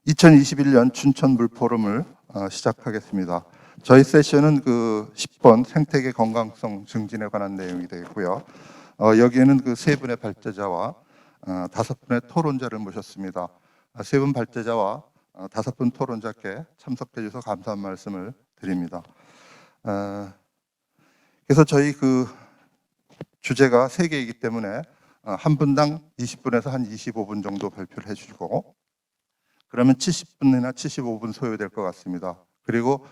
2021년 춘천 물포럼을 시작하겠습니다. 저희 세션은 그 10번 생태계 건강성 증진에 관한 내용이 되겠고요. 여기에는 그 세 분의 발제자와 5분의 토론자를 모셨습니다. 세 분 발제자와 5분 토론자께 참석해 주셔서 감사한 말씀을 드립니다. 그래서 저희 그 주제가 3개이기 때문에 한 분당 20분에서 한 25분 정도 발표를 해주시고, 그러면 70분이나 75분 소요될 것 같습니다. 그리고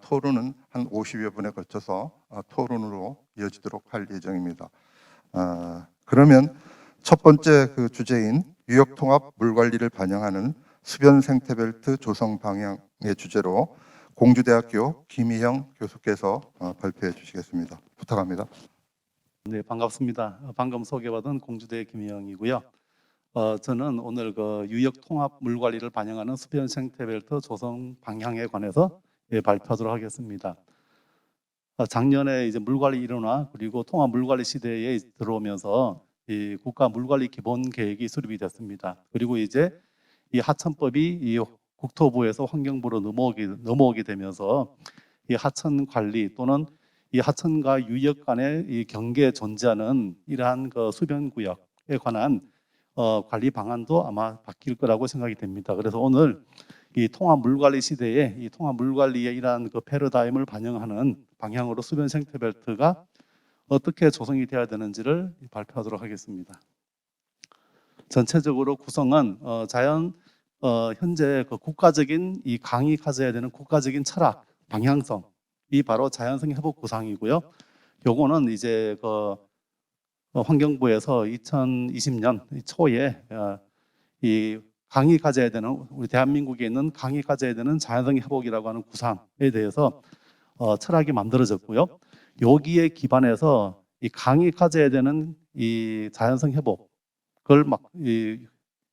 토론은 한 50여 분에 걸쳐서 토론으로 이어지도록 할 예정입니다. 그러면 첫 번째 그 주제인 유역통합 물관리를 반영하는 수변 생태벨트 조성 방향의 주제로 공주대학교 김희형 교수께서 발표해 주시겠습니다. 부탁합니다. 네, 반갑습니다. 방금 소개받은 공주대 김희영이고요. 저는 오늘 그 유역 통합 물 관리를 반영하는 수변 생태벨트 조성 방향에 관해서 발표하도록 하겠습니다. 작년에 이제 물 관리 일원화 그리고 통합 물 관리 시대에 들어오면서 이 국가 물 관리 기본 계획이 수립이 됐습니다. 그리고 이제 이 하천법이 이 국토부에서 환경부로 넘어오게 되면서 이 하천 관리 또는 이 하천과 유역 간의 이 경계에 존재하는 이러한 그 수변 구역에 관한 관리 방안도 아마 바뀔 거라고 생각이 됩니다. 그래서 오늘 이 통합 물관리 시대에 이 통합 물관리의 이러한 그 패러다임을 반영하는 방향으로 수변 생태벨트가 어떻게 조성이 되어야 되는지를 발표하도록 하겠습니다. 전체적으로 구성은 현재 그 국가적인 이 강이 가져야 되는 국가적인 철학 방향성, 이 바로 자연성 회복 구상이고요. 요거는 이제 그 환경부에서 2020년 초에 이 강이 가져야 되는, 우리 대한민국에 있는 강이 가져야 되는 자연성 회복이라고 하는 구상에 대해서 철학이 만들어졌고요. 여기에 기반해서 이 강이 가져야 되는 이 자연성 회복을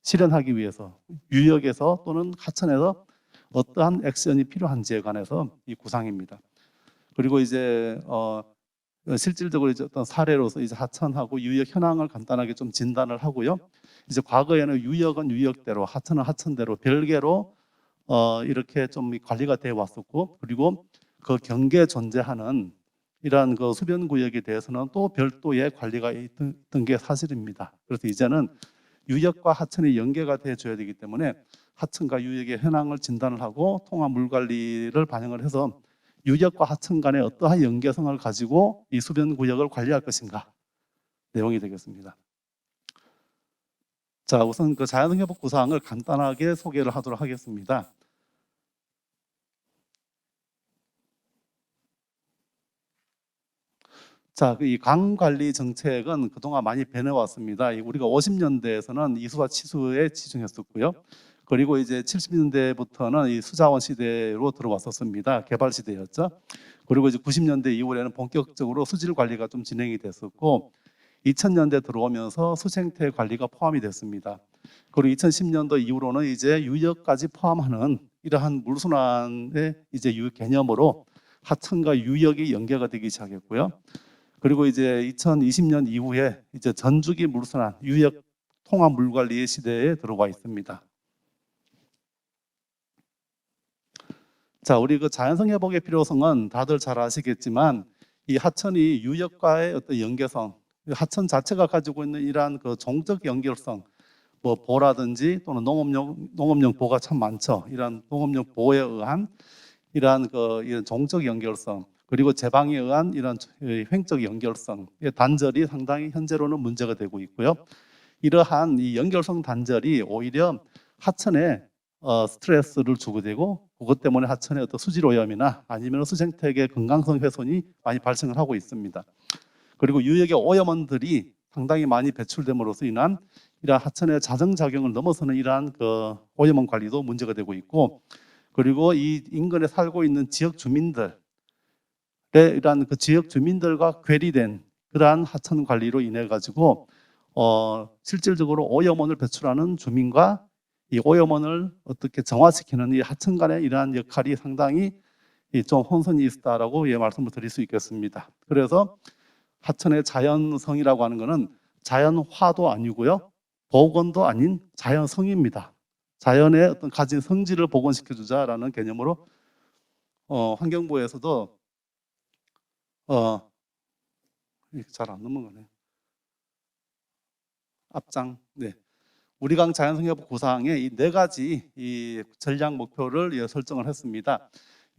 실현하기 위해서 유역에서 또는 하천에서 어떠한 액션이 필요한지에 관해서 이 구상입니다. 그리고 이제 실질적으로 이제 어떤 사례로서 이제 하천하고 유역 현황을 간단하게 좀 진단을 하고요. 이제 과거에는 유역은 유역대로, 하천은 하천대로 별개로 이렇게 좀 관리가 되어 왔었고, 그리고 그 경계에 존재하는 이러한 그 수변 구역에 대해서는 또 별도의 관리가 있던 게 사실입니다. 그래서 이제는 유역과 하천이 연계가 돼 줘야 되기 때문에 하천과 유역의 현황을 진단을 하고 통합 물 관리를 반영을 해서 유역과 하천 간의 어떠한 연계성을 가지고 이 수변 구역을 관리할 것인가 내용이 되겠습니다. 자, 우선 그 자연성 회복 구상을 간단하게 소개를 하도록 하겠습니다. 자, 이 강 관리 정책은 그동안 많이 변해왔습니다. 우리가 50년대에서는 이수와 치수에 치중했었고요. 그리고 이제 70년대부터는 이 수자원 시대로 들어왔었습니다. 개발 시대였죠. 그리고 이제 90년대 이후에는 본격적으로 수질 관리가 좀 진행이 됐었고, 2000년대 들어오면서 수생태 관리가 포함이 됐습니다. 그리고 2010년도 이후로는 이제 유역까지 포함하는 이러한 물순환의 이제 개념으로 하천과 유역이 연계가 되기 시작했고요. 그리고 이제 2020년 이후에 이제 전주기 물순환, 유역 통합 물관리의 시대에 들어와 있습니다. 자, 우리 그 자연성 회복의 필요성은 다들 잘 아시겠지만 이 하천이 유역과의 어떤 연계성, 하천 자체가 가지고 있는 이러한 그 종적 연결성, 뭐 보라든지 또는 농업용 보가 참 많죠. 이러한 농업용 보에 의한 이러한 이런 종적 연결성, 그리고 제방에 의한 이런 횡적 연결성의 단절이 상당히 현재로는 문제가 되고 있고요. 이러한 이 연결성 단절이 오히려 하천에 스트레스를 주게 되고, 그것 때문에 하천의 어떤 수질 오염이나 아니면 수생태계 건강성 훼손이 많이 발생을 하고 있습니다. 그리고 유역의 오염원들이 상당히 많이 배출됨으로써 인한 이러한 하천의 자정작용을 넘어서는 이러한 그 오염원 관리도 문제가 되고 있고, 그리고 이 인근에 살고 있는 지역 주민들의 이러한 그 지역 주민들과 괴리된 그러한 하천 관리로 인해 가지고 실질적으로 오염원을 배출하는 주민과 이 오염원을 어떻게 정화시키는 이 하천 간의 이러한 역할이 상당히 좀 혼선이 있다라고 말씀을 드릴 수 있겠습니다. 그래서 하천의 자연성이라고 하는 것은 자연화도 아니고요, 복원도 아닌 자연성입니다. 자연의 어떤 가진 성질을 복원시켜 주자라는 개념으로 환경부에서도 잘 안 넘어가네. 앞장. 네. 우리강 자연성 회복 구상에 이 네 가지 이 전략 목표를 설정을 했습니다.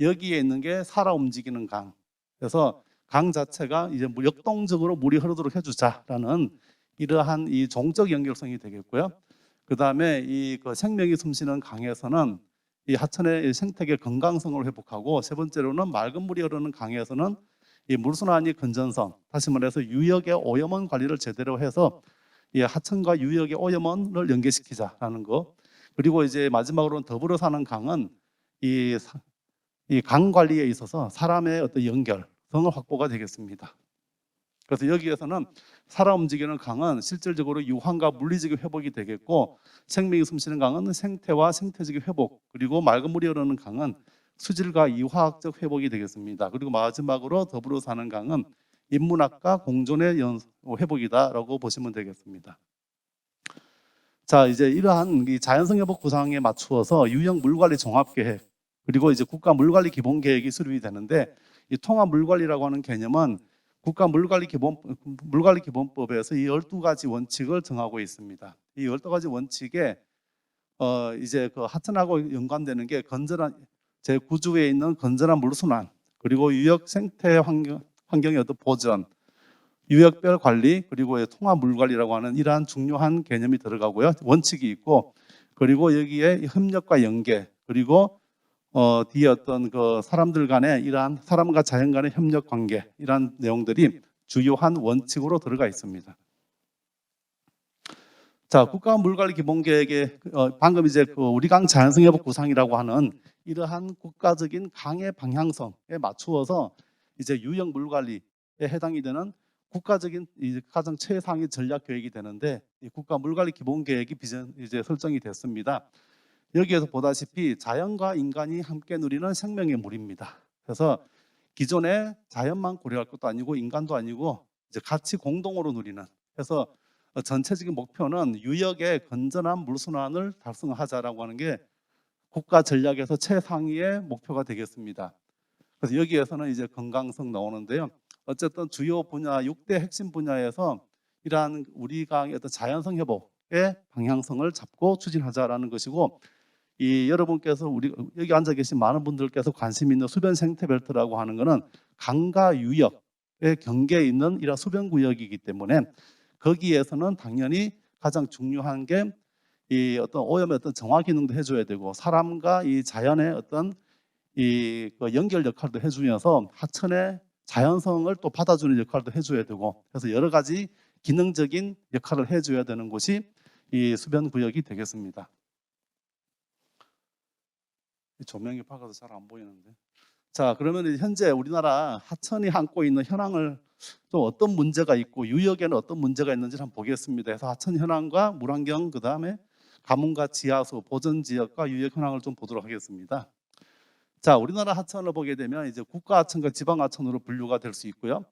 여기에 있는 게 살아 움직이는 강. 그래서 강 자체가 이제 역동적으로 물이 흐르도록 해주자라는 이러한 이 종적 연결성이 되겠고요. 그 다음에 이 생명이 숨쉬는 강에서는 이 하천의 생태계 건강성을 회복하고, 세 번째로는 맑은 물이 흐르는 강에서는 이 물순환이 건전성, 다시 말해서 유역의 오염원 관리를 제대로 해서 이 하천과 유역의 오염원을 연계시키자라는 거. 그리고 이제 마지막으로는 더불어 사는 강은 이 강 관리에 있어서 사람의 어떤 연결성을 확보가 되겠습니다. 그래서 여기에서는 살아 움직이는 강은 실질적으로 유황과 물리적인 회복이 되겠고, 생명이 숨쉬는 강은 생태와 생태적인 회복, 그리고 맑은 물이 흐르는 강은 수질과 이화학적 회복이 되겠습니다. 그리고 마지막으로 더불어 사는 강은 인문학과 공존의 회복이다라고 보시면 되겠습니다. 자, 이제 이러한 이 자연성 회복 구상에 맞추어서 유형 물관리 종합계획, 그리고 이제 국가 물관리 기본계획이 수립이 되는데, 이 통합 물관리라고 하는 개념은 국가 물관리 기본법에서 이 12가지 원칙을 정하고 있습니다. 이 12가지 원칙에 이제 그 하천하고 연관되는 게 건전한 제 구주에 있는 건전한 물순환, 그리고 유역 생태 환경의 어떤 보전, 유역별 관리, 그리고 통합 물관리라고 하는 이러한 중요한 개념이 들어가고요. 원칙이 있고, 그리고 여기에 협력과 연계, 그리고 뒤에 어떤 그 사람들 간의 이러한 사람과 자연 간의 협력 관계, 이러한 내용들이 주요한 원칙으로 들어가 있습니다. 자, 국가 물관리 기본계획에 방금 이제 그 우리강 자연성 회복 구상이라고 하는 이러한 국가적인 강의 방향성에 맞추어서 이제 유형 물관리에 해당이 되는 국가적인 가장 최상위 전략 계획이 되는데, 이 국가 물관리 기본계획이 이제 설정이 됐습니다. 여기에서 보다시피 자연과 인간이 함께 누리는 생명의 물입니다. 그래서 기존에 자연만 고려할 것도 아니고 인간도 아니고 이제 같이 공동으로 누리는, 그래서 전체적인 목표는 유역의 건전한 물순환을 달성하자라고 하는 게 국가 전략에서 최상위의 목표가 되겠습니다. 그래서 여기에서는 이제 건강성 나오는데요. 어쨌든 주요 분야 6대 핵심 분야에서 이러한 우리 강의 어떤 자연성 회복의 방향성을 잡고 추진하자라는 것이고, 이 여러분께서 우리 여기 앉아 계신 많은 분들께서 관심 있는 수변 생태 벨트라고 하는 것은 강과 유역의 경계에 있는 이런 수변 구역이기 때문에 거기에서는 당연히 가장 중요한 게 이 어떤 오염의 어떤 정화 기능도 해줘야 되고, 사람과 이 자연의 어떤 이 연결 역할도 해주면서 하천의 자연성을 또 받아주는 역할도 해줘야 되고, 그래서 여러 가지 기능적인 역할을 해줘야 되는 곳이 이 수변 구역이 되겠습니다. 조명이 밝아서 잘 안 보이는데. 자, 그러면 현재 우리나라 하천이 안고 있는 현황을 좀 어떤 문제가 있고 유역에는 어떤 문제가 있는지 한번 보겠습니다. 그래서 하천 현황과 물환경, 그 다음에 가문과 지하수, 보전 지역과 유역 현황을 좀 보도록 하겠습니다. 자, 우리나라 하천을 보게 되면 이제 국가 하천과 지방 하천으로 분류가 될 수 있고요.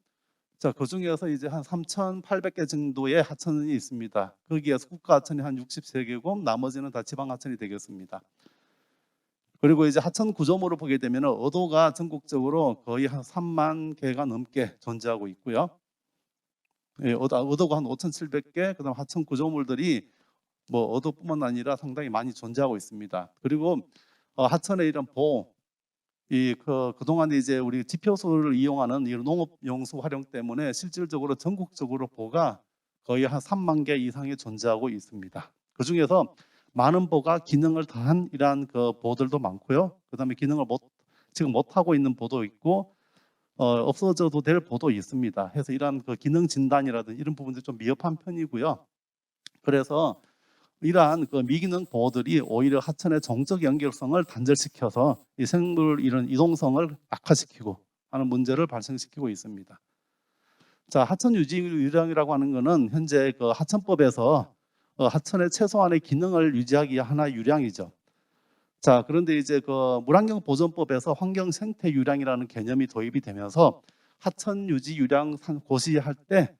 자, 그 중에서 이제 한 3,800개 정도의 하천이 있습니다. 거기에서 국가 하천이 한 63개고 나머지는 다 지방 하천이 되겠습니다. 그리고 이제 하천 구조물을 보게 되면 어도가 전국적으로 거의 한 3만 개가 넘게 존재하고 있고요. 예, 어도가 한 5,700개, 그다음 하천 구조물들이 뭐 어도뿐만 아니라 상당히 많이 존재하고 있습니다. 그리고 하천의 이런 보호, 그동안 이제 우리 지표수를 이용하는 이 농업용수 활용 때문에 실질적으로 전국적으로 보가 거의 한 3만 개 이상이 존재하고 있습니다. 그 중에서 많은 보가 기능을 다한 이러한 그 보들도 많고요. 그다음에 기능을 지금 못 하고 있는 보도 있고 없어져도 될 보도 있습니다. 그래서 이러한 그 기능 진단이라든지 이런 부분들이 좀 미흡한 편이고요. 그래서 이러한 그 미기능 보호들이 오히려 하천의 정적 연결성을 단절시켜서 이 생물 이런 이동성을 악화시키고 하는 문제를 발생시키고 있습니다. 자, 하천 유지 유량이라고 하는 것은 현재 그 하천법에서 하천의 최소한의 기능을 유지하기 위한 하나의 유량이죠. 자, 그런데 이제 그 물환경 보존법에서 환경 생태 유량이라는 개념이 도입이 되면서 하천 유지 유량 고시할 때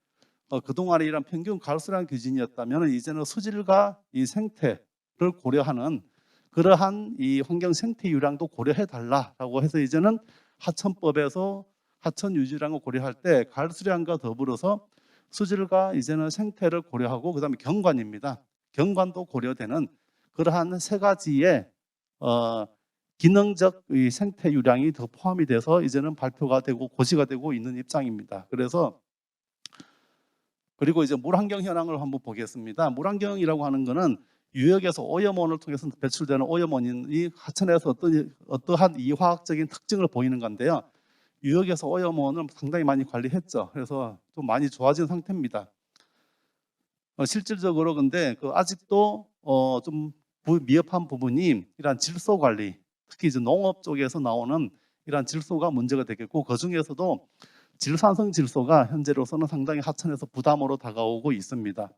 그동안에 이런 평균 가로수량 기준이었다면 이제는 수질과 이 생태를 고려하는 그러한 이 환경 생태 유량도 고려해 달라라고 해서 이제는 하천법에서 하천 유지량을 고려할 때 가을 수량과 더불어서 수질과 이제는 생태를 고려하고 그다음에 경관입니다. 경관도 고려되는 그러한 세 가지의 기능적 이 생태 유량이 더 포함이 돼서 이제는 발표가 되고 고시가 되고 있는 입장입니다. 그래서 그리고 이제 물환경 현황을 한번 보겠습니다. 물환경이라고 하는 것은 유역에서 오염원을 통해서 배출되는 오염원이 하천에서 어떠한 이화학적인 특징을 보이는 건데요. 유역에서 오염원을 상당히 많이 관리했죠. 그래서 좀 많이 좋아진 상태입니다. 실질적으로 근데 아직도 좀 미흡한 부분이 이러한 질소 관리, 특히 이제 농업 쪽에서 나오는 이러한 질소가 문제가 되겠고 그 중에서도 질산성 질소가 현재로서는 상당히 하천에서 부담으로 다가오고 있습니다.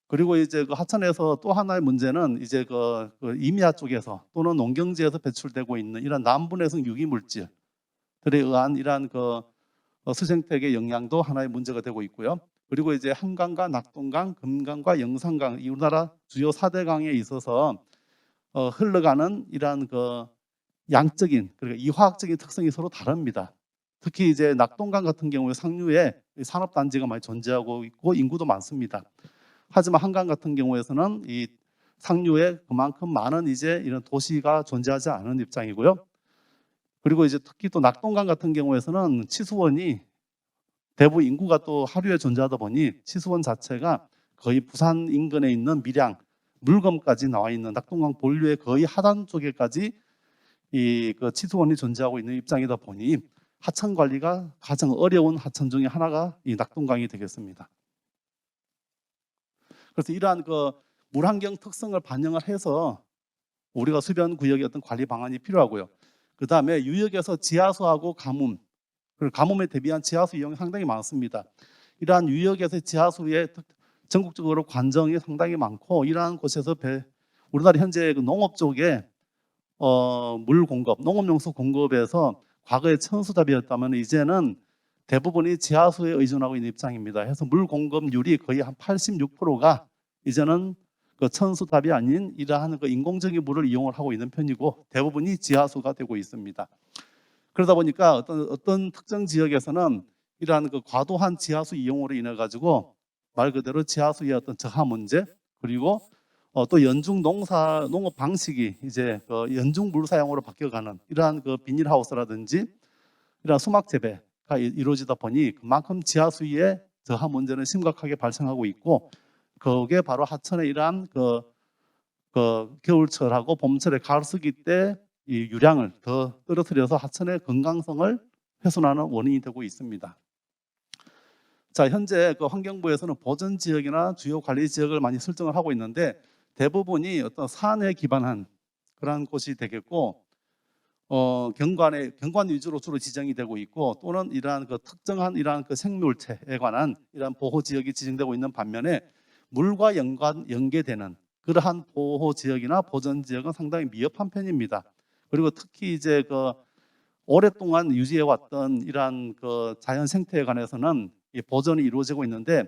그리고 이제 하천에서 또 하나의 문제는 이제 임야 쪽에서 또는 농경지에서 배출되고 있는 이런 남분해성 유기물질들에 의한 이러한 수생태계 영향도 하나의 문제가 되고 있고요. 그리고 이제 한강과 낙동강, 금강과 영산강 이 우리나라 주요 4대 강에 있어서 흘러가는 이러한 양적인 그리고 이화학적인 특성이 서로 다릅니다. 특히 이제 낙동강 같은 경우에 상류에 산업단지가 많이 존재하고 있고 인구도 많습니다. 하지만 한강 같은 경우에서는 이 상류에 그만큼 많은 이제 이런 도시가 존재하지 않은 입장이고요. 그리고 이제 특히 또 낙동강 같은 경우에서는 치수원이 대부분 인구가 또 하류에 존재하다 보니 치수원 자체가 거의 부산 인근에 있는 밀양, 물검까지 나와 있는 낙동강 본류의 거의 하단 쪽에까지 이 치수원이 존재하고 있는 입장이다 보니 하천 관리가 가장 어려운 하천 중에 하나가 이 낙동강이 되겠습니다. 그래서 이러한 물환경 특성을 반영을 해서 우리가 수변 구역의 어떤 관리 방안이 필요하고요. 그 다음에 유역에서 지하수하고 가뭄, 그리고 가뭄에 대비한 지하수 이용이 상당히 많습니다. 이러한 유역에서 지하수의 전국적으로 관정이 상당히 많고 이러한 곳에서 우리나라 현재 농업 쪽에 물 공급, 농업용수 공급에서 과거에 천수답이었다면 이제는 대부분이 지하수에 의존하고 있는 입장입니다. 해서 물 공급률이 거의 한 86%가 이제는 천수답이 아닌 이러한 인공적인 물을 이용을 하고 있는 편이고 대부분이 지하수가 되고 있습니다. 그러다 보니까 어떤 특정 지역에서는 이러한 과도한 지하수 이용으로 인해 가지고 말 그대로 지하수의 어떤 저하 문제 그리고 또 연중 농업 방식이 이제 연중 물 사용으로 바뀌어가는 이러한 비닐하우스라든지 이러한 수막 재배가 이루어지다 보니 그만큼 지하수의 저하 문제는 심각하게 발생하고 있고 그게 바로 하천의 이러한 겨울철하고 봄철에 가을쓰기 때 이 유량을 더 떨어뜨려서 하천의 건강성을 훼손하는 원인이 되고 있습니다. 자, 현재 환경부에서는 보전 지역이나 주요 관리 지역을 많이 설정을 하고 있는데 대부분이 어떤 산에 기반한 그런 곳이 되겠고 경관 위주로 주로 지정이 되고 있고 또는 이러한 특정한 이러한 생물체에 관한 이러한 보호 지역이 지정되고 있는 반면에 물과 연계되는 그러한 보호 지역이나 보전 지역은 상당히 미흡한 편입니다. 그리고 특히 이제 오랫동안 유지해 왔던 이러한 자연 생태에 관해서는 보전이 이루어지고 있는데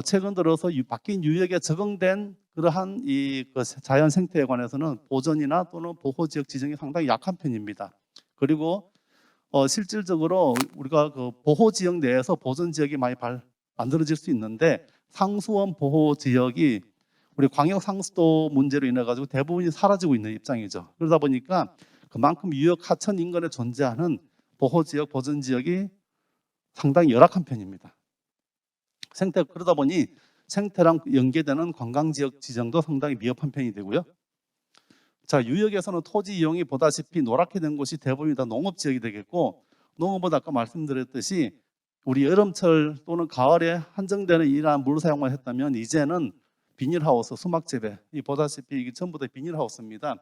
최근 들어서 바뀐 유역에 적응된 그러한 이 자연 생태에 관해서는 보전이나 또는 보호 지역 지정이 상당히 약한 편입니다. 그리고 실질적으로 우리가 보호 지역 내에서 보전 지역이 많이 만들어질 수 있는데 상수원 보호 지역이 우리 광역 상수도 문제로 인해 가지고 대부분이 사라지고 있는 입장이죠. 그러다 보니까 그만큼 유역 하천 인근에 존재하는 보호 지역, 보전 지역이 상당히 열악한 편입니다. 그러다 보니 생태랑 연계되는 관광 지역 지정도 상당히 미흡한 편이 되고요. 자, 유역에서는 토지 이용이 보다시피 노랗게 된 곳이 대부분 다 농업 지역이 되겠고 농업은 아까 말씀드렸듯이 우리 여름철 또는 가을에 한정되는 이러한 물 사용만 했다면 이제는 비닐하우스, 수막 재배 이 보다시피 이게 전부 다 비닐하우스입니다.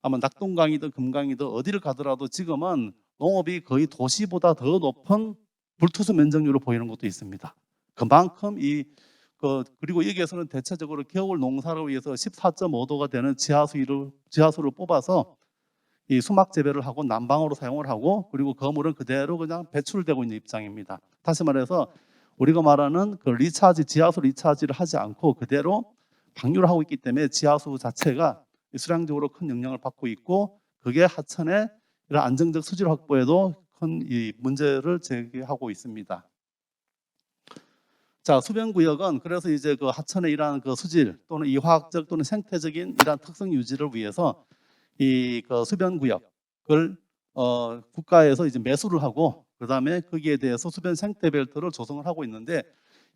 아마 낙동강이든 금강이든 어디를 가더라도 지금은 농업이 거의 도시보다 더 높은 불투수 면적률을 보이는 것도 있습니다. 그만큼 그리고 여기에서는 대체적으로 겨울 농사를 위해서 14.5도가 되는 지하수를 뽑아서 이 수막 재배를 하고 난방으로 사용을 하고 그리고 그 물은 그대로 그냥 배출되고 있는 입장입니다. 다시 말해서 우리가 말하는 지하수 리차지를 하지 않고 그대로 방류를 하고 있기 때문에 지하수 자체가 수량적으로 큰 영향을 받고 있고, 그게 하천의 이런 안정적 수질 확보에도 큰 이 문제를 제기하고 있습니다. 자, 수변구역은 그래서 이제 그 하천의 이러한 그 수질 또는 이 화학적 또는 생태적인 이러한 특성 유지를 위해서 이 그 수변구역을 국가에서 이제 매수를 하고, 그 다음에 거기에 대해서 수변 생태벨트를 조성을 하고 있는데,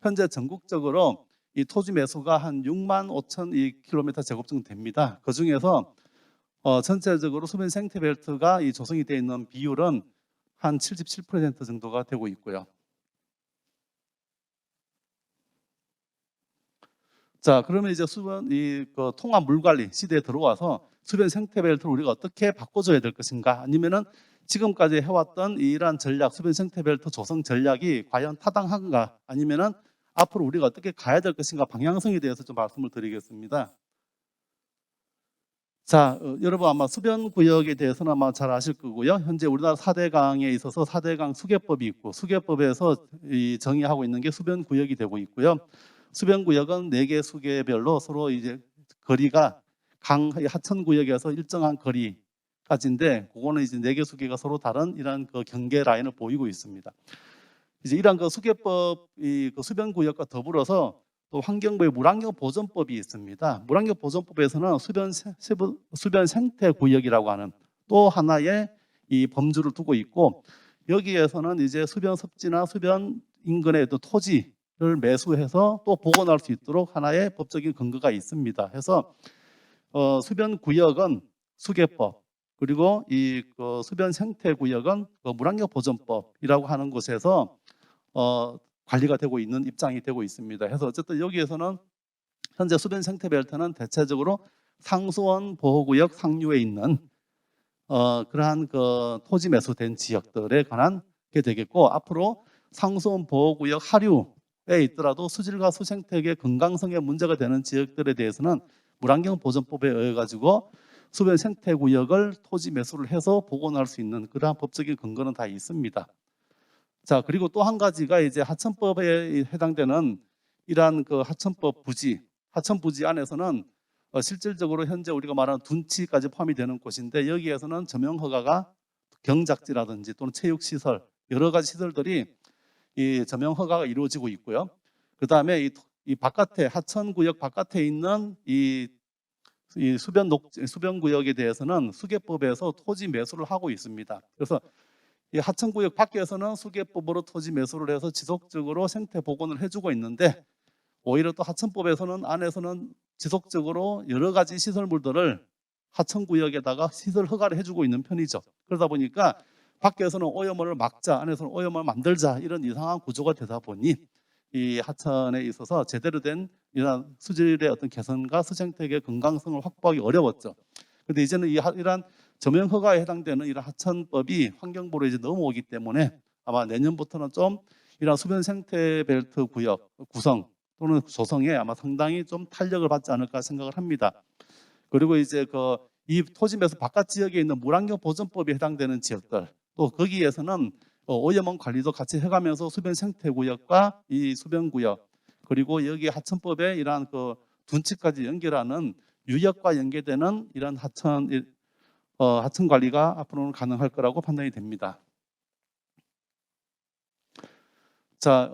현재 전국적으로 이 토지 매수가 한 6만 5천 킬로미터 제곱 정도 됩니다. 그 중에서 전체적으로 수변 생태벨트가 이 조성이 되어 있는 비율은 한 77% 정도가 되고 있고요. 자, 그러면 이제 수변 그 통합 물관리 시대에 들어와서 수변 생태벨트를 우리가 어떻게 바꿔줘야 될 것인가, 아니면은 지금까지 해왔던 이러한 전략, 수변 생태벨트 조성 전략이 과연 타당한가, 아니면은 앞으로 우리가 어떻게 가야 될 것인가, 방향성에 대해서 좀 말씀을 드리겠습니다. 자, 여러분 아마 수변 구역에 대해서는 아마 잘 아실 거고요. 현재 우리나라 4대강에 있어서 4대강 수계법이 있고, 수계법에서 이 정의하고 있는 게 수변 구역이 되고 있고요. 수변 구역은 4개 수계별로 서로 이제 거리가 강 하천 구역에서 일정한 거리까지인데, 그거는 이제 4개 수계가 서로 다른 이런 그 경계 라인을 보이고 있습니다. 이제 이런 그 수계법 그 수변 구역과 더불어서 또 환경부의 물환경 보존법이 있습니다. 물환경 보존법에서는 수변 생태 구역이라고 하는 또 하나의 이 범주를 두고 있고, 여기에서는 이제 수변 섭지나 수변 인근의 또 토지를 매수해서 또 복원할 수 있도록 하나의 법적인 근거가 있습니다. 해서 수변 구역은 수계법, 그리고 이 수변 생태 구역은 물환경 보존법이라고 하는 곳에서 관리가 되고 있는 입장이 되고 있습니다. 그래서 어쨌든 여기에서는 현재 수변 생태벨트는 대체적으로 상수원 보호구역 상류에 있는 그러한 그 토지 매수된 지역들에 관한 게 되겠고, 앞으로 상수원 보호구역 하류에 있더라도 수질과 수생태계 건강성에 문제가 되는 지역들에 대해서는 물환경 보존법에 의해 가지고 수변 생태구역을 토지 매수를 해서 복원할 수 있는 그러한 법적인 근거는 다 있습니다. 자, 그리고 또 한 가지가 이제 하천법에 해당되는 이러한 그 하천법 부지, 하천 부지 안에서는 실질적으로 현재 우리가 말하는 둔치까지 포함이 되는 곳인데, 여기에서는 점용 허가가 경작지라든지 또는 체육시설, 여러 가지 시설들이 이 점용 허가가 이루어지고 있고요. 그 다음에 이 바깥에 하천구역 바깥에 있는 이 수변구역에 대해서는 수계법에서 토지 매수를 하고 있습니다. 그래서 이 하천구역 밖에서는 수계법으로 토지 매수를 해서 지속적으로 생태 복원을 해주고 있는데, 오히려 또 하천법에서는 안에서는 지속적으로 여러 가지 시설물들을 하천구역에다가 시설 허가를 해주고 있는 편이죠. 그러다 보니까 밖에서는 오염을 막자, 안에서는 오염을 만들자, 이런 이상한 구조가 되다 보니 이 하천에 있어서 제대로 된 이런 수질의 어떤 개선과 수생태계 건강성을 확보하기 어려웠죠. 그런데 이제는 이러한 점용 허가에 해당되는 이런 하천법이 환경부로 이제 넘어오기 때문에 아마 내년부터는 좀 이런 수변 생태 벨트 구역 구성 또는 조성에 아마 상당히 좀 탄력을 받지 않을까 생각을 합니다. 그리고 이제 이 토지 매수 바깥 지역에 있는 물환경 보존법에 해당되는 지역들, 또 거기에서는 오염원 관리도 같이 해가면서 수변 생태 구역과 이 수변 구역, 그리고 여기 하천법에 이러한 그 둔치까지 연결하는 유역과 연계되는 이런 하천 관리가 앞으로는 가능할 거라고 판단이 됩니다. 자,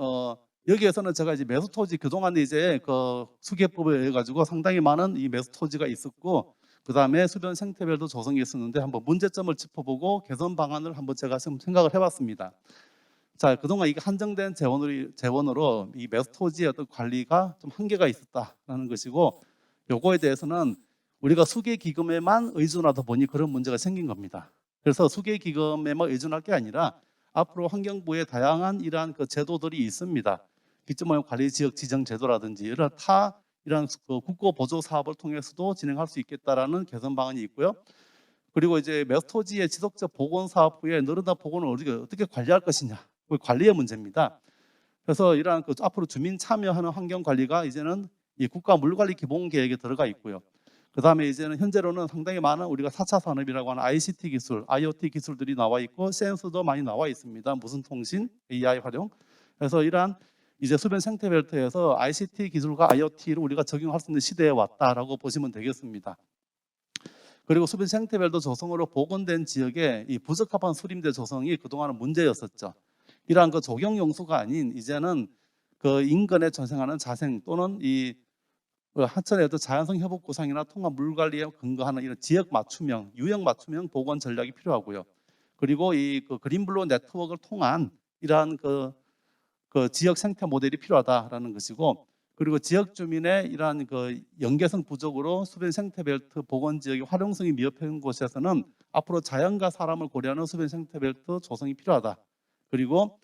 여기에서는 제가 이제 매수 토지 그동안 이제 그 수계법에 의해 가지고 상당히 많은 이 매수 토지가 있었고, 그 다음에 수변 생태별도 조성이 있었는데 한번 문제점을 짚어보고 개선 방안을 한번 제가 좀 생각을 해봤습니다. 자, 그동안 이게 한정된 재원으로 이 매수 토지의 어떤 관리가 좀 한계가 있었다라는 것이고, 요거에 대해서는 우리가 수계기금에만 의존하다 보니 그런 문제가 생긴 겁니다. 그래서 수계기금에만 의존할 게 아니라 앞으로 환경부에 다양한 이러한 그 제도들이 있습니다. 기초모형 관리 지역 지정 제도라든지 이런 이런 국고 보조 사업을 통해서도 진행할 수 있겠다라는 개선 방안이 있고요. 그리고 이제 매수 토지의 지속적 복원 사업 후에 늘어난 복원을 어떻게 관리할 것이냐, 그 관리의 문제입니다. 그래서 이러한 그 앞으로 주민 참여하는 환경 관리가 이제는 이 국가 물관리 기본 계획에 들어가 있고요. 그 다음에 이제는 현재로는 상당히 많은 우리가 4차 산업이라고 하는 ICT 기술, IoT 기술들이 나와 있고 센서도 많이 나와 있습니다. 무선 통신, AI 활용. 그래서 이러한 이제 수변 생태 벨트에서 ICT 기술과 IoT를 우리가 적용할 수 있는 시대에 왔다라고 보시면 되겠습니다. 그리고 수변 생태 벨트 조성으로 복원된 지역에 이 부적합한 수림대 조성이 그동안은 문제였었죠. 이러한 그 조경 용수가 아닌 이제는 그 인근에 전생하는 자생 또는 이 하천의 어떤 자연성 협업 구상이나 통합 물 관리에 근거하는 이런 지역 맞춤형, 유형 맞춤형 복원 전략이 필요하고요. 그리고 이 그 그린블루 네트워크를 통한 이러한 그 지역 생태 모델이 필요하다라는 것이고, 그리고 지역 주민의 이러한 그 연계성 부족으로 수변 생태 벨트 복원 지역의 활용성이 미흡한 곳에서는 앞으로 자연과 사람을 고려하는 수변 생태 벨트 조성이 필요하다. 그리고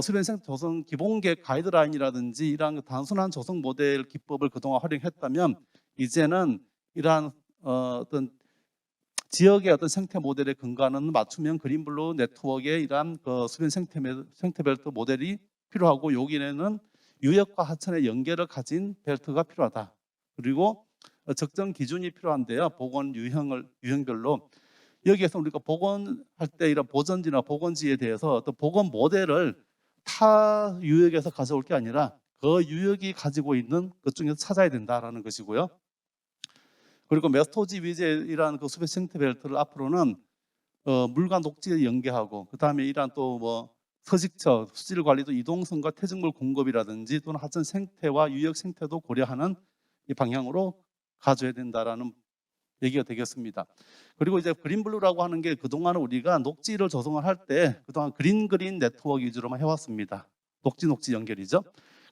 수변 생태 조성 기본계획 가이드라인이라든지 이러한 단순한 조성 모델 기법을 그동안 활용했다면 이제는 이러한 어떤 지역의 어떤 생태 모델에 근거하는 맞춤형 그린블루 네트워크의 이러한 그 수변 생태 벨트 모델이 필요하고, 여기에는 유역과 하천의 연계를 가진 벨트가 필요하다. 그리고 적정 기준이 필요한데요. 복원 유형별로 여기에서 우리가 복원할 때 이런 보전지나 복원지에 대해서 또 복원 모델을 타 유역에서 가져올 게 아니라 그 유역이 가지고 있는 것 중에서 찾아야 된다라는 것이고요. 그리고 메스토지 위제이라는 그 수변 생태 벨트를 앞으로는 물과 녹지에 연계하고, 그 다음에 이러한 또 뭐 서식처, 수질 관리도 이동성과 퇴적물 공급이라든지 또는 하천 생태와 유역 생태도 고려하는 이 방향으로 가져야 된다라는 얘기가 되겠습니다. 그리고 이제 그린블루라고 하는 게 그동안 우리가 녹지를 조성을 할 때 그동안 그린 네트워크 위주로만 해왔습니다. 녹지 연결이죠.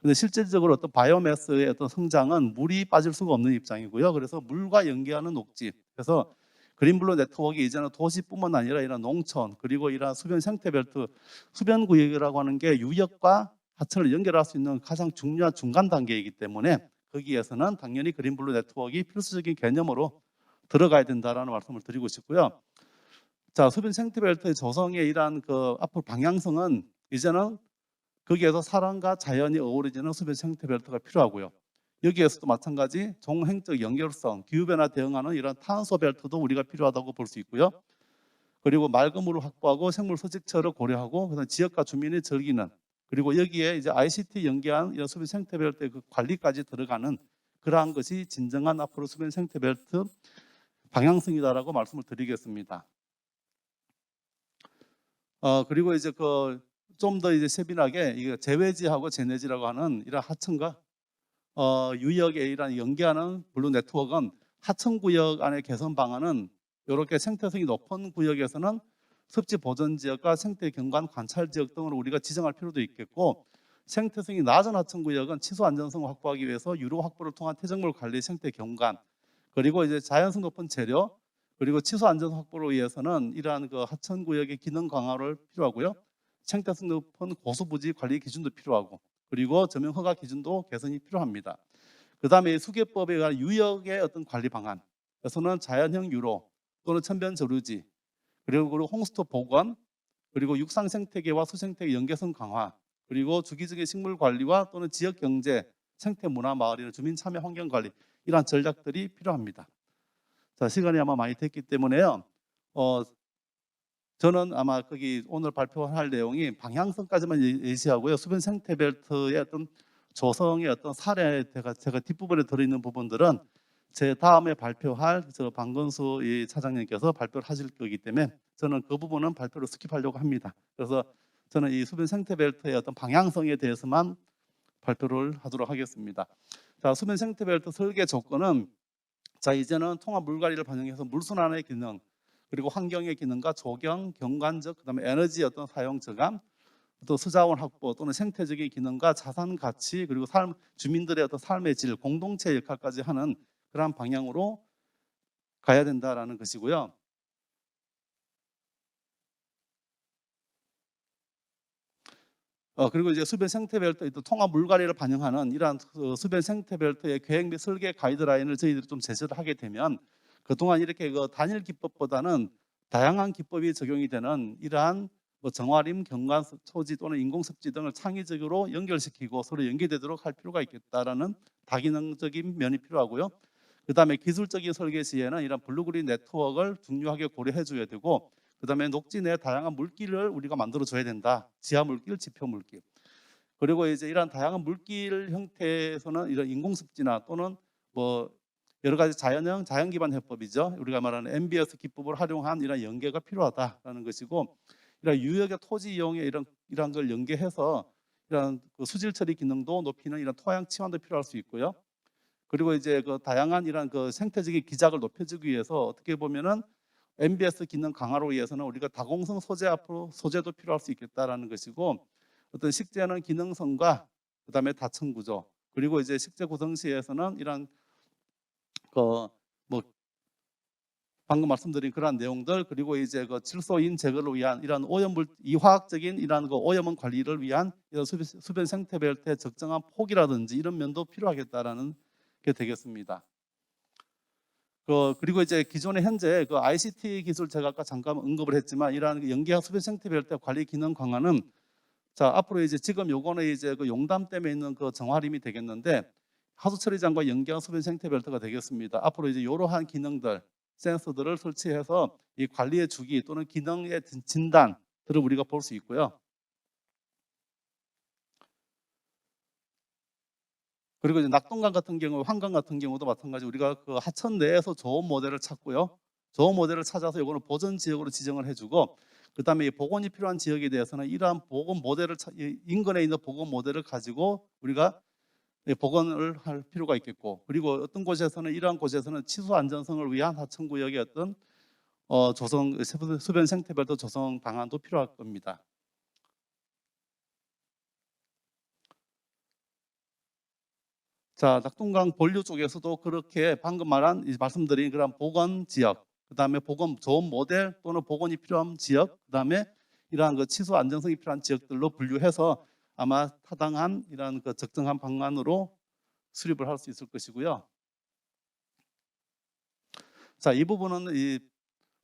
근데 실질적으로 어떤 바이오매스의 어떤 성장은 물이 빠질 수가 없는 입장이고요. 그래서 물과 연계하는 녹지. 그래서 그린블루 네트워크 이제는 도시뿐만 아니라 이런 농촌 그리고 이런 수변 생태벨트, 수변 구역이라고 하는 게 유역과 하천을 연결할 수 있는 가장 중요한 중간 단계이기 때문에 거기에서는 당연히 그린블루 네트워크가 필수적인 개념으로 들어가야 된다라는 말씀을 드리고 싶고요. 자, 수변 생태벨트의 조성의 이러한 그 앞으로 방향성은 이제는 거기에서 사람과 자연이 어우러지는 수변 생태벨트가 필요하고요. 여기에서도 마찬가지 종횡적 연결성, 기후변화 대응하는 이런 탄소 벨트도 우리가 필요하다고 볼 수 있고요. 그리고 맑은 물을 확보하고 생물 서식처를 고려하고 그다음 지역과 주민이 즐기는, 그리고 여기에 이제 ICT 연계한 이런 수변 생태벨트의 그 관리까지 들어가는 그러한 것이 진정한 앞으로 수변 생태벨트 방향성이다라고 말씀을 드리겠습니다. 그리고 이제 그 좀 더 이제 세밀하게 이게 재외지하고 재내지라고 하는 이런 하천과 유역에 이런 연계하는 블루 네트워크는 하천 구역 안의 개선 방안은 이렇게 생태성이 높은 구역에서는 습지 보전 지역과 생태 경관 관찰 지역 등으로 우리가 지정할 필요도 있겠고, 생태성이 낮은 하천 구역은 치수 안전성을 확보하기 위해서 유로 확보를 통한 퇴적물 관리 생태 경관, 그리고 이제 자연성 높은 재료, 그리고 치수 안전 확보를 위해서는 이러한 그 하천 구역의 기능 강화를 필요하고요. 생태성 높은 고수부지 관리 기준도 필요하고, 그리고 점용 허가 기준도 개선이 필요합니다. 그 다음에 수계법에 의한 유역의 어떤 관리 방안에서는 자연형 유로 또는 천변 저류지, 그리고 홍수토 복원, 그리고 육상 생태계와 수생태계 연계성 강화, 그리고 주기적인 식물 관리와 또는 지역 경제, 생태 문화 마을이나 주민 참여 환경 관리, 이러한 전략들이 필요합니다. 자, 시간이 아마 많이 됐기 때문에요. 저는 아마 거기 오늘 발표할 내용이 방향성까지만 예시하고요. 수변 생태 벨트의 어떤 조성의 어떤 사례, 제가 뒷부분에 들어있는 부분들은 제 다음에 발표할 저 방건수 이 차장님께서 발표를 하실 거기 때문에 저는 그 부분은 발표를 스킵하려고 합니다. 그래서 저는 이 수변 생태 벨트의 어떤 방향성에 대해서만 발표를 하도록 하겠습니다. 자, 수변 생태 벨트 설계 조건은, 자, 이제는 통합 물 관리를 반영해서 물순환의 기능, 그리고 환경의 기능과 조경, 경관적, 그다음에 에너지 어떤 사용 저감, 또 수자원 확보 또는 생태적인 기능과 자산 가치, 그리고 주민들의 어떤 삶의 질, 공동체 역할까지 하는 그러한 방향으로 가야 된다라는 것이고요. 그리고 이제 수변 생태벨트 통합 물 관리를 반영하는 이러한 수변 생태벨트의 계획 및 설계 가이드라인을 저희들이 좀 제시를 하게 되면, 그동안 이렇게 그 단일 기법보다는 다양한 기법이 적용이 되는 이러한 뭐 정화림, 경관, 초지 또는 인공습지 등을 창의적으로 연결시키고 서로 연계되도록 할 필요가 있겠다라는 다기능적인 면이 필요하고요. 그 다음에 기술적인 설계 시에는 이런 블루그린 네트워크를 중요하게 고려해 줘야 되고, 그 다음에 녹지 내 다양한 물길을 우리가 만들어 줘야 된다. 지하 물길, 지표 물길. 그리고 이제 이러한 다양한 물길 형태에서는 이런 인공습지나 또는 뭐 여러 가지 자연형 자연 기반 해법이죠. 우리가 말하는 MBS 기법을 활용한 이런 연계가 필요하다라는 것이고, 이런 유역의 토지 이용에 이런 걸 연계해서 이런 그 수질 처리 기능도 높이는 이런 토양 치환도 필요할 수 있고요. 그리고 이제 그 다양한 이런 그 생태적인 기작을 높여주기 위해서 어떻게 보면은 MBS 기능 강화로 위해서는 우리가 다공성 소재 앞으로 소재도 필요할 수 있겠다라는 것이고, 어떤 식재는 기능성과 그다음에 다층 구조, 그리고 이제 식재 구성 시에서는 이런 그 뭐 방금 말씀드린 그러한 내용들, 그리고 이제 그 질소인 제거를 위한 이런 오염물 이화학적인 이런 그 오염원 관리를 위한 이런 수변 생태 벨트의 적정한 폭이라든지 이런 면도 필요하겠다라는 게 되겠습니다. 그리고 이제 기존에 현재 그 ICT 기술 제가 아까 잠깐 언급을 했지만 이러한 그 연계형 수변 생태 벨트 관리 기능 강화는 자 앞으로 이제 지금 요거는 이제 그 용담댐에 있는 그 정화림이 되겠는데 하수 처리장과 연계형 수변 생태 벨트가 되겠습니다. 앞으로 이제 이러한 기능들 센서들을 설치해서 이 관리의 주기 또는 기능의 진단들을 우리가 볼 수 있고요. 그리고 이제 낙동강 같은 경우, 환강 같은 경우도 마찬가지 우리가 그 하천 내에서 좋은 모델을 찾고요. 좋은 모델을 찾아서 이거는 보전 지역으로 지정을 해주고, 그다음에 이 복원이 필요한 지역에 대해서는 이러한 복원 모델을 인근에 있는 복원 모델을 가지고 우리가 복원을 할 필요가 있겠고, 그리고 어떤 곳에서는 이러한 곳에서는 치수 안전성을 위한 하천 구역의 어떤 조성 수변 생태별도 조성 방안도 필요할 겁니다. 자, 낙동강 본류 쪽에서도 그렇게 방금 말씀드린 그런 복원 지역, 그다음에 복원 좋은 모델 또는 복원이 필요한 지역, 그다음에 이러한 그 치수 안정성이 필요한 지역들로 분류해서 아마 타당한 이러한 그 적정한 방안으로 수립을 할 수 있을 것이고요. 자, 이 부분은 이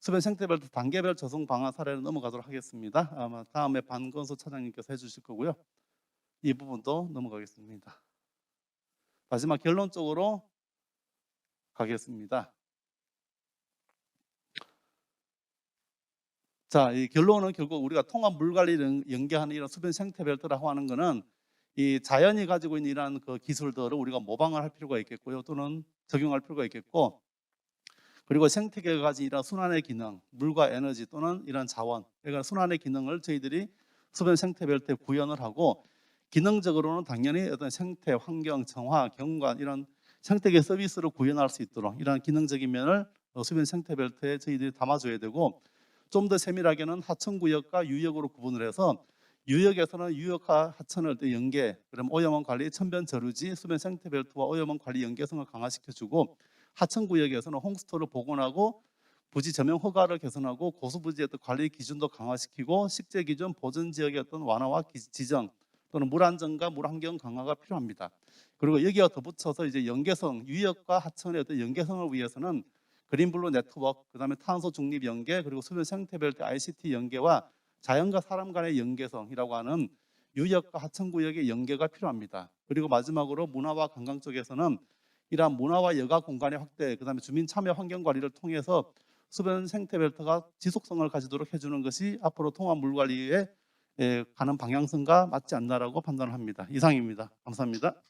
수변 생태별 단계별 조성 방안 사례를 넘어가도록 하겠습니다. 아마 다음에 반건수 차장님께서 해주실 거고요. 이 부분도 넘어가겠습니다. 마지막 결론적으로 가겠습니다. 자, 이 결론은 결국 우리가 통합 물 관리를 연계하는 이런 수변 생태 벨트라고 하는 것은 이 자연이 가지고 있는 이러한 그 기술들을 우리가 모방을 할 필요가 있겠고요, 또는 적용할 필요가 있겠고, 그리고 생태계가 가진 이런 순환의 기능, 물과 에너지 또는 이런 자원, 그러니까 순환의 기능을 저희들이 수변 생태 벨트에 구현을 하고, 기능적으로는 당연히 어떤 생태, 환경, 정화, 경관 이런 생태계 서비스를 구현할 수 있도록 이런 기능적인 면을 수변 생태 벨트에 저희들이 담아줘야 되고, 좀 더 세밀하게는 하천구역과 유역으로 구분을 해서 유역에서는 유역과 하천을 연계, 그럼 오염원 관리, 천변 저류지, 수변 생태 벨트와 오염원 관리 연계성을 강화시켜주고, 하천구역에서는 홈스토를 복원하고 부지 점용 허가를 개선하고 고수부지의 어떤 관리 기준도 강화시키고 식재 기준 보전 지역의 어떤 완화와 지정 또는 물 안정과 물 환경 강화가 필요합니다. 그리고 여기와 덧붙여서 이제 연계성, 유역과 하천의 어떤 연계성을 위해서는 그린블루 네트워크, 그다음에 탄소 중립 연계, 그리고 수변 생태별대 ICT 연계와 자연과 사람 간의 연계성이라고 하는 유역과 하천 구역의 연계가 필요합니다. 그리고 마지막으로 문화와 관광 쪽에서는 이러한 문화와 여가 공간의 확대, 그다음에 주민 참여 환경 관리를 통해서 수변 생태 벨트가 지속성을 가지도록 해주는 것이 앞으로 통합 물 관리에 가는 방향성과 맞지 않나라고 판단을 합니다. 이상입니다. 감사합니다.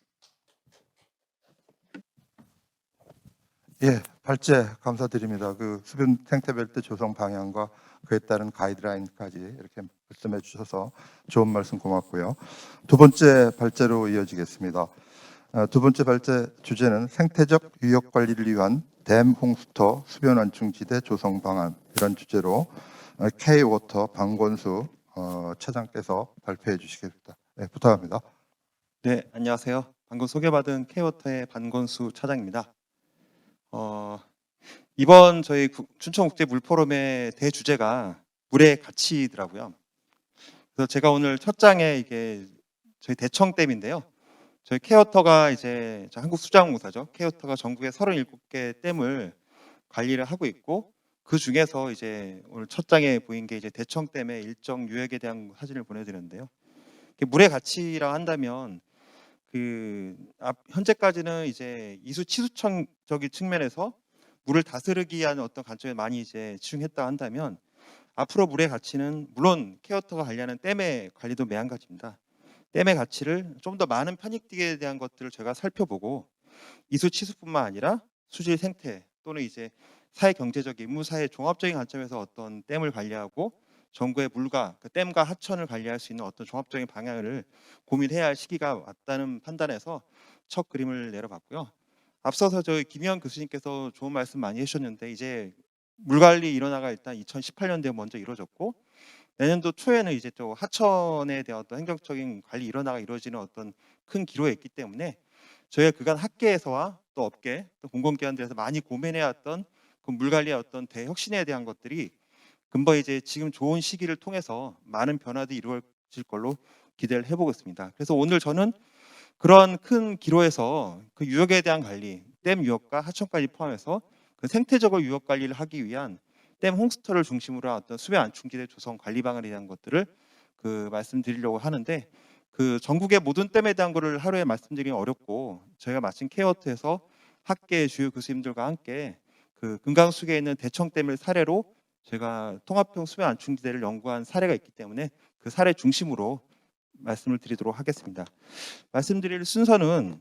예, 발제 감사드립니다. 그 수변 생태 벨트 조성 방향과 그에 따른 가이드라인까지 이렇게 말씀해 주셔서 좋은 말씀 고맙고요. 두 번째 발제로 이어지겠습니다. 두 번째 발제 주제는 생태적 유역 관리를 위한 댐 홍수터 수변 완충지대 조성 방안, 이런 주제로 K-워터 방건수 차장께서 발표해 주시겠습니다. 네, 부탁합니다. 네, 안녕하세요. 방금 소개받은 K-워터의 반건수 차장입니다. 이번 저희 춘천국제물포럼의 대주제가 물의 가치더라고요. 그래서 제가 오늘 첫 장에 이게 저희 대청댐인데요. 저희 K-워터가 이제 한국수자원공사죠. K-워터가 전국에 37개 댐을 관리를 하고 있고, 그 중에서 이제 오늘 첫 장에 보인 게 이제 대청댐의 일정 유역에 대한 사진을 보내드렸는데요. 물의 가치라 한다면 현재까지는 이제 이수 치수청적인 측면에서 물을 다스리기 위한 어떤 관점에 많이 이제 집중했다 한다면, 앞으로 물의 가치는 물론 K-워터가 관리하는 댐의 관리도 매한가지입니다. 댐의 가치를 좀 더 많은 편익되게 대한 것들을 제가 살펴보고 이수 치수뿐만 아니라 수질 생태 또는 이제 사회 경제적 임무 사회 종합적인 관점에서 어떤 댐을 관리하고 정부의 물과 그 댐과 하천을 관리할 수 있는 어떤 종합적인 방향을 고민해야 할 시기가 왔다는 판단에서 첫 그림을 내려봤고요. 앞서서 저희 김희원 교수님께서 좋은 말씀 많이 해주셨는데 이제 물 관리 일원화가 일단 2018년도에 먼저 이루어졌고 내년도 초에는 이제 또 하천에 대한 어떤 행정적인 관리 일원화가 이루어지는 어떤 큰 기로에 있기 때문에 저희가 그간 학계에서와 또 업계 또 공공기관들에서 많이 고민해왔던 그 물 관리의 어떤 대혁신에 대한 것들이 금방 이제 지금 좋은 시기를 통해서 많은 변화들이 이루어질 걸로 기대를 해보고 있습니다. 그래서 오늘 저는 그런 큰 기로에서 그 유역에 대한 관리, 댐 유역과 하천까지 포함해서 그 생태적으로 유역 관리를 하기 위한 댐 홈스터를 중심으로 한 어떤 수변 안충지대 조성 관리 방안에 대한 것들을 그 말씀드리려고 하는데 그 전국의 모든 댐에 대한 거를 하루에 말씀드리기 어렵고 저희가 마침 케어트에서 학계 주요 교수님들과 함께 그 금강수계에 있는 대청댐을 사례로 제가 통합형 수변 안충지대를 연구한 사례가 있기 때문에 그 사례 중심으로 말씀을 드리도록 하겠습니다. 말씀드릴 순서는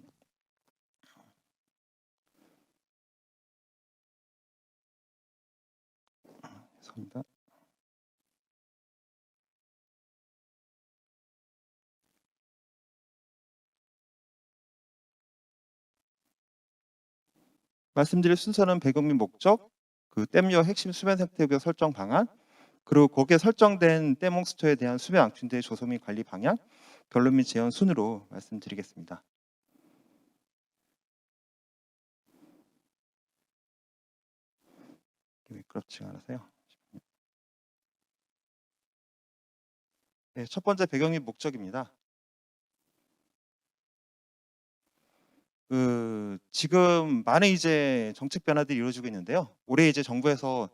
죄송합니다. 말씀드릴 순서는 배경 및 목적, 그 댐역 핵심 수변 생태구역 설정 방안, 그리고 거기에 설정된 댐 홈스터에 대한 수변 안충지대 조성 및 관리 방향, 결론 및 재현 순으로 말씀드리겠습니다. 그렇지가 않아서요. 네, 첫 번째 배경 및 목적입니다. 지금 많은 이제 정책 변화들이 이루어지고 있는데요. 올해 이제 정부에서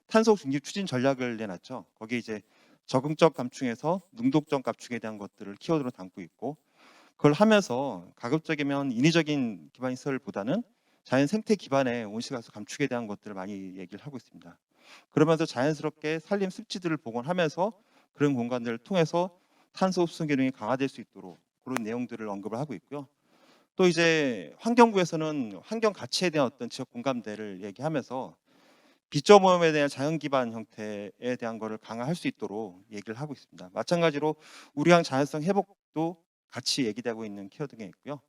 탄소 중립 추진 전략을 내놨죠. 거기에 이제 적응적 감축에서 능동적 감축에 대한 것들을 키워드로 담고 있고 그걸 하면서 가급적이면 인위적인 기반 시설보다는 자연 생태 기반의 온실가스 감축에 대한 것들을 많이 얘기를 하고 있습니다. 그러면서 자연스럽게 산림 습지들을 복원하면서 그런 공간들을 통해서 탄소 흡수 기능이 강화될 수 있도록 그런 내용들을 언급을 하고 있고요. 또 이제 환경부에서는 환경 가치에 대한 어떤 지역 공감대를 얘기하면서 비점 오염에 대한 자연 기반 형태에 대한 거를 강화할 수 있도록 얘기를 하고 있습니다. 마찬가지로 우리항 자연성 회복도 같이 얘기되고 있는 키워드가 있고요.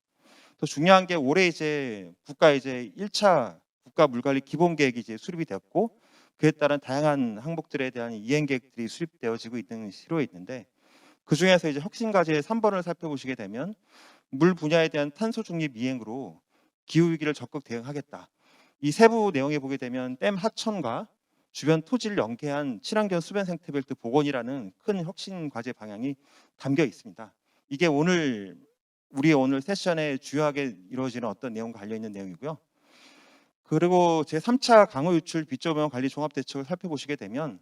또 중요한 게 올해 이제 국가 이제 1차 국가 물관리 기본 계획이 이제 수립이 되었고 그에 따른 다양한 항목들에 대한 이행 계획들이 수립되어지고 있는 시로에 있는데 그 중에서 이제 혁신 과제 3번을 살펴보시게 되면 물 분야에 대한 탄소 중립 이행으로 기후 위기를 적극 대응하겠다. 이 세부 내용에 보게 되면 댐 하천과 주변 토지를 연계한 친환경 수변 생태벨트 복원이라는 큰 혁신 과제 방향이 담겨 있습니다. 이게 우리의 오늘 세션에 주요하게 이루어지는 어떤 내용과 관련 있는 내용이고요. 그리고 제 3차 강호 유출 비점 오염 관리 종합 대책을 살펴보시게 되면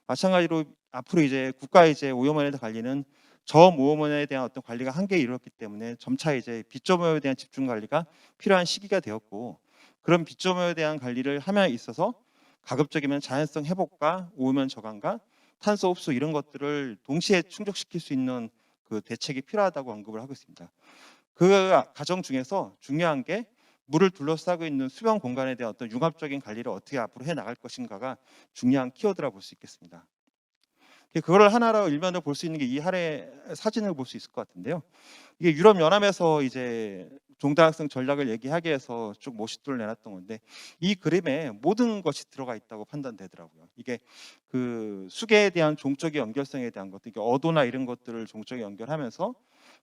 마찬가지로 앞으로 이제 국가 이제 오염원에 대한 관리는 저오염원에 대한 어떤 관리가 한계에 이르렀기 때문에 점차 이제 비점 오염에 대한 집중 관리가 필요한 시기가 되었고 그런 비점 오염에 대한 관리를 함에 있어서 가급적이면 자연성 회복과 오염원 저감과 탄소 흡수 이런 것들을 동시에 충족시킬 수 있는 그 대책이 필요하다고 언급을 하고 있습니다. 그 과정 중에서 중요한 게 물을 둘러싸고 있는 수변 공간에 대한 어떤 융합적인 관리를 어떻게 앞으로 해 나갈 것인가가 중요한 키워드라 볼 수 있겠습니다. 그걸 하나로 일면으로 볼 수 있는 게 이 하나의 사진을 볼 수 있을 것 같은데요. 이게 유럽 연합에서 이제 종다학성 전략을 얘기하기 위해서 쭉 모시도를 내놨던 건데 이 그림에 모든 것이 들어가 있다고 판단되더라고요. 이게 그 수계에 대한 종적인 연결성에 대한 것도 이게 어도나 이런 것들을 종적인 연결하면서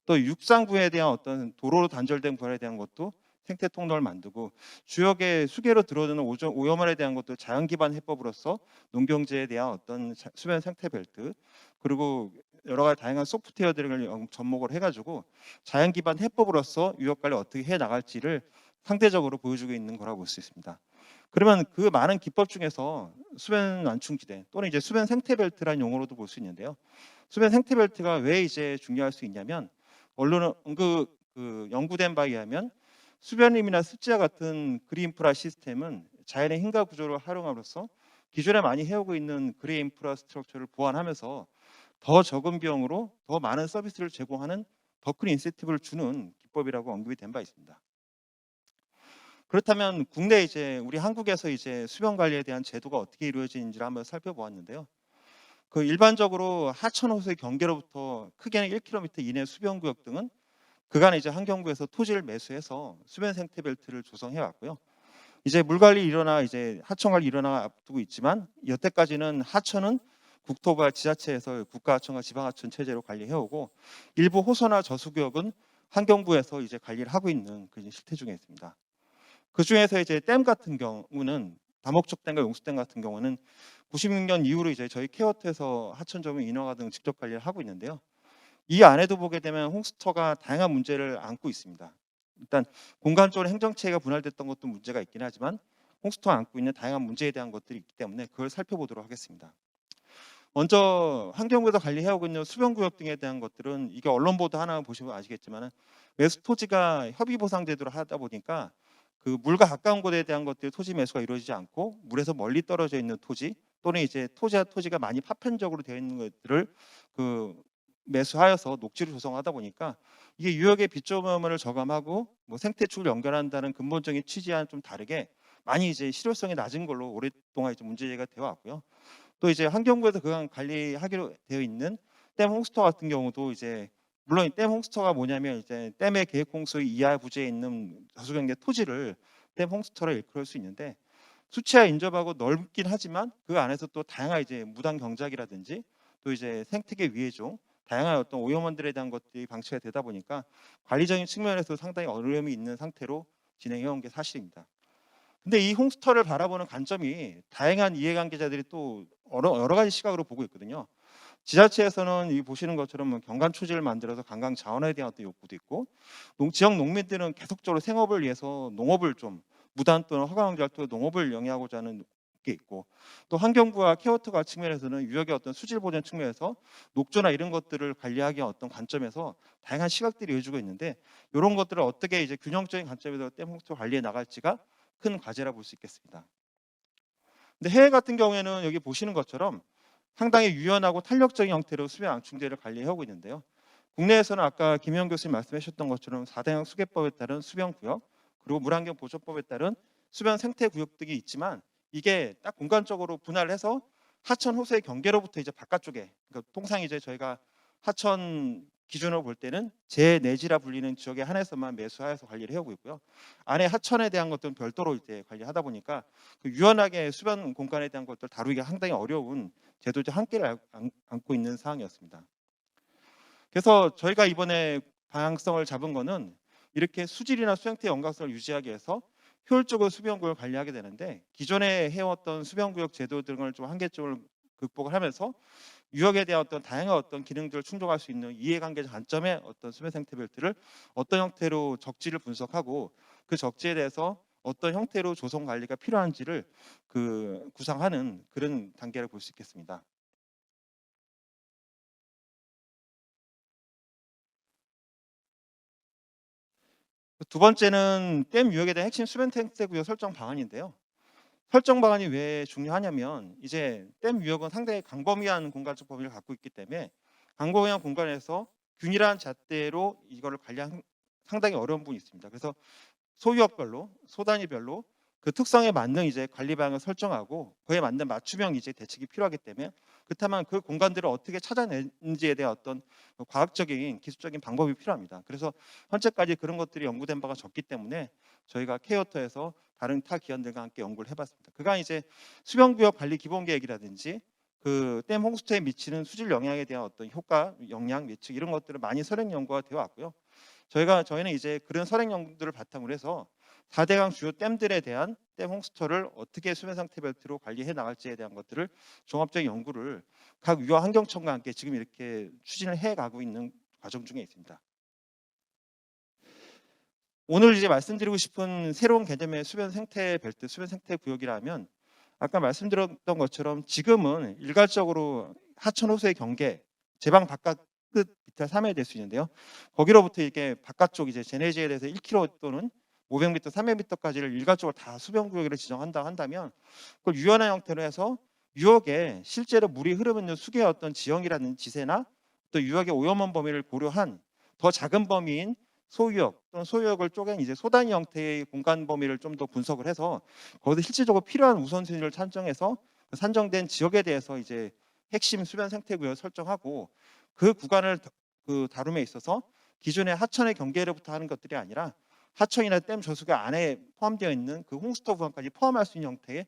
또 육상부에 대한 어떤 도로로 단절된 부분에 대한 것도 생태 통로를 만들고 주역의 수계로 들어오는 오염원에 대한 것도 자연 기반 해법으로서 농경지에 대한 어떤 수변 생태 벨트 그리고 여러 가지 다양한 소프트웨어들을 접목을 해가지고 자연 기반 해법으로서 유역 관리 어떻게 해 나갈지를 상대적으로 보여주고 있는 거라고 볼 수 있습니다. 그러면 그 많은 기법 중에서 수변 완충지대 또는 이제 수변 생태 벨트라는 용어로도 볼 수 있는데요. 수변 생태 벨트가 왜 이제 중요할 수 있냐면 언론은 그 연구된 바에 의하면 수변림이나 습지와 같은 그린인프라 시스템은 자연의 힘과 구조를 활용함으로써 기존에 많이 해오고 있는 그린 인프라 스트럭처를 보완하면서 더 적은 비용으로 더 많은 서비스를 제공하는 더 큰 인센티브를 주는 기법이라고 언급이 된 바 있습니다. 그렇다면 국내 이제 우리 한국에서 이제 수변 관리에 대한 제도가 어떻게 이루어지는지를 한번 살펴보았는데요. 그 일반적으로 하천 호수의 경계로부터 크게는 1km 이내 수변 구역 등은 그간에 이제 환경부에서 토지를 매수해서 수변 생태 벨트를 조성해 왔고요. 이제 물 관리 일어나 이제 하천 관리 일어나 앞두고 있지만 여태까지는 하천은 국토부와 지자체에서 국가하천과 지방하천 체제로 관리해 오고 일부 호소나 저수구역은 환경부에서 이제 관리를 하고 있는 그 실태 중에 있습니다. 그 중에서 이제 댐 같은 경우는 다목적 댐과 용수댐 같은 경우는 96년 이후로 이제 저희 케어트에서 하천점을 인허가 등 직접 관리를 하고 있는데요. 이 안에도 보게 되면 홈스터가 다양한 문제를 안고 있습니다. 일단 공간적으로 행정체계가 분할됐던 것도 문제가 있긴 하지만 홈스터가 안고 있는 다양한 문제에 대한 것들이 있기 때문에 그걸 살펴보도록 하겠습니다. 먼저 환경부에서 관리해오고 있는 수변구역 등에 대한 것들은 이게 언론 보도 하나 보시면 아시겠지만 매수 토지가 협의 보상 제도로 하다 보니까 그 물과 가까운 곳에 대한 것들 토지 매수가 이루어지지 않고 물에서 멀리 떨어져 있는 토지 또는 이제 토지가 많이 파편적으로 되어 있는 것들을 그 매수하여서 녹지를 조성하다 보니까 이게 유역의 빗조물을 저감하고 뭐 생태축을 연결한다는 근본적인 취지와는 좀 다르게 많이 이제 실효성이 낮은 걸로 오랫동안 이제 문제제기가 되어 왔고요. 또 이제 환경부에서 그간 관리하기로 되어 있는 댐 홈스터 같은 경우도 이제 물론 댐 홈스터가 뭐냐면 이제 댐의 계획 홍수 이하 부지에 있는 저수경계 토지를 댐 홈스터로 일컬을 수 있는데 수치가 인접하고 넓긴 하지만 그 안에서 또 다양한 이제 무단 경작이라든지 또 이제 생태계 위해종 다양한 어떤 오염원들에 대한 것들이 방치가 되다 보니까 관리적인 측면에서 상당히 어려움이 있는 상태로 진행해 온 게 사실입니다. 근데 이 홈스터를 바라보는 관점이 다양한 이해관계자들이 또 여러 가지 시각으로 보고 있거든요. 지자체에서는 이 보시는 것처럼 뭐 경관 초지를 만들어서 관광 자원에 대한 어떤 욕구도 있고 지역 농민들은 계속적으로 생업을 위해서 농업을 좀 무단 또는 허가용지를 통해 농업을 영위하고자 하는 게 있고 또 환경부와 케어터가 측면에서는 유역의 어떤 수질 보전 측면에서 녹조나 이런 것들을 관리하기 위한 어떤 관점에서 다양한 시각들이 이어지고 있는데 이런 것들을 어떻게 이제 균형적인 관점에서 댐 홈스터 관리해 나갈지가 큰 과제라 볼 수 있겠습니다. 근데 해외 같은 경우에는 여기 보시는 것처럼 상당히 유연하고 탄력적인 형태로 수변 앙충제를 관리하고 있는데요. 국내에서는 아까 김영 교수님 말씀하셨던 것처럼 4대강 수계법에 따른 수변 구역 그리고 물환경 보존법에 따른 수변 생태 구역 등이 있지만 이게 딱 공간적으로 분할해서 하천 호수의 경계로부터 이제 바깥쪽에 그러니까 통상 이제 저희가 하천 기준으로 볼 때는 제내지라 불리는 지역에 한해서만 매수하여서 관리를 해오고 있고요. 안에 하천에 대한 것들은 별도로 이제 관리하다 보니까 그 유연하게 수변 공간에 대한 것들 다루기가 상당히 어려운 제도적 한계를 안고 있는 상황이었습니다. 그래서 저희가 이번에 방향성을 잡은 거는 이렇게 수질이나 수행태 연관성을 유지하기 위해서 효율적으로 수변구역을 관리하게 되는데 기존에 해왔던 수변구역 제도 등을 좀 한계점을 극복을 하면서 유역에 대한 어떤 다양한 어떤 기능들을 충족할 수 있는 이해관계적 관점의 어떤 수변 생태 벨트를 어떤 형태로 적지를 분석하고 그 적지에 대해서 어떤 형태로 조성 관리가 필요한지를 그 구상하는 그런 단계를 볼 수 있겠습니다. 두 번째는 댐 유역에 대한 핵심 수변 생태 구역 설정 방안인데요. 설정 방안이 왜 중요하냐면 이제 댐 유역은 상당히 광범위한 공간적 범위를 갖고 있기 때문에 광범위한 공간에서 균일한 잣대로 이거를 관리하기 상당히 어려운 부분이 있습니다. 그래서 소유역별로 소단위별로 그 특성에 맞는 이제 관리 방향을 설정하고 그에 맞는 맞춤형 이제 대책이 필요하기 때문에 그렇다면 그 공간들을 어떻게 찾아내는지에 대한 어떤 과학적인 기술적인 방법이 필요합니다. 그래서 현재까지 그런 것들이 연구된 바가 적기 때문에 저희가 케어터에서 다른 타 기관들과 함께 연구를 해봤습니다. 그간 이제 수변구역 관리 기본계획이라든지 그 댐 홈스테이에 미치는 수질 영향에 대한 어떤 효과, 영향 예측 이런 것들을 많이 설행 연구가 되어 왔고요. 저희는 이제 그런 설행 연구들을 바탕으로 해서 4대강 주요 댐들에 대한 댐 홈스터를 어떻게 수면 상태 벨트로 관리해 나갈지에 대한 것들을 종합적인 연구를 각 유아 환경청과 함께 지금 이렇게 추진을 해 가고 있는 과정 중에 있습니다. 오늘 이제 말씀드리고 싶은 새로운 개념의 수변 생태 벨트, 수변 생태 구역이라면 아까 말씀드렸던 것처럼 지금은 일괄적으로 하천 호수의 경계, 제방 바깥 끝 밑에 3회 될 수 있는데요. 거기로부터 이렇게 바깥쪽 이제 제네지에 대해서 1km 또는 500m, 300m까지를 일괄적으로 다 수변 구역으로 지정한다 한다면 그걸 유연한 형태로 해서 유역에 실제로 물이 흐르고 있는 수계의 어떤 지형이라는 지세나 또 유역의 오염원 범위를 고려한 더 작은 범위인 소유역 또는 소유역을 쪼갠 이제 소단위 형태의 공간 범위를 좀 더 분석을 해서 거기서 실질적으로 필요한 우선순위를 산정해서 그 산정된 지역에 대해서 이제 핵심 수변 생태 구역을 설정하고 그 구간을 다룸에 있어서 기존의 하천의 경계로부터 하는 것들이 아니라 하천이나 댐 저수가 안에 포함되어 있는 그 홍수터 구간까지 포함할 수 있는 형태의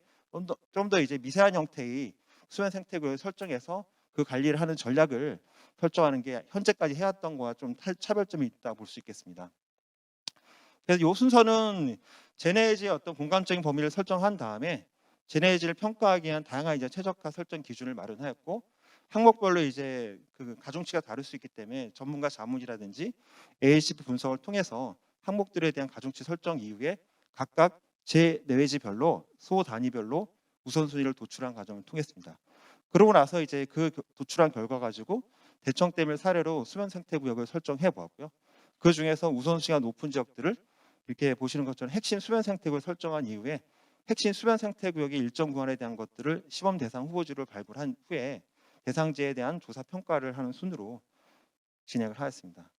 좀 더 이제 미세한 형태의 수변 생태 구역을 설정해서 그 관리를 하는 전략을 설정하는 게 현재까지 해왔던 거와 좀 차별점이 있다 볼 수 있겠습니다. 그래서 이 순서는 제네지의 어떤 공간적인 범위를 설정한 다음에 제네지를 평가하기 위한 다양한 이제 최적화 설정 기준을 마련하였고 항목별로 이제 그 가중치가 다를 수 있기 때문에 전문가 자문이라든지 AHP 분석을 통해서 항목들에 대한 가중치 설정 이후에 각각 제 내외지별로 소 단위별로 우선순위를 도출한 과정을 통했습니다. 그러고 나서 이제 그 도출한 결과 가지고 대청댐을 사례로 수면 생태 구역을 설정해 보았고요. 그 중에서 우선순위가 높은 지역들을 이렇게 보시는 것처럼 핵심 수면 생태 구역을 설정한 이후에 핵심 수면 생태 구역의 일정 구간에 대한 것들을 시범 대상 후보지를 발굴한 후에 대상지에 대한 조사 평가를 하는 순으로 진행을 하였습니다.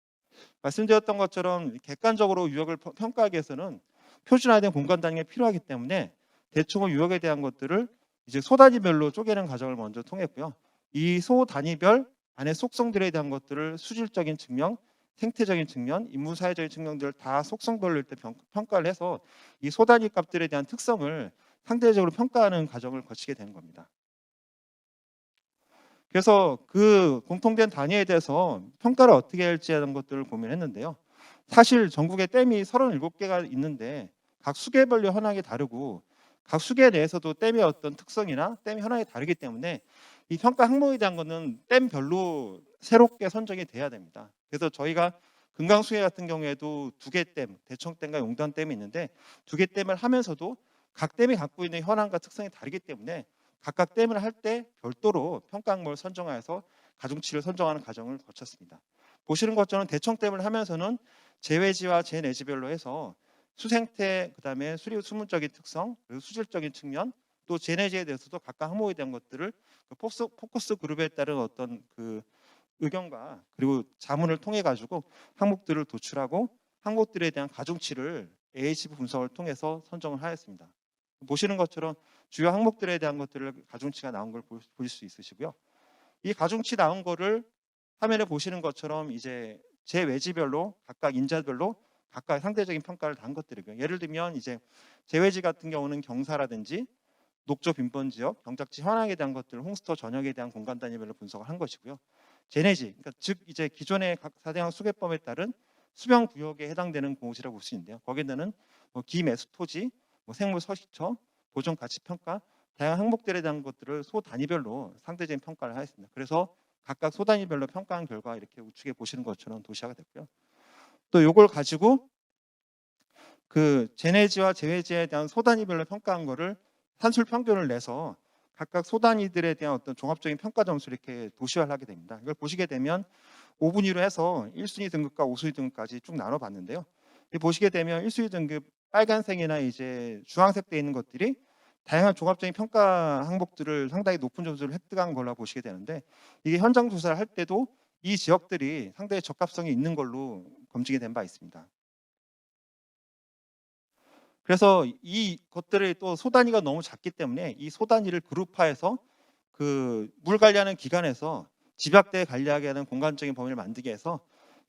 말씀드렸던 것처럼 객관적으로 유역을 평가하기 위해서는 표준화된 공간 단위가 필요하기 때문에 대충 유역에 대한 것들을 이제 소 단위별로 쪼개는 과정을 먼저 통했고요. 이 소 단위별 안에 속성들에 대한 것들을 수질적인 측면, 생태적인 측면, 인문사회적인 측면들을 다 속성별로 일단 평가를 해서 이 소 단위 값들에 대한 특성을 상대적으로 평가하는 과정을 거치게 되는 겁니다. 그래서 그 공통된 단위에 대해서 평가를 어떻게 할지 하는 것들을 고민했는데요. 사실 전국에 댐이 37개가 있는데 각 수계별로 현황이 다르고 각 수계 내에서도 댐의 어떤 특성이나 댐 현황이 다르기 때문에 이 평가 항목에 대한 거는 댐별로 새롭게 선정이 돼야 됩니다. 그래서 저희가 금강수계 같은 경우에도 2개 댐, 대청댐과 용단댐이 있는데 2개 댐을 하면서도 각 댐이 갖고 있는 현황과 특성이 다르기 때문에 각각 댐을 할 때 별도로 평가 항목을 선정하여서 가중치를 선정하는 과정을 거쳤습니다. 보시는 것처럼 대청댐을 하면서는 제외지와 제내지별로 해서 수생태, 그다음에 수리 수문적인 특성, 그리고 수질적인 측면, 또 제내지에 대해서도 각각 항목에 대한 것들을 그 포커스 그룹에 따른 어떤 그 의견과 그리고 자문을 통해 가지고 항목들을 도출하고 항목들에 대한 가중치를 AHP 분석을 통해서 선정을 하였습니다. 보시는 것처럼 주요 항목들에 대한 것들을 가중치가 나온 걸 보실 수 있으시고요. 이 가중치 나온 거를 화면에 보시는 것처럼 이제 제 외지별로 각각 인자별로 각각 상대적인 평가를 단 것들이고요. 예를 들면 이제 제외지 같은 경우는 경사라든지 녹조 빈번 지역, 경작지 현황에 대한 것들, 홍수터 전역에 대한 공간 단위별로 분석을 한 것이고요. 제네지, 그러니까 즉 이제 기존의 각 사대강 수계법에 따른 수변 구역에 해당되는 공시라고 볼 수 있는데요. 거기에는 뭐 기매수 토지, 뭐 생물 서식처, 보존 가치 평가, 다양한 항목들에 대한 것들을 소 단위별로 상대적인 평가를 하였습니다. 그래서 각각 소 단위별로 평가한 결과 이렇게 우측에 보시는 것처럼 도시화가 됐고요. 또 이걸 가지고 그 제네지와 제외지에 대한 소 단위별로 평가한 거를 산술 평균을 내서 각각 소 단위들에 대한 어떤 종합적인 평가 점수를 이렇게 도시화를 하게 됩니다. 이걸 보시게 되면 5분위로 해서 1순위 등급과 5순위 등급까지 쭉 나눠봤는데요. 보시게 되면 1순위 등급 빨간색이나 이제 주황색 돼 있는 것들이 다양한 종합적인 평가 항목들을 상당히 높은 점수를 획득한 걸로 보시게 되는데 이게 현장 조사를 할 때도 이 지역들이 상당히 적합성이 있는 걸로 검증이 된 바 있습니다. 그래서 이 것들이 또 소 단위가 너무 작기 때문에 이 소 단위를 그룹화해서 그 물 관리하는 기관에서 집약대 관리하게 하는 공간적인 범위를 만들게 해서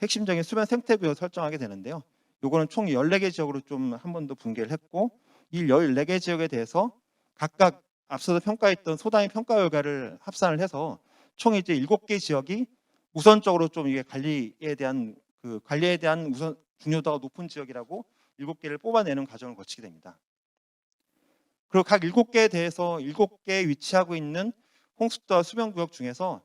핵심적인 수면 생태 구역을 설정하게 되는데요. 요거는 총 14개 지역으로 좀 한 번 더 분개를 했고 이 14개 지역에 대해서 각각 앞서서 평가했던 소 단위 평가 결과를 합산을 해서 총 이제 7개 지역이 우선적으로 좀 이게 관리에 대한 우선 중요도가 높은 지역이라고 7개를 뽑아내는 과정을 거치게 됩니다. 그리고 각 7개에 대해서 7개에 위치하고 있는 홍수도와 수변구역 중에서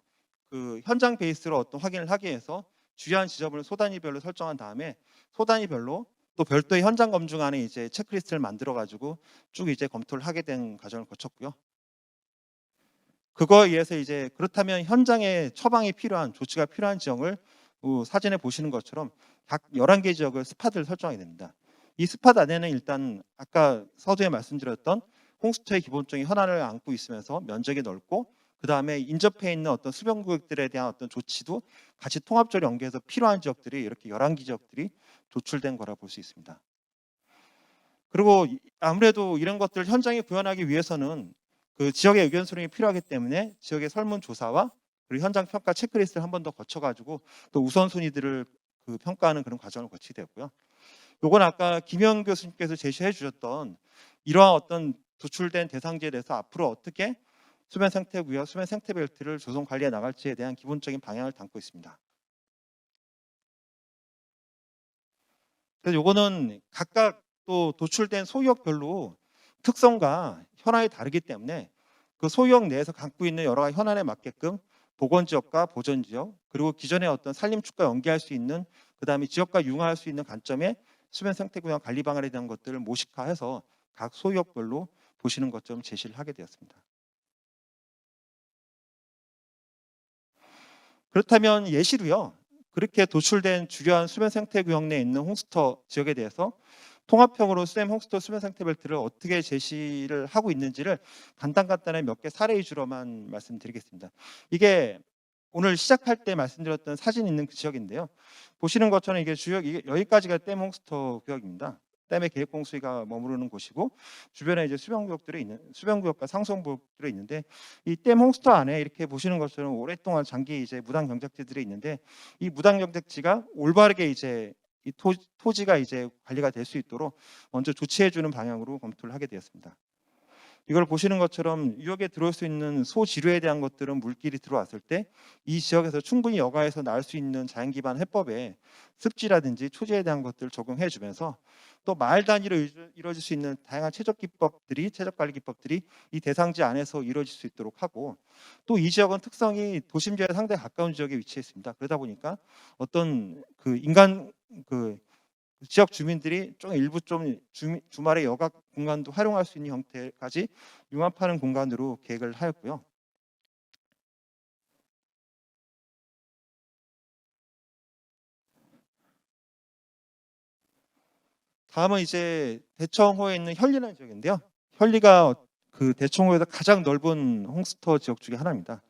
그 현장 베이스로 어떤 확인을 하기 위해서 주요한 지점을 소 단위별로 설정한 다음에 소 단위별로 또 별도의 현장 검증안에 이제 체크리스트를 만들어 가지고 쭉 이제 검토를 하게 된 과정을 거쳤고요. 그거에 의해서 이제 그렇다면 현장에 처방이 필요한 조치가 필요한 지역을 사진에 보시는 것처럼 각 11개 지역을 스팟을 설정하게 됩니다. 이 스팟 안에는 일단 아까 서두에 말씀드렸던 홍수터의 기본적인 현안을 안고 있으면서 면적이 넓고 그다음에 인접해 있는 어떤 수변구역들에 대한 어떤 조치도 같이 통합적으로 연계해서 필요한 지역들이 이렇게 11개 지역들이 도출된 거라 볼 수 있습니다. 그리고 아무래도 이런 것들을 현장에 구현하기 위해서는 그 지역의 의견 수렴이 필요하기 때문에 지역의 설문조사와 그리고 현장 평가 체크리스트를 한 번 더 거쳐가지고 또 우선순위들을 그 평가하는 그런 과정을 거치게 되고요. 요건 아까 김영 교수님께서 제시해 주셨던 이러한 어떤 도출된 대상지에 대해서 앞으로 어떻게 수면 생태 구역, 수면 생태 벨트를 조성 관리해 나갈지에 대한 기본적인 방향을 담고 있습니다. 그래서 요거는 각각 또 도출된 소유역별로 특성과 현안이 다르기 때문에 그 소유역 내에서 갖고 있는 여러 가지 현안에 맞게끔 복원 지역과 보전 지역 그리고 기존의 어떤 산림축과 연계할 수 있는 그다음에 지역과 융화할 수 있는 관점의 수면 생태 구역 관리 방안에 대한 것들을 모식화해서 각 소유역별로 보시는 것처럼 제시를 하게 되었습니다. 그렇다면 예시로요. 그렇게 도출된 주요한 수면 생태 구역 내에 있는 홈스터 지역에 대해서 통합형으로 SEM 홈스터 수면 생태 벨트를 어떻게 제시를 하고 있는지를 간단하게 몇 개 사례 위주로만 말씀드리겠습니다. 이게 오늘 시작할 때 말씀드렸던 사진 있는 그 지역인데요. 보시는 것처럼 이게 여기까지가 댐 홈스터 구역입니다. 댐의 계획 공수위가 머무르는 곳이고 주변에 이제 수변구역과 상수구역들이 있는데 이 댐 홈스터 안에 이렇게 보시는 것처럼 오랫동안 장기 이제 무단 경작지들이 있는데 이 무단 경작지가 올바르게 이제 이 토지가 이제 관리가 될 수 있도록 먼저 조치해 주는 방향으로 검토를 하게 되었습니다. 이걸 보시는 것처럼 유역에 들어올 수 있는 소지류에 대한 것들은 물길이 들어왔을 때 이 지역에서 충분히 여가에서 나올 수 있는 자연 기반 해법에 습지라든지 초지에 대한 것들을 적용해 주면서 또 마을 단위로 이루어질 수 있는 다양한 최적 관리 기법들이 이 대상지 안에서 이루어질 수 있도록 하고 또 이 지역은 특성이 도심지에 상당히 가까운 지역에 위치해 있습니다. 그러다 보니까 어떤 그 인간 그 지역 주민들이 좀 일부 좀 주말에 여가 공간도 활용할 수 있는 형태까지 융합하는 공간으로 계획을 하였고요. 다음은 이제 대청호에 있는 현리라는 지역인데요. 현리가 그 대청호에서 가장 넓은 홈스터 지역 중에 하나입니다.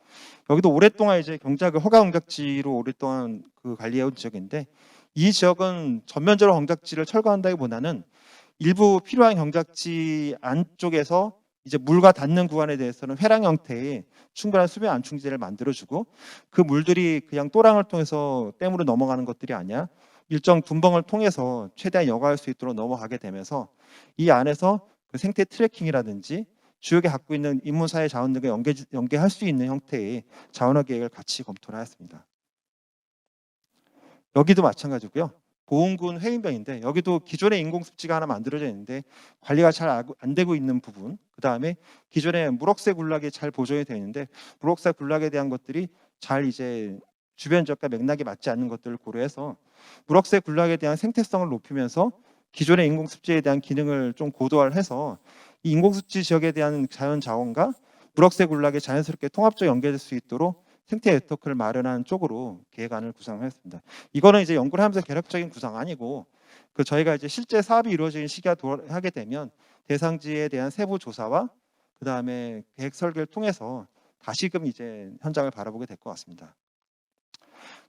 여기도 오랫동안 이제 허가 경작지로 오랫동안 그 관리해온 지역인데 이 지역은 전면적으로 경작지를 철거한다기보다는 일부 필요한 경작지 안쪽에서 이제 물과 닿는 구간에 대해서는 회랑 형태의 충분한 수면 안충지대를 만들어주고 그 물들이 그냥 또랑을 통해서 댐으로 넘어가는 것들이 아니야 일정 분봉을 통해서 최대한 여과할 수 있도록 넘어가게 되면서 이 안에서 그 생태 트래킹이라든지 지역에 갖고 있는 인문사회 자원 등을 연계할 수 있는 형태의 자원화 계획을 같이 검토를 하였습니다. 여기도 마찬가지고요. 보은군 회인병인데 여기도 기존의 인공습지가 하나 만들어져 있는데 관리가 잘 안 되고 있는 부분 그 다음에 기존에 무럭새 군락이 잘 보존이 되어 있는데 무럭새 군락에 대한 것들이 잘 이제 주변 지역과 맥락이 맞지 않는 것들을 고려해서 무럭새 군락에 대한 생태성을 높이면서 기존의 인공습지에 대한 기능을 좀 고도화해서 이 인공습지 지역에 대한 자연 자원과 무럭새 군락이 자연스럽게 통합적으로 연계될 수 있도록 생태 네트워크를 마련하는 쪽으로 계획안을 구상하였습니다. 이거는 이제 연구를 하면서 개략적인 구상 아니고 그 저희가 이제 실제 사업이 이루어지는 시기가 하게 되면 대상지에 대한 세부 조사와 그 다음에 계획 설계를 통해서 다시금 이제 현장을 바라보게 될 것 같습니다.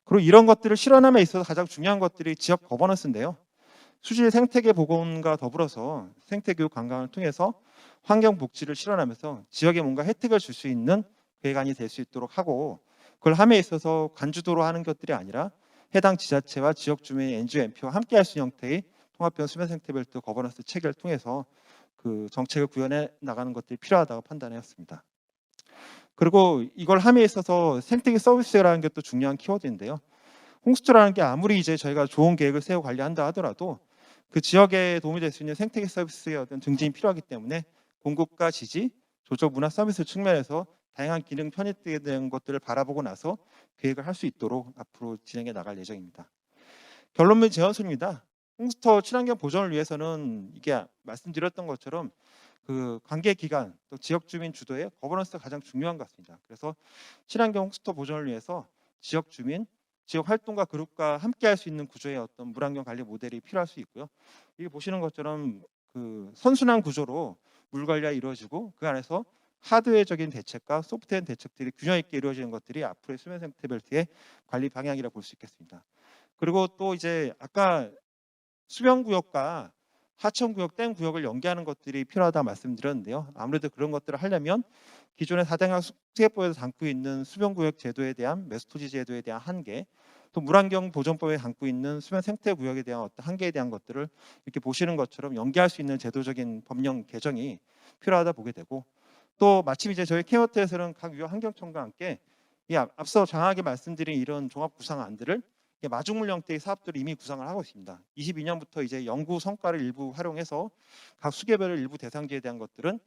그리고 이런 것들을 실현함에 있어서 가장 중요한 것들이 지역 거버넌스인데요. 수질 생태계 복원과 더불어서 생태교육 관광을 통해서 환경 복지를 실현하면서 지역에 뭔가 혜택을 줄 수 있는 계획안이 될 수 있도록 하고 그걸 함에 있어서 관주도로 하는 것들이 아니라 해당 지자체와 지역 주민의 NGO, NPO와 함께 할 수 있는 형태의 통합형 수면 생태 벨트 거버넌스 체계를 통해서 그 정책을 구현해 나가는 것들이 필요하다고 판단하였습니다. 그리고 이걸 함에 있어서 생태계 서비스라는 게 또 중요한 키워드인데요. 홈스토라는 게 아무리 이제 저희가 좋은 계획을 세워 관리한다 하더라도 그 지역에 도움이 될 수 있는 생태계 서비스의 어떤 증진이 필요하기 때문에 공급과 지지, 조적 문화 서비스 측면에서 다양한 기능 편입되게 된 것들을 바라보고 나서 계획을 할 수 있도록 앞으로 진행해 나갈 예정입니다. 결론 및 제언서입니다. 홈스터 친환경 보존을 위해서는 이게 말씀드렸던 것처럼 그 관계 기관 또 지역 주민 주도의 거버넌스가 가장 중요한 것 같습니다. 그래서 친환경 홈스터 보존을 위해서 지역 주민, 지역 활동가 그룹과 함께 할 수 있는 구조의 어떤 물환경 관리 모델이 필요할 수 있고요. 이게 보시는 것처럼 그 선순환 구조로 물 관리가 이루어지고 그 안에서 하드웨어적인 대책과 소프트웨어 대책들이 균형 있게 이루어지는 것들이 앞으로의 수면 생태 벨트의 관리 방향이라 볼 수 있겠습니다. 그리고 또 이제 아까 수면 구역과 하천 구역, 댐 구역을 연계하는 것들이 필요하다 말씀드렸는데요. 아무래도 그런 것들을 하려면 기존의 4대강 수계법에서 담고 있는 수면 구역 제도에 대한 메스토지 제도에 대한 한계, 또 물환경 보존법에 담고 있는 수면 생태 구역에 대한 어떤 한계에 대한 것들을 이렇게 보시는 것처럼 연계할 수 있는 제도적인 법령 개정이 필요하다 보게 되고, 또 마침 이제 저희 케어트에서는 각 유형 환경청과 함께 이 앞서 장하게 말씀드린 이런 종합 구상안들을 마중물형태의 사업들을 이미 구상을 하고 있습니다. 22년부터 이제 연구 성과를 일부 활용해서 각 수계별 일부 대상지에 대한 것들은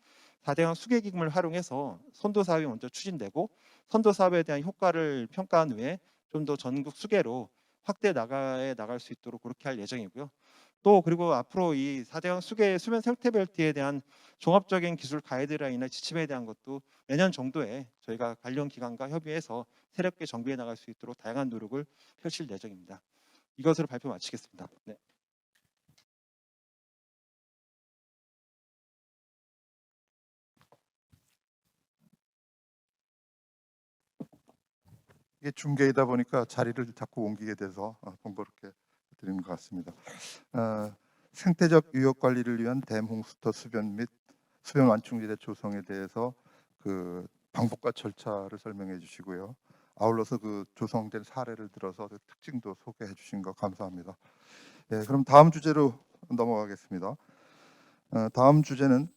4대강 수계기금을 활용해서 선도 사업이 먼저 추진되고, 선도 사업에 대한 효과를 평가한 후에 좀 더 전국 수계로 확대 나갈 수 있도록 그렇게 할 예정이고요. 또 그리고 앞으로 이 4대강 수계 수면 생태 벨트에 대한 종합적인 기술 가이드라인이나 지침에 대한 것도 내년 정도에 저희가 관련 기관과 협의해서 새롭게 정비해 나갈 수 있도록 다양한 노력을 펼칠 예정입니다. 이것으로 발표 마치겠습니다. 네. 이게 중계이다 보니까 자리를 자꾸 옮기게 돼서 번거롭게 드리는 것 같습니다. 생태적 유역 관리를 위한 댐 홍수터 수변 및 수변 완충지대 조성에 대해서 그 방법과 절차를 설명해 주시고요. 아울러서 그 조성된 사례를 들어서 그 특징도 소개해 주신 거 감사합니다. 예, 그럼 다음 주제로 넘어가겠습니다. 다음 주제는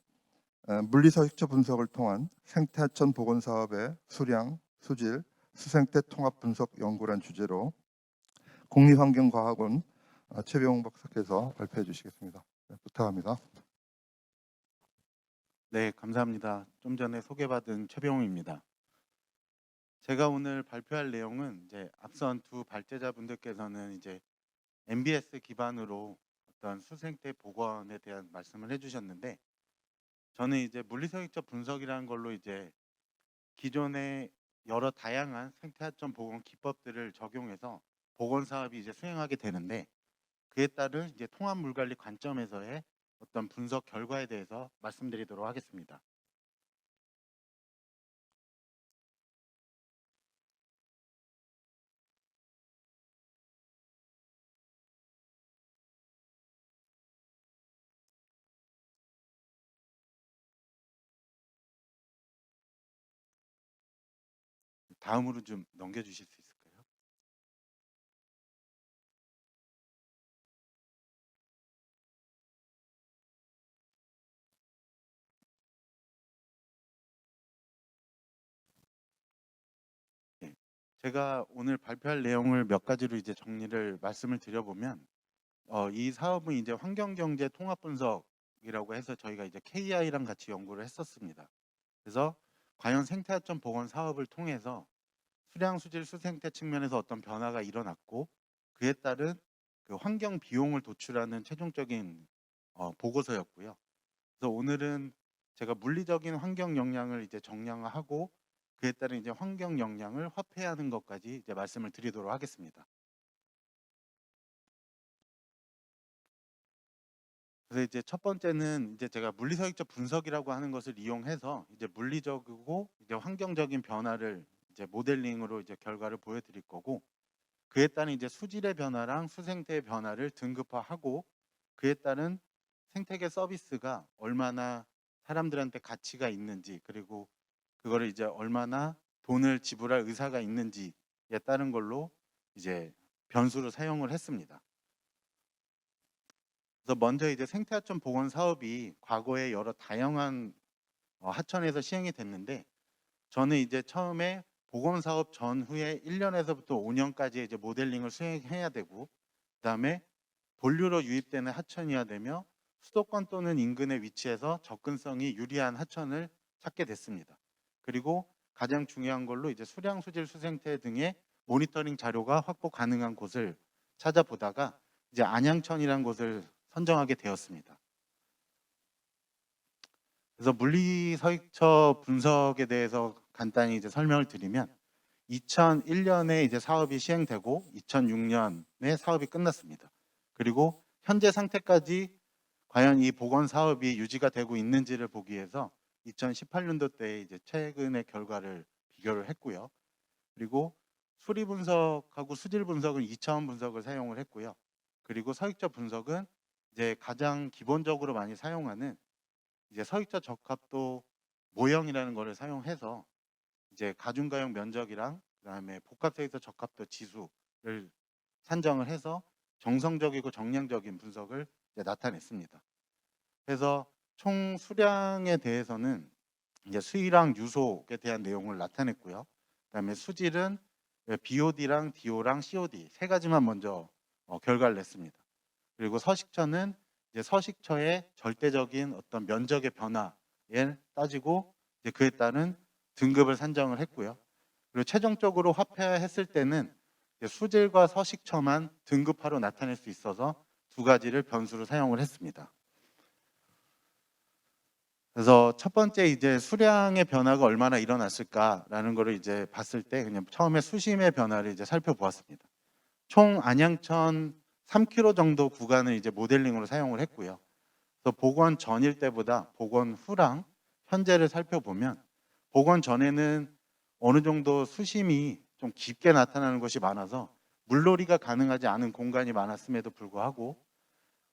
물리서식처 분석을 통한 생태하천 복원 사업의 수량, 수질, 수생태 통합 분석 연구란 주제로 국립환경과학원 최병웅 박사께서 발표해 주시겠습니다. 네, 부탁합니다. 네, 감사합니다. 좀 전에 소개받은 최병웅입니다. 제가 오늘 발표할 내용은 이제 앞선 두 발제자분들께서는 이제 MBS 기반으로 어떤 수생태 복원에 대한 말씀을 해주셨는데, 저는 이제 물리서식적 분석이라는 걸로 이제 기존의 여러 다양한 생태하천 복원 기법들을 적용해서 복원 사업이 이제 수행하게 되는데, 그에 따른 이제 통합 물관리 관점에서의 어떤 분석 결과에 대해서 말씀드리도록 하겠습니다. 다음으로 좀 넘겨주실 수 있을까요? 네. 제가 오늘 발표할 내용을 몇 가지로 이제 정리를 말씀을 드려보면, 이 사업은 이제 환경경제 통합 분석이라고 해서 저희가 이제 KI랑 같이 연구를 했었습니다. 그래서 과연 생태하천 복원 사업을 통해서 수량, 수질, 수생태 측면에서 어떤 변화가 일어났고, 그에 따른 그 환경 비용을 도출하는 최종적인 보고서였고요. 그래서 오늘은 제가 물리적인 환경 영향을 이제 정량화하고, 그에 따른 이제 환경 영향을 화폐하는 것까지 이제 말씀을 드리도록 하겠습니다. 그래서 이제 첫 번째는 이제 제가 물리서식적 분석이라고 하는 것을 이용해서 이제 물리적이고 이제 환경적인 변화를 이제 모델링으로 이제 결과를 보여드릴 거고, 그에 따른 이제 수질의 변화랑 수생태의 변화를 등급화하고, 그에 따른 생태계 서비스가 얼마나 사람들한테 가치가 있는지, 그리고 그거를 이제 얼마나 돈을 지불할 의사가 있는지에 따른 걸로 이제 변수로 사용을 했습니다. 그래서 먼저 이제 생태하천 복원 사업이 과거에 여러 다양한 하천에서 시행이 됐는데, 저는 이제 처음에 복원 사업 전후에 1년에서부터 5년까지 이제 모델링을 수행해야 되고, 그다음에 본류로 유입되는 하천이어야 되며 수도권 또는 인근에 위치해서 접근성이 유리한 하천을 찾게 됐습니다. 그리고 가장 중요한 걸로 이제 수량, 수질, 수생태 등의 모니터링 자료가 확보 가능한 곳을 찾아보다가 이제 안양천이라는 곳을 선정하게 되었습니다. 그래서 물리서식처 분석에 대해서 간단히 이제 설명을 드리면, 2001년에 이제 사업이 시행되고 2006년에 사업이 끝났습니다. 그리고 현재 상태까지 과연 이 복원 사업이 유지가 되고 있는지를 보기 위해서 2018년도 때 이제 최근의 결과를 비교를 했고요. 그리고 수리 분석하고 수질 분석은 2차원 분석을 사용을 했고요. 그리고 서익적 분석은 이제 가장 기본적으로 많이 사용하는 이제 서익적 적합도 모형이라는 거를 사용해서 이제 가중가용 면적이랑 그다음에 복합서익적 적합도 지수를 산정을 해서 정성적이고 정량적인 분석을 이제 나타냈습니다. 그래서 총 수량에 대해서는 이제 수위랑 유속에 대한 내용을 나타냈고요. 그다음에 수질은 BOD랑 DO랑 COD 세 가지만 먼저 결과를 냈습니다. 그리고 서식처는 이제 서식처의 절대적인 어떤 면적의 변화에 따지고 이제 그에 따른 등급을 산정을 했고요. 그리고 최종적으로 화폐화했을 때는 이제 수질과 서식처만 등급화로 나타낼 수 있어서 두 가지를 변수로 사용을 했습니다. 그래서 첫 번째 이제 수량의 변화가 얼마나 일어났을까라는 거를 이제 봤을 때 그냥 처음에 수심의 변화를 이제 살펴보았습니다. 총 안양천 3km 정도 구간을 이제 모델링으로 사용을 했고요. 그래서 복원 전일 때보다 복원 후랑 현재를 살펴보면 복원 전에는 어느 정도 수심이 좀 깊게 나타나는 것이 많아서 물놀이가 가능하지 않은 공간이 많았음에도 불구하고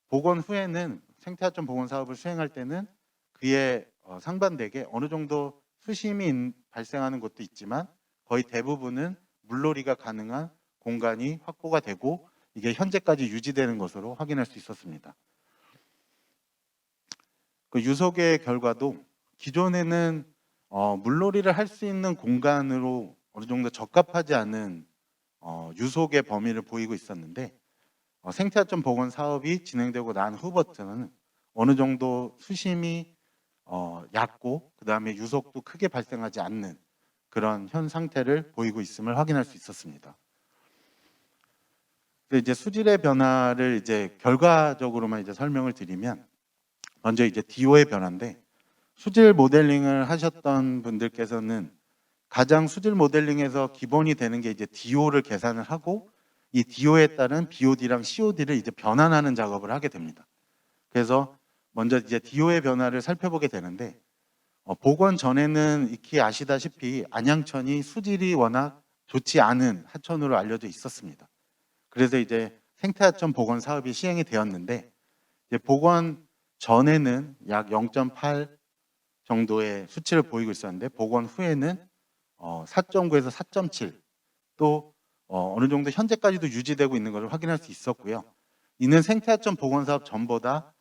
복원 후에는 생태하천 복원 사업을 수행할 때는 그에 상반되게 어느 정도 수심이 발생하는 곳도 있지만 거의 대부분은 물놀이가 가능한 공간이 확보가 되고 이게 현재까지 유지되는 것으로 확인할 수 있었습니다. 그 유속의 결과도 기존에는 물놀이를 할 수 있는 공간으로 어느 정도 적합하지 않은 유속의 범위를 보이고 있었는데 생태하천 복원 사업이 진행되고 난 후부터는 어느 정도 수심이 얕고 그 다음에 유속도 크게 발생하지 않는 그런 현 상태를 보이고 있음을 확인할 수 있었습니다. 이제 수질의 변화를 이제 결과적으로만 이제 설명을 드리면 먼저 이제 DO의 변화인데 수질 모델링을 하셨던 분들께서는 가장 수질 모델링에서 기본이 되는 게 이제 DO를 계산을 하고 이 DO에 따른 BOD랑 COD를 이제 변환하는 작업을 하게 됩니다. 그래서 먼저 이제 DO의 변화를 살펴보게 되는데 복원 전에는 익히 아시다시피 안양천이 수질이 워낙 좋지 않은 하천으로 알려져 있었습니다. 그래서 이제 생태하천 복원 사업이 시행이 되었는데 이제 복원 전에는 약 0.8 정도의 수치를 보이고 있었는데 복원 후에는 4.9에서 4.7 또 어느 정도 현재까지도 유지되고 있는 것을 확인할 수 있었고요. 이는 생태하천 복원 사업 전보다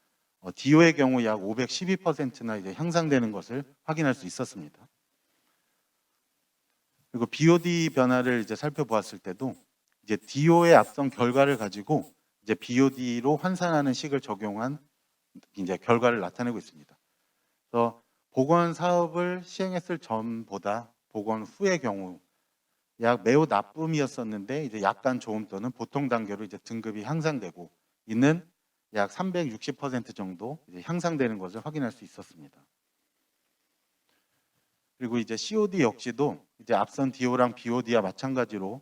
DO의 경우 약 512%나 이제 향상되는 것을 확인할 수 있었습니다. 그리고 BOD 변화를 이제 살펴보았을 때도 이제 DO의 앞선 결과를 가지고 이제 BOD로 환산하는 식을 적용한 이제 결과를 나타내고 있습니다. 그래서 복원 사업을 시행했을 전보다 복원 후의 경우 약 매우 나쁨이었었는데 이제 약간 좋음 또는 보통 단계로 이제 등급이 향상되고 있는 약 360% 정도 이제 향상되는 것을 확인할 수 있었습니다. 그리고 이제 COD 역시도 이제 앞선 DO랑 BOD와 마찬가지로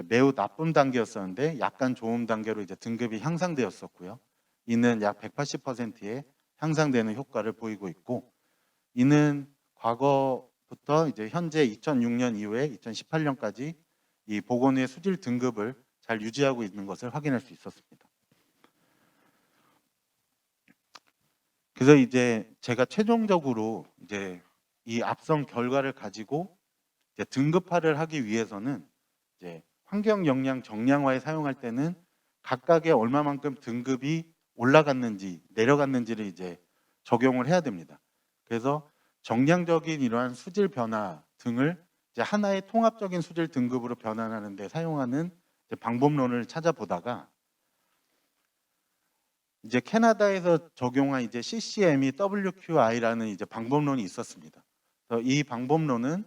매우 나쁨 단계였었는데 약간 좋음 단계로 이제 등급이 향상되었었고요. 이는 약 180%의 향상되는 효과를 보이고 있고, 이는 과거부터 이제 현재 2006년 이후에 2018년까지 이 복원 후의 수질 등급을 잘 유지하고 있는 것을 확인할 수 있었습니다. 그래서 이제 제가 최종적으로 이제 이 앞선 결과를 가지고 이제 등급화를 하기 위해서는 이제 환경 영향 정량화에 사용할 때는 각각의 얼마만큼 등급이 올라갔는지 내려갔는지를 이제 적용을 해야 됩니다. 그래서 정량적인 이러한 수질 변화 등을 이제 하나의 통합적인 수질 등급으로 변환하는 데 사용하는 이제 방법론을 찾아보다가 이제 캐나다에서 적용한 이제 CCME WQI라는 이제 방법론이 있었습니다. 그래서 이 방법론은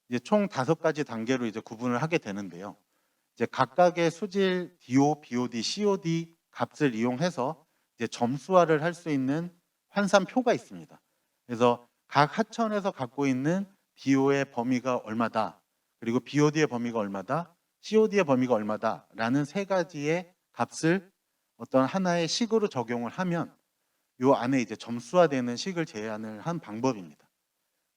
이제 총 5가지 단계로 이제 구분을 하게 되는데요. 이제 각각의 수질 DO, BOD, COD 값을 이용해서 이제 점수화를 할 수 있는 환산표가 있습니다. 그래서 각 하천에서 갖고 있는 DO의 범위가 얼마다, 그리고 BOD의 범위가 얼마다, COD의 범위가 얼마다라는 세 가지의 값을 어떤 하나의 식으로 적용을 하면 요 안에 이제 점수화되는 식을 제안을 한 방법입니다.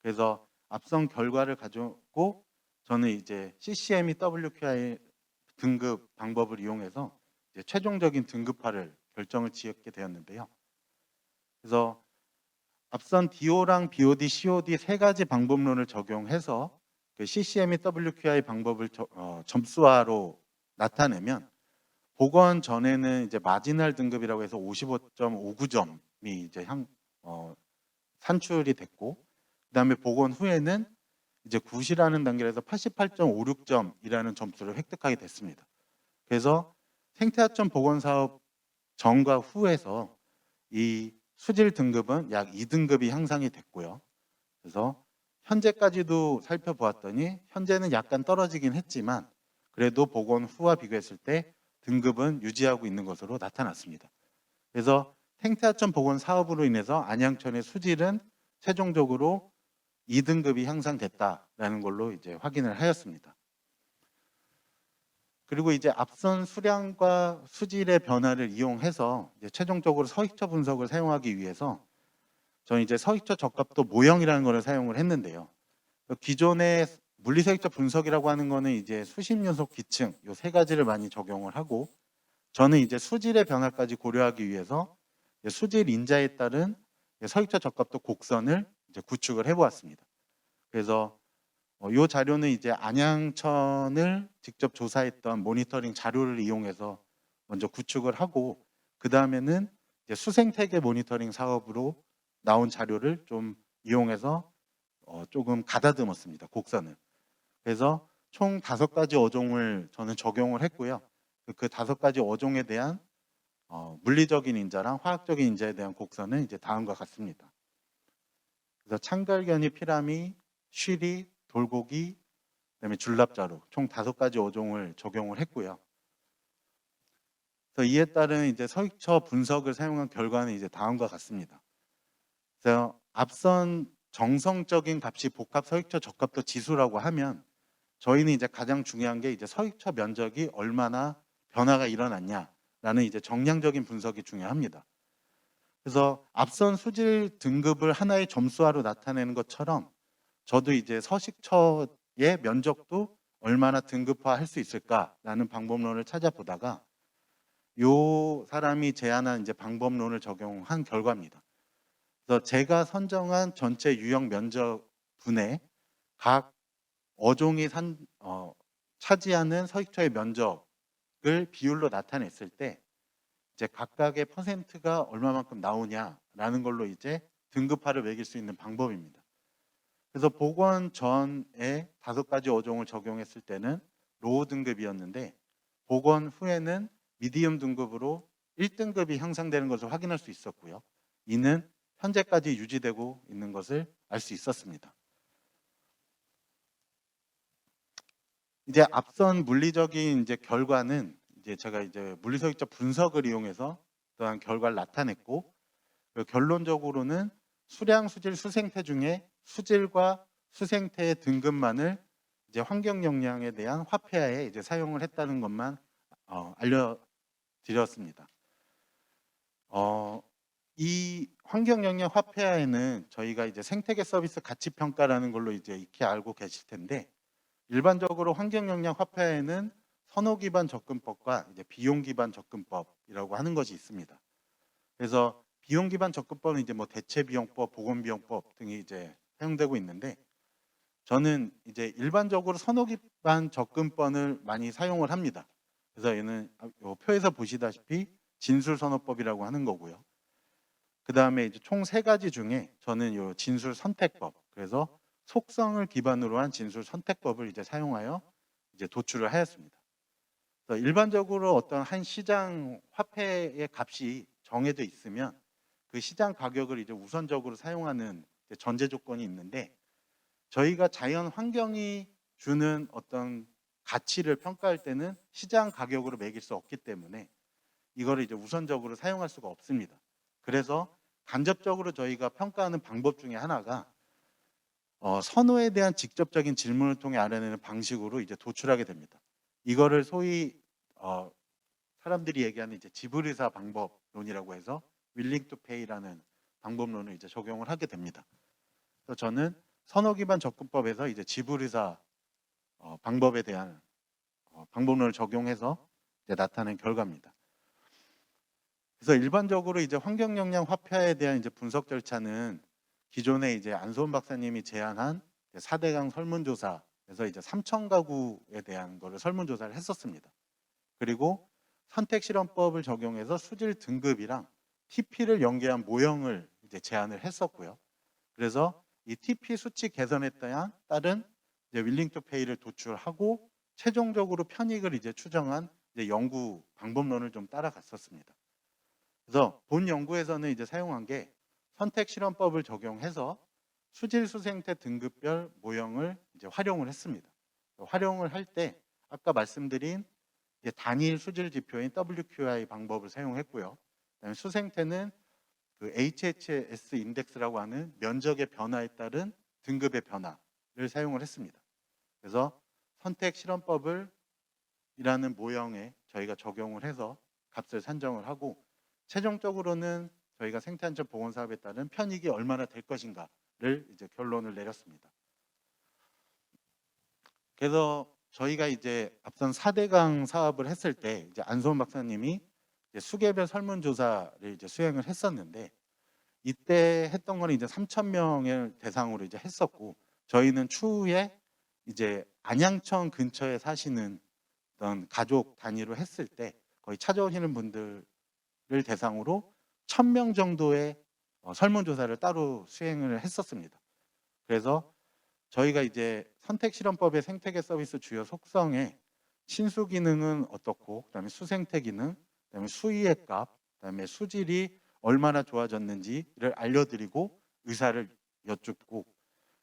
그래서 앞선 결과를 가지고 저는 이제 CCM WQI 등급 방법을 이용해서 이제 최종적인 등급화를 결정을 지었게 되었는데요. 그래서 앞선 DO랑 BOD, COD 세 가지 방법론을 적용해서 그 CCM WQI 방법을 점수화로 나타내면 복원 전에는 이제 마지널 등급이라고 해서 55.59점이 이제 산출이 됐고, 그다음에 복원 후에는 이제 굿이라는 단계에서 88.56점이라는 점수를 획득하게 됐습니다. 그래서 생태하천 복원 사업 전과 후에서 이 수질 등급은 약 2등급이 향상이 됐고요. 그래서 현재까지도 살펴보았더니 현재는 약간 떨어지긴 했지만 그래도 복원 후와 비교했을 때 등급은 유지하고 있는 것으로 나타났습니다. 그래서 생태하천 복원 사업으로 인해서 안양천의 수질은 최종적으로 2등급이 향상됐다라는 걸로 이제 확인을 하였습니다. 그리고 이제 앞선 수량과 수질의 변화를 이용해서 이제 최종적으로 서식처 분석을 사용하기 위해서 저는 이제 서식처 적합도 모형이라는 것을 사용을 했는데요. 기존의 물리 서식처 분석이라고 하는 거는 이제 수심, 연속, 기층 이 세 가지를 많이 적용을 하고, 저는 이제 수질의 변화까지 고려하기 위해서 수질 인자에 따른 서식처 적합도 곡선을 이제 구축을 해보았습니다. 그래서 이 자료는 이제 안양천을 직접 조사했던 모니터링 자료를 이용해서 먼저 구축을 하고, 그 다음에는 수생태계 모니터링 사업으로 나온 자료를 좀 이용해서 조금 가다듬었습니다. 곡선을. 그래서 총 5가지 어종을 저는 적용을 했고요. 그 5가지 어종에 대한 물리적인 인자랑 화학적인 인자에 대한 곡선은 이제 다음과 같습니다. 그래서 창갈견이, 피라미, 쉬리, 돌고기, 그다음에 줄납자루 총 5가지 어종을 적용을 했고요. 그래서 이에 따른 이제 서식처 분석을 사용한 결과는 이제 다음과 같습니다. 그래서 앞선 정성적인 값이 복합 서식처 적합도 지수라고 하면 저희는 이제 가장 중요한 게 이제 서식처 면적이 얼마나 변화가 일어났냐라는 이제 정량적인 분석이 중요합니다. 그래서 앞선 수질 등급을 하나의 점수화로 나타내는 것처럼 저도 이제 서식처의 면적도 얼마나 등급화할 수 있을까라는 방법론을 찾아보다가 요 사람이 제안한 이제 방법론을 적용한 결과입니다. 그래서 제가 선정한 전체 유형 면적 분의 각 어종이 차지하는 서식처의 면적을 비율로 나타냈을 때 이제 각각의 퍼센트가 얼마만큼 나오냐라는 걸로 이제 등급화를 매길 수 있는 방법입니다. 그래서 복원 전에 5가지 어종을 적용했을 때는 로우 등급이었는데 복원 후에는 미디움 등급으로 1등급이 향상되는 것을 확인할 수 있었고요. 이는 현재까지 유지되고 있는 것을 알 수 있었습니다. 이제 앞선 물리적인 이제 결과는 이제 제가 이제 물리서식처 분석을 이용해서 또한 결과를 나타냈고, 결론적으로는 수량, 수질, 수생태 중에 수질과 수생태의 등급만을 이제 환경 역량에 대한 화폐화에 이제 사용을 했다는 것만 알려드렸습니다. 이 환경 역량 화폐화에는 저희가 이제 생태계 서비스 가치 평가라는 걸로 이제 익히 알고 계실 텐데, 일반적으로 환경 역량 화폐화에는 선호 기반 접근법과 이제 비용 기반 접근법이라고 하는 것이 있습니다. 그래서 비용 기반 접근법은 이제 뭐 대체 비용법, 보건 비용법 등이 이제 사용되고 있는데, 저는 이제 일반적으로 선호 기반 접근법을 많이 사용을 합니다. 그래서 얘는 요 표에서 보시다시피 진술 선호법이라고 하는 거고요. 그 다음에 이제 총 3가지 중에 저는 요 진술 선택법, 그래서 속성을 기반으로 한 진술 선택법을 이제 사용하여 이제 도출을 하였습니다. 그래서 일반적으로 어떤 한 시장 화폐의 값이 정해져 있으면 그 시장 가격을 이제 우선적으로 사용하는 전제 조건이 있는데, 저희가 자연 환경이 주는 어떤 가치를 평가할 때는 시장 가격으로 매길 수 없기 때문에 이거를 이제 우선적으로 사용할 수가 없습니다. 그래서 간접적으로 저희가 평가하는 방법 중에 하나가 선호에 대한 직접적인 질문을 통해 알아내는 방식으로 이제 도출하게 됩니다. 이거를 소위 사람들이 얘기하는 이제 지불의사 방법론이라고 해서 willing to pay라는 방법론을 이제 적용을 하게 됩니다. 그래서 저는 선호 기반 접근법에서 이제 지불의사 방법에 대한 방법론을 적용해서 이제 나타낸 결과입니다. 그래서 일반적으로 이제 환경 영향 화폐에 대한 이제 분석 절차는 기존에 이제 안소은 박사님이 제안한 4대강 설문조사에서 이제 3천 가구에 대한 거를 설문조사를 했었습니다. 그리고 선택실험법을 적용해서 수질 등급이랑 TP를 연계한 모형을 이제 제안을 했었고요. 그래서 이 TP 수치 개선에 따른 이제 윌링 투 페이를 도출하고 최종적으로 편익을 이제 추정한 이제 연구 방법론을 좀 따라갔었습니다. 그래서 본 연구에서는 이제 사용한 게 선택 실험법을 적용해서 수질 수생태 등급별 모형을 이제 활용을 했습니다. 활용을 할 때 아까 말씀드린 이제 단일 수질 지표인 WQI 방법을 사용했고요. 그다음에 수생태는 그 HHS 인덱스라고 하는 면적의 변화에 따른 등급의 변화를 사용을 했습니다. 그래서 선택 실험법을 이라는 모형에 저희가 적용을 해서 값을 산정을 하고 최종적으로는 저희가 생태안전 보건 사업에 따른 편익이 얼마나 될 것인가를 이제 결론을 내렸습니다. 그래서 저희가 이제 앞선 4대강 사업을 했을 때 이제 안소은 박사님이 이제 수개별 설문조사를 이제 수행을 했었는데 이때 했던 거는 이제 3,000명을 대상으로 이제 했었고 저희는 추후에 이제 안양천 근처에 사시는 어떤 가족 단위로 했을 때 거의 찾아오시는 분들을 대상으로 1,000명 정도의 설문조사를 따로 수행을 했었습니다. 그래서 저희가 이제 선택실험법의 생태계 서비스 주요 속성에 친수 기능은 어떻고, 그다음에 수생태 기능, 그다음에 수위의 값, 그다음에 수질이 얼마나 좋아졌는지를 알려드리고 의사를 여쭙고,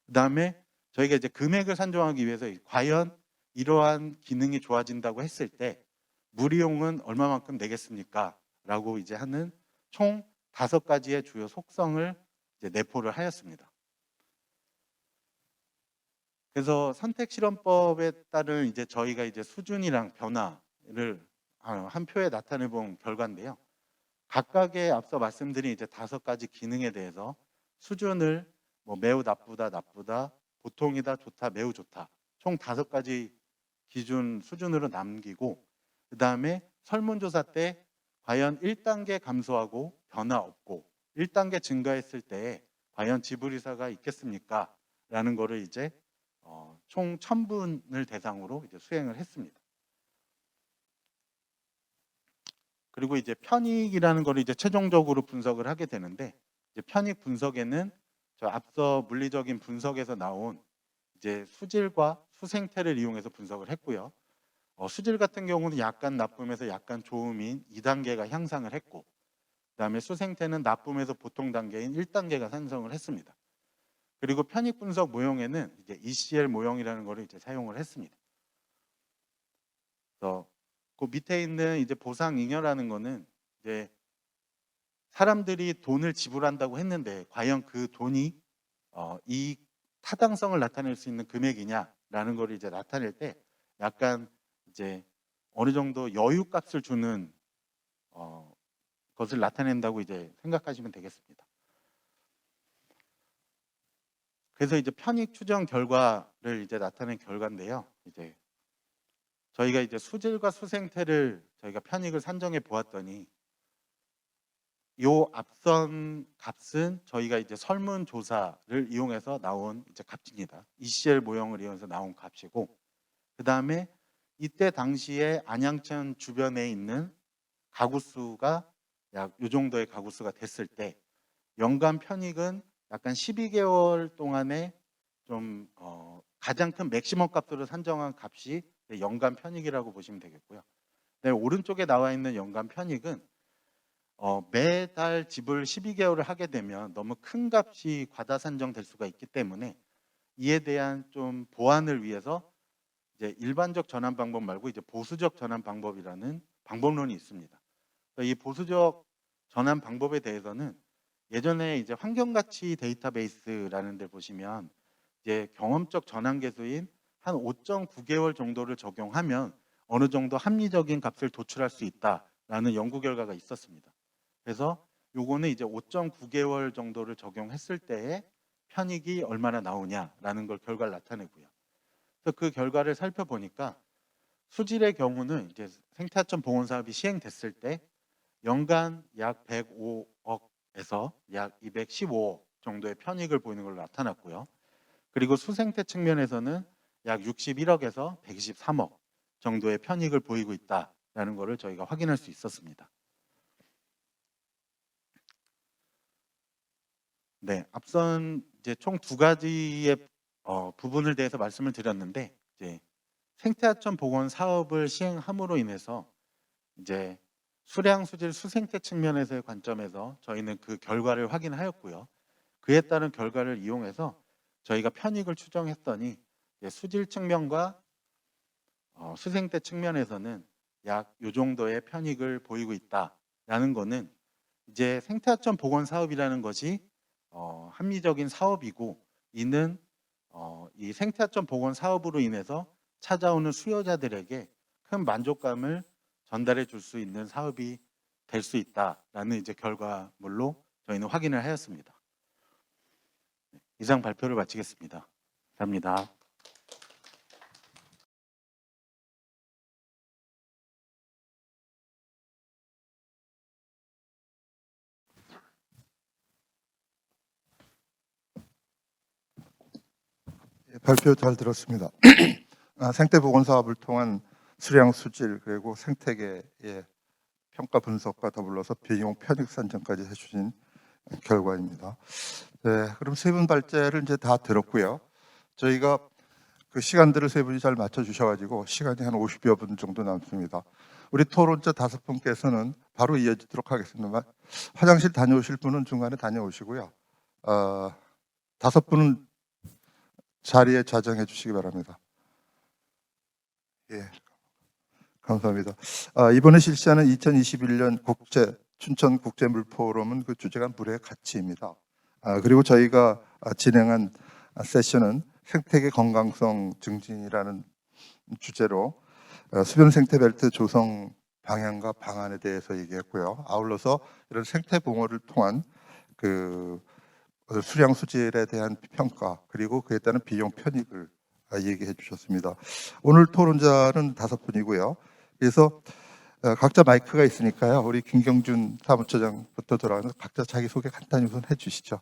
그다음에 저희가 이제 금액을 산정하기 위해서 과연 이러한 기능이 좋아진다고 했을 때 무리용은 얼마만큼 내겠습니까? 라고 이제 하는 총 5가지의 주요 속성을 이제 내포를 하였습니다. 그래서 선택 실험법에 따른 이제 저희가 이제 수준이랑 변화를 한 표에 나타내 본 결과인데요. 각각의 앞서 말씀드린 이제 5가지 기능에 대해서 수준을 뭐 매우 나쁘다, 나쁘다, 보통이다, 좋다, 매우 좋다, 총 5가지 기준 수준으로 남기고, 그 다음에 설문조사 때 과연 1단계 감소하고 변화 없고 1단계 증가했을 때 과연 지불의사가 있겠습니까? 라는 거를 이제 총 1,000분을 대상으로 이제 수행을 했습니다. 그리고 이제 편익이라는 거를 이제 최종적으로 분석을 하게 되는데, 이제 편익 분석에는 저 앞서 물리적인 분석에서 나온 이제 수질과 수생태를 이용해서 분석을 했고요. 수질 같은 경우는 약간 나쁨에서 약간 좋음인 2단계가 향상을 했고, 그다음에 수생태는 나쁨에서 보통 단계인 1단계가 산성을 했습니다. 그리고 편익 분석 모형에는 이제 ECL 모형이라는 거를 이제 사용을 했습니다. 그래서 그 밑에 있는 이제 보상 잉여라는 거는 이제 사람들이 돈을 지불한다고 했는데 과연 그 돈이 이 타당성을 나타낼 수 있는 금액이냐라는 거를 이제 나타낼 때 약간 이제 어느 정도 여유값을 주는 것을 나타낸다고 이제 생각하시면 되겠습니다. 그래서 이제 편익 추정 결과를 이제 나타낸 결과인데요. 이제 저희가 이제 수질과 수생태를 저희가 편익을 산정해 보았더니 요 앞선 값은 저희가 이제 설문조사를 이용해서 나온 이제 값입니다. ECL 모형을 이용해서 나온 값이고, 그 다음에 이때 당시에 안양천 주변에 있는 가구 수가 약 요 정도의 가구 수가 됐을 때 연간 편익은 약간 12개월 동안에 좀 가장 큰 맥시멈 값으로 산정한 값이 연간 편익이라고 보시면 되겠고요. 네, 오른쪽에 나와 있는 연간 편익은 매달 지불 12개월을 하게 되면 너무 큰 값이 과다 산정될 수가 있기 때문에 이에 대한 좀 보완을 위해서 이제 일반적 전환 방법 말고 이제 보수적 전환 방법이라는 방법론이 있습니다. 이 보수적 전환 방법에 대해서는 예전에 이제 환경가치 데이터베이스라는 데 보시면 이제 경험적 전환 계수인 한 5.9개월 정도를 적용하면 어느 정도 합리적인 값을 도출할 수 있다라는 연구 결과가 있었습니다. 그래서 요거는 이제 5.9개월 정도를 적용했을 때의 편익이 얼마나 나오냐라는 걸 결과를 나타내고요. 그래서 그 결과를 살펴보니까 수질의 경우는 이제 생태하천 복원 사업이 시행됐을 때 연간 약 105억에서 약 215억 정도의 편익을 보이는 걸로 나타났고요. 그리고 수생태 측면에서는 약 61억에서 123억 정도의 편익을 보이고 있다라는 것을 저희가 확인할 수 있었습니다. 네, 앞선 이제 총 두 가지의 부분을 대해서 말씀을 드렸는데, 이제 생태하천 복원 사업을 시행함으로 인해서 이제 수량, 수질, 수생태 측면에서의 관점에서 저희는 그 결과를 확인하였고요. 그에 따른 결과를 이용해서 저희가 편익을 추정했더니 수질 측면과 수생태 측면에서는 약 요 정도의 편익을 보이고 있다라는 거는 이제 생태하천 복원 사업이라는 것이 합리적인 사업이고, 이는 이 생태하천 복원 사업으로 인해서 찾아오는 수요자들에게 큰 만족감을 전달해 줄 수 있는 사업이 될 수 있다라는 이제 결과물로 저희는 확인을 하였습니다. 이상 발표를 마치겠습니다. 감사합니다. 예, 발표 잘 들었습니다. 생태 복원 사업을 통한 수량, 수질 그리고 생태계의 평가 분석과 더불어서 비용 편익 산정까지 해주신 결과입니다. 네, 그럼 세 분 발제를 이제 다 들었고요. 저희가 그 시간들을 세 분이 잘 맞춰주셔가지고 시간이 한 50여 분 정도 남습니다. 우리 토론자 5분께서는 바로 이어지도록 하겠습니다. 화장실 다녀오실 분은 중간에 다녀오시고요. 5분은 자리에 자정해 주시기 바랍니다. 예, 감사합니다. 이번에 실시하는 2021년 춘천 국제물포럼은 그 주제가 물의 가치입니다. 그리고 저희가 진행한 세션은 생태계 건강성 증진이라는 주제로 수변 생태벨트 조성 방향과 방안에 대해서 얘기했고요. 아울러서 이런 생태 봉어를 통한 그 수량 수질에 대한 평가 그리고 그에 따른 비용 편익을 얘기해 주셨습니다. 오늘 토론자는 5분이고요. 그래서 각자 마이크가 있으니까요. 우리 김경준 사무처장부터 돌아가서 각자 자기 소개 간단히 우선 해주시죠.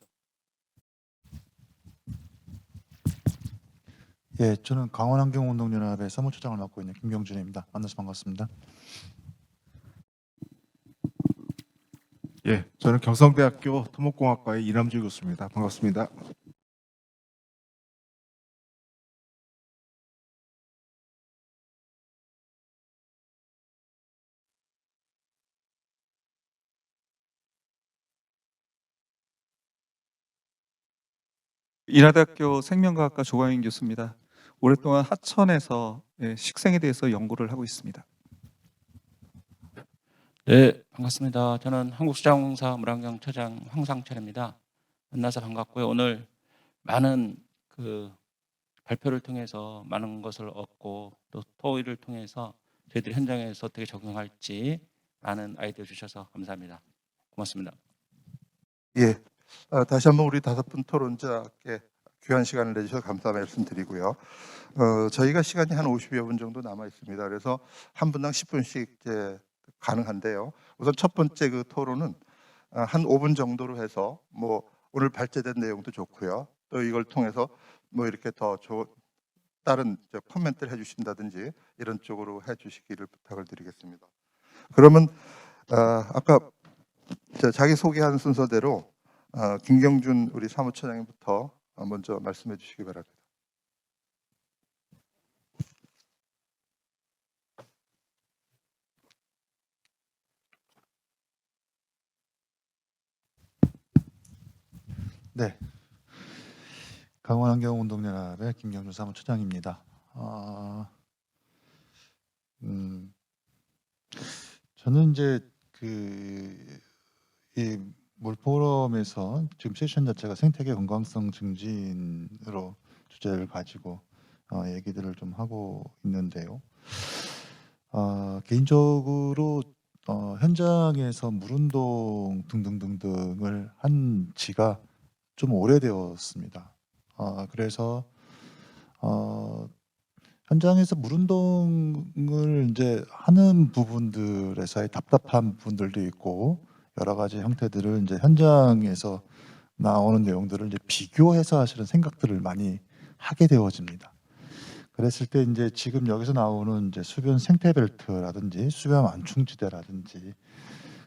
예, 저는 강원환경운동연합의 사무처장을 맡고 있는 김경준입니다. 만나서 반갑습니다. 예, 저는 경성대학교 토목공학과의 이남주 교수입니다. 반갑습니다. 인하대학교 생명과학과 조광인 교수입니다. 오랫동안 하천에서 식생에 대해서 연구를 하고 있습니다. 네, 반갑습니다. 저는 한국수자공사 물환경처장 황상철입니다. 만나서 반갑고요. 오늘 많은 그 발표를 통해서 많은 것을 얻고 또 토의를 통해서 저희들이 현장에서 어떻게 적용할지 많은 아이디어 주셔서 감사합니다. 고맙습니다. 예, 다시 한번 우리 5분 토론자께 귀한 시간을 내주셔서 감사 말씀드리고요. 저희가 시간이 한 50여 분 정도 남아 있습니다. 그래서 한 분당 10분씩 이제 가능한데요. 우선 첫 번째 그 토론은 한 5분 정도로 해서 뭐 오늘 발제된 내용도 좋고요. 또 이걸 통해서 뭐 이렇게 더 다른 코멘트를 해주신다든지 이런 쪽으로 해주시기를 부탁을 드리겠습니다. 그러면 아까 자기 소개한 순서대로 김경준 우리 사무처장님부터 먼저 말씀해 주시기 바랍니다. 네, 강원환경운동연합의 김경준 사무처장입니다. 저는 이제 이 물포럼에서 지금 세션 자체가 생태계 건강성 증진으로 주제를 가지고 얘기들을 좀 하고 있는데요. 개인적으로 현장에서 물운동 등등등등을 한 지가 좀 오래되었습니다. 그래서 현장에서 물 운동을 이제 하는 부분들에서의 답답한 부분들도 있고 여러 가지 형태들을 이제 현장에서 나오는 내용들을 이제 비교해서 사실은 생각들을 많이 하게 되어집니다. 그랬을 때 이제 지금 여기서 나오는 이제 수변 생태 벨트라든지 수변 완충지대라든지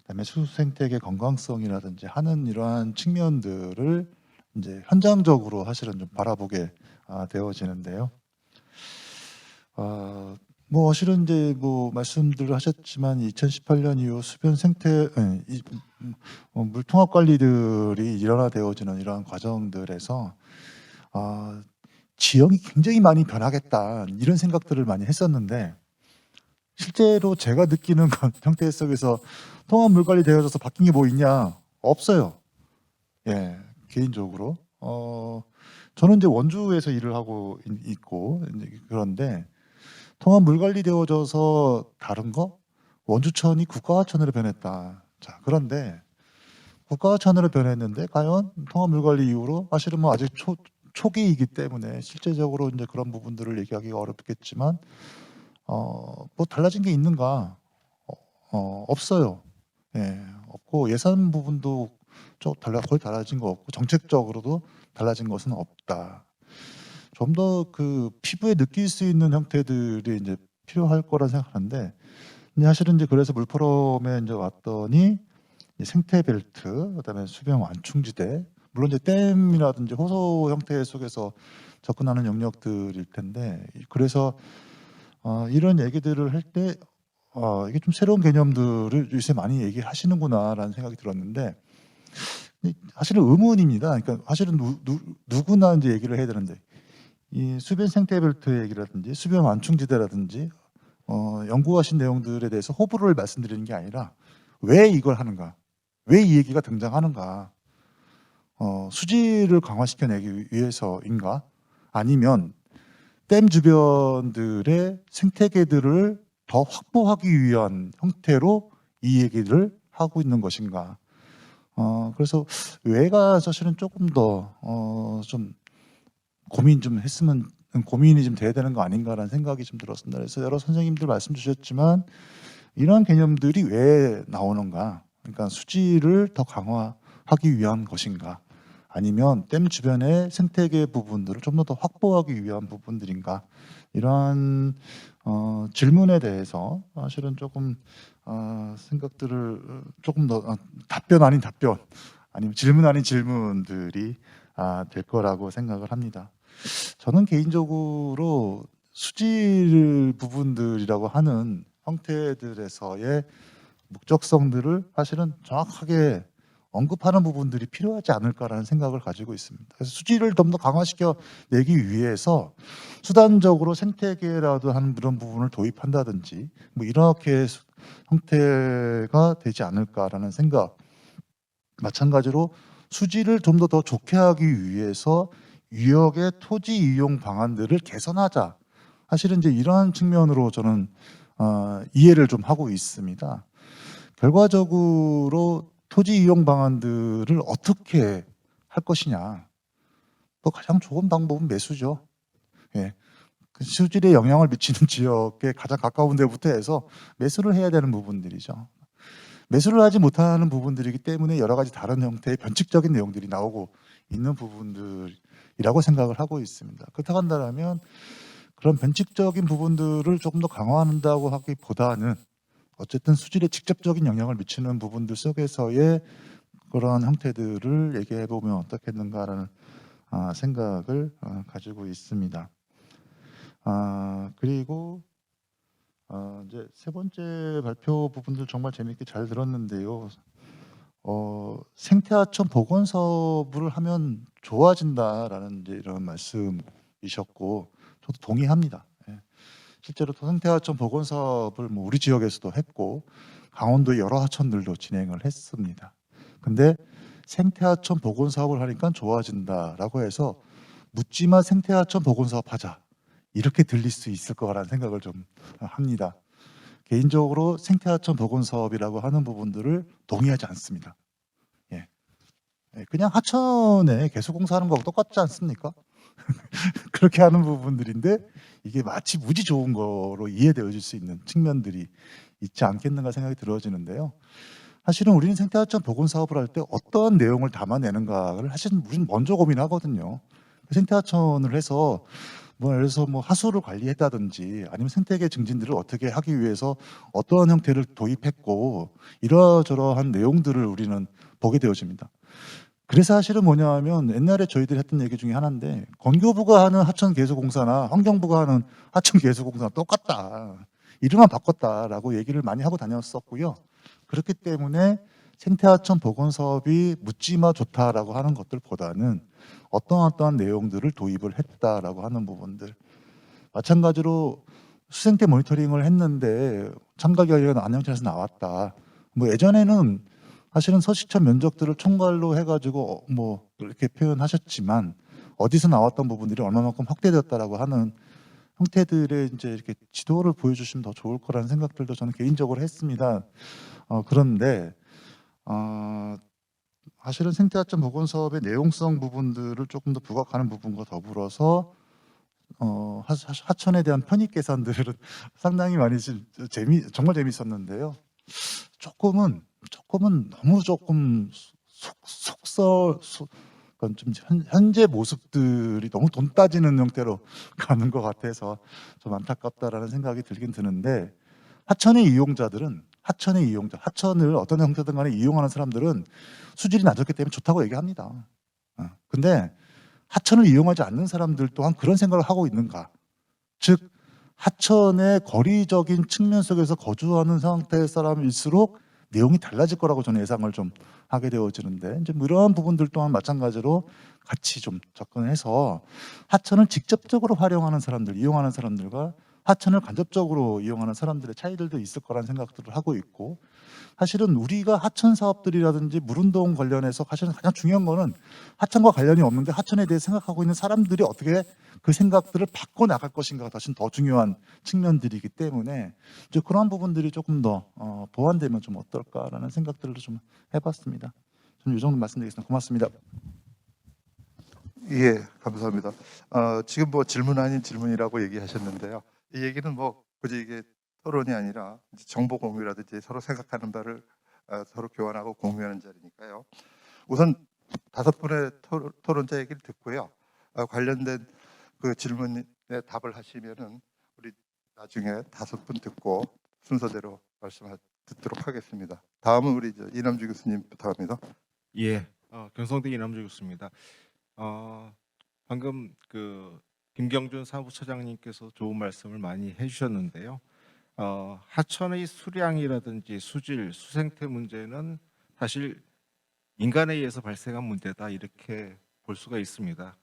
그다음에 수생태계 건강성이라든지 하는 이러한 측면들을 이제 현장적으로 사실은 좀 바라보게 되어지는데요. 뭐 실은 이제 뭐 말씀들 하셨지만 2018년 이후 수변 생태 물 통합 관리들이 일어나되어지는 이러한 과정들에서 지형이 굉장히 많이 변하겠다 이런 생각들을 많이 했었는데 실제로 제가 느끼는 형태 속에서 통합 물 관리 되어져서 바뀐 게 뭐 있냐 없어요. 예, 개인적으로 저는 이제 원주에서 일을 하고 있고 이제 그런데 통합 물 관리 되어져서 다른 거 원주천이 국가하천으로 변했다. 자, 그런데 국가하천으로 변했는데 과연 통합 물 관리 이후로 사실은 뭐 아직 초기이기 때문에 실제적으로 이제 그런 부분들을 얘기하기가 어렵겠지만 뭐 달라진 게 있는가? 없어요. 예, 없고 예산 부분도 거의 달라진 거 없고 정책적으로도 달라진 것은 없다. 좀 더 그 피부에 느낄 수 있는 형태들이 이제 필요할 거라 생각하는데 사실은 이제 그래서 물포럼에 이제 왔더니 생태 벨트, 그다음에 수변 완충지대, 물론 이제 댐이라든지 호소 형태 속에서 접근하는 영역들일 텐데 그래서 이런 얘기들을 할 때 이게 좀 새로운 개념들을 요새 많이 얘기하시는구나라는 생각이 들었는데 사실은 의문입니다. 그러니까 사실은 누구나 이제 얘기를 해야 되는데 이 수변 생태 벨트 얘기라든지 수변 완충지대라든지 연구하신 내용들에 대해서 호불호를 말씀드리는 게 아니라 왜 이걸 하는가, 왜 이 얘기가 등장하는가, 수질을 강화시켜내기 위해서인가, 아니면 댐 주변들의 생태계들을 더 확보하기 위한 형태로 이 얘기를 하고 있는 것인가. 그래서 왜가 사실은 조금 더 좀 고민이 좀 돼야 되는 거 아닌가라는 생각이 좀 들었습니다. 그래서 여러 선생님들 말씀 주셨지만 이러한 개념들이 왜 나오는가? 그러니까 수질을 더 강화하기 위한 것인가? 아니면 댐 주변의 생태계 부분들을 좀 더 확보하기 위한 부분들인가? 이러한 질문에 대해서 사실은 조금 생각들을 조금 더 답변 아닌 답변 아니면 질문 아닌 질문들이 될 거라고 생각을 합니다. 저는 개인적으로 수질 부분들이라고 하는 형태들에서의 목적성들을 사실은 정확하게 언급하는 부분들이 필요하지 않을까라는 생각을 가지고 있습니다. 그래서 수질을 좀 더 강화시켜 내기 위해서 수단적으로 생태계라도 하는 그런 부분을 도입한다든지 뭐 이렇게 형태가 되지 않을까라는 생각. 마찬가지로 수질을 좀 더 좋게 하기 위해서 유역의 토지 이용 방안들을 개선하자. 사실은 이제 이러한 측면으로 저는 이해를 좀 하고 있습니다. 결과적으로 토지 이용 방안들을 어떻게 할 것이냐. 또 가장 좋은 방법은 매수죠. 예. 그 수질에 영향을 미치는 지역에 가장 가까운 데부터 해서 매수를 해야 되는 부분들이죠. 매수를 하지 못하는 부분들이기 때문에 여러 가지 다른 형태의 변칙적인 내용들이 나오고 있는 부분들이라고 생각을 하고 있습니다. 그렇다고 한다면 그런 변칙적인 부분들을 조금 더 강화한다고 하기보다는 어쨌든 수질에 직접적인 영향을 미치는 부분들 속에서의 그러한 형태들을 얘기해 보면 어떻겠는가라는 생각을 가지고 있습니다. 그리고 이제 세 번째 발표 부분들 정말 재미있게 잘 들었는데요. 생태하천 복원 사업을 하면 좋아진다라는 이제 이런 말씀이셨고 저도 동의합니다. 예. 실제로 생태하천 복원 사업을 뭐 우리 지역에서도 했고 강원도의 여러 하천들도 진행을 했습니다. 근데 생태하천 복원 사업을 하니까 좋아진다라고 해서 묻지마 생태하천 복원 사업 하자 이렇게 들릴 수 있을 거라는 생각을 좀 합니다. 개인적으로 생태하천 복원 사업이라고 하는 부분들을 동의하지 않습니다. 예. 그냥 하천에 개수공사하는 거하고 똑같지 않습니까? 그렇게 하는 부분들인데 이게 마치 무지 좋은 거로 이해되어질 수 있는 측면들이 있지 않겠는가 생각이 들어지는데요. 사실은 우리는 생태하천 복원 사업을 할 때 어떤 내용을 담아내는가를 사실은 우리는 먼저 고민하거든요. 생태하천을 해서 뭐 예를 들어서 뭐 하수를 관리했다든지 아니면 생태계 증진들을 어떻게 하기 위해서 어떠한 형태를 도입했고 이러저러한 내용들을 우리는 보게 되어집니다. 그래서 사실은 뭐냐 하면 옛날에 저희들이 했던 얘기 중에 하나인데 건교부가 하는 하천 개수공사나 환경부가 하는 하천 개수공사나 똑같다. 이름만 바꿨다라고 얘기를 많이 하고 다녔었고요. 그렇기 때문에 생태하천 복원 사업이 묻지마 좋다라고 하는 것들보다는 어떠한 내용들을 도입을 했다라고 하는 부분들. 마찬가지로 수생태 모니터링을 했는데 참가 결과가 안녕천에서 나왔다. 뭐 예전에는 사실은 서식처 면적들을 총괄로 해가지고 뭐 이렇게 표현하셨지만 어디서 나왔던 부분들이 얼마만큼 확대되었다라고 하는 형태들의 이제 이렇게 지도를 보여주시면 더 좋을 거라는 생각들도 저는 개인적으로 했습니다. 그런데 사실은 생태하천 복원 사업의 내용성 부분들을 조금 더 부각하는 부분과 더불어서 하천에 대한 편익 계산들은 상당히 많이 정말 재밌었는데요. 조금은 너무 조금 좀 현재 모습들이 너무 돈 따지는 형태로 가는 것 같아서 좀 안타깝다라는 생각이 들긴 드는데 하천의 하천을 어떤 형태든 간에 이용하는 사람들은 수질이 낮았기 때문에 좋다고 얘기합니다. 근데 하천을 이용하지 않는 사람들 또한 그런 생각을 하고 있는가? 즉 하천의 거리적인 측면 속에서 거주하는 상태의 사람일수록 내용이 달라질 거라고 저는 예상을 좀 하게 되어지는데 이제 뭐 이러한 부분들 또한 마찬가지로 같이 좀 접근해서 하천을 직접적으로 활용하는 사람들, 이용하는 사람들과 하천을 간접적으로 이용하는 사람들의 차이들도 있을 거라는 생각들을 하고 있고 사실은 우리가 하천 사업들이라든지 물운동 관련해서 사실은 가장 중요한 거는 하천과 관련이 없는데 하천에 대해 생각하고 있는 사람들이 어떻게 그 생각들을 바꿔 나갈 것인가가 훨씬 더 중요한 측면들이기 때문에 이제 그런 부분들이 조금 더 보완되면 좀 어떨까라는 생각들을 좀 해봤습니다. 저는 이 정도 말씀드리겠습니다. 고맙습니다. 예, 감사합니다. 지금 뭐 질문 아닌 질문이라고 얘기하셨는데요. 이 얘기는 뭐 굳이 이게 토론이 아니라 이제 정보 공유라든지 서로 생각하는 바를 서로 교환하고 공유하는 자리니까요. 우선 5분의 토론자 얘기를 듣고요. 관련된 그 질문에 답을 하시면은 우리 나중에 5분 듣고 순서대로 듣도록 하겠습니다. 다음은 우리 이남주 교수님부터 합니다. 예, 경성대 이남주 교수입니다. 방금 그 김경준 사무처장님께서 좋은 말씀을 많이 해주셨는데요. 하천의 수량이라든지 수질, 수생태 문제는 사실 인간에 의해서 발생한 문제다 이렇게 볼 수가 있습니다.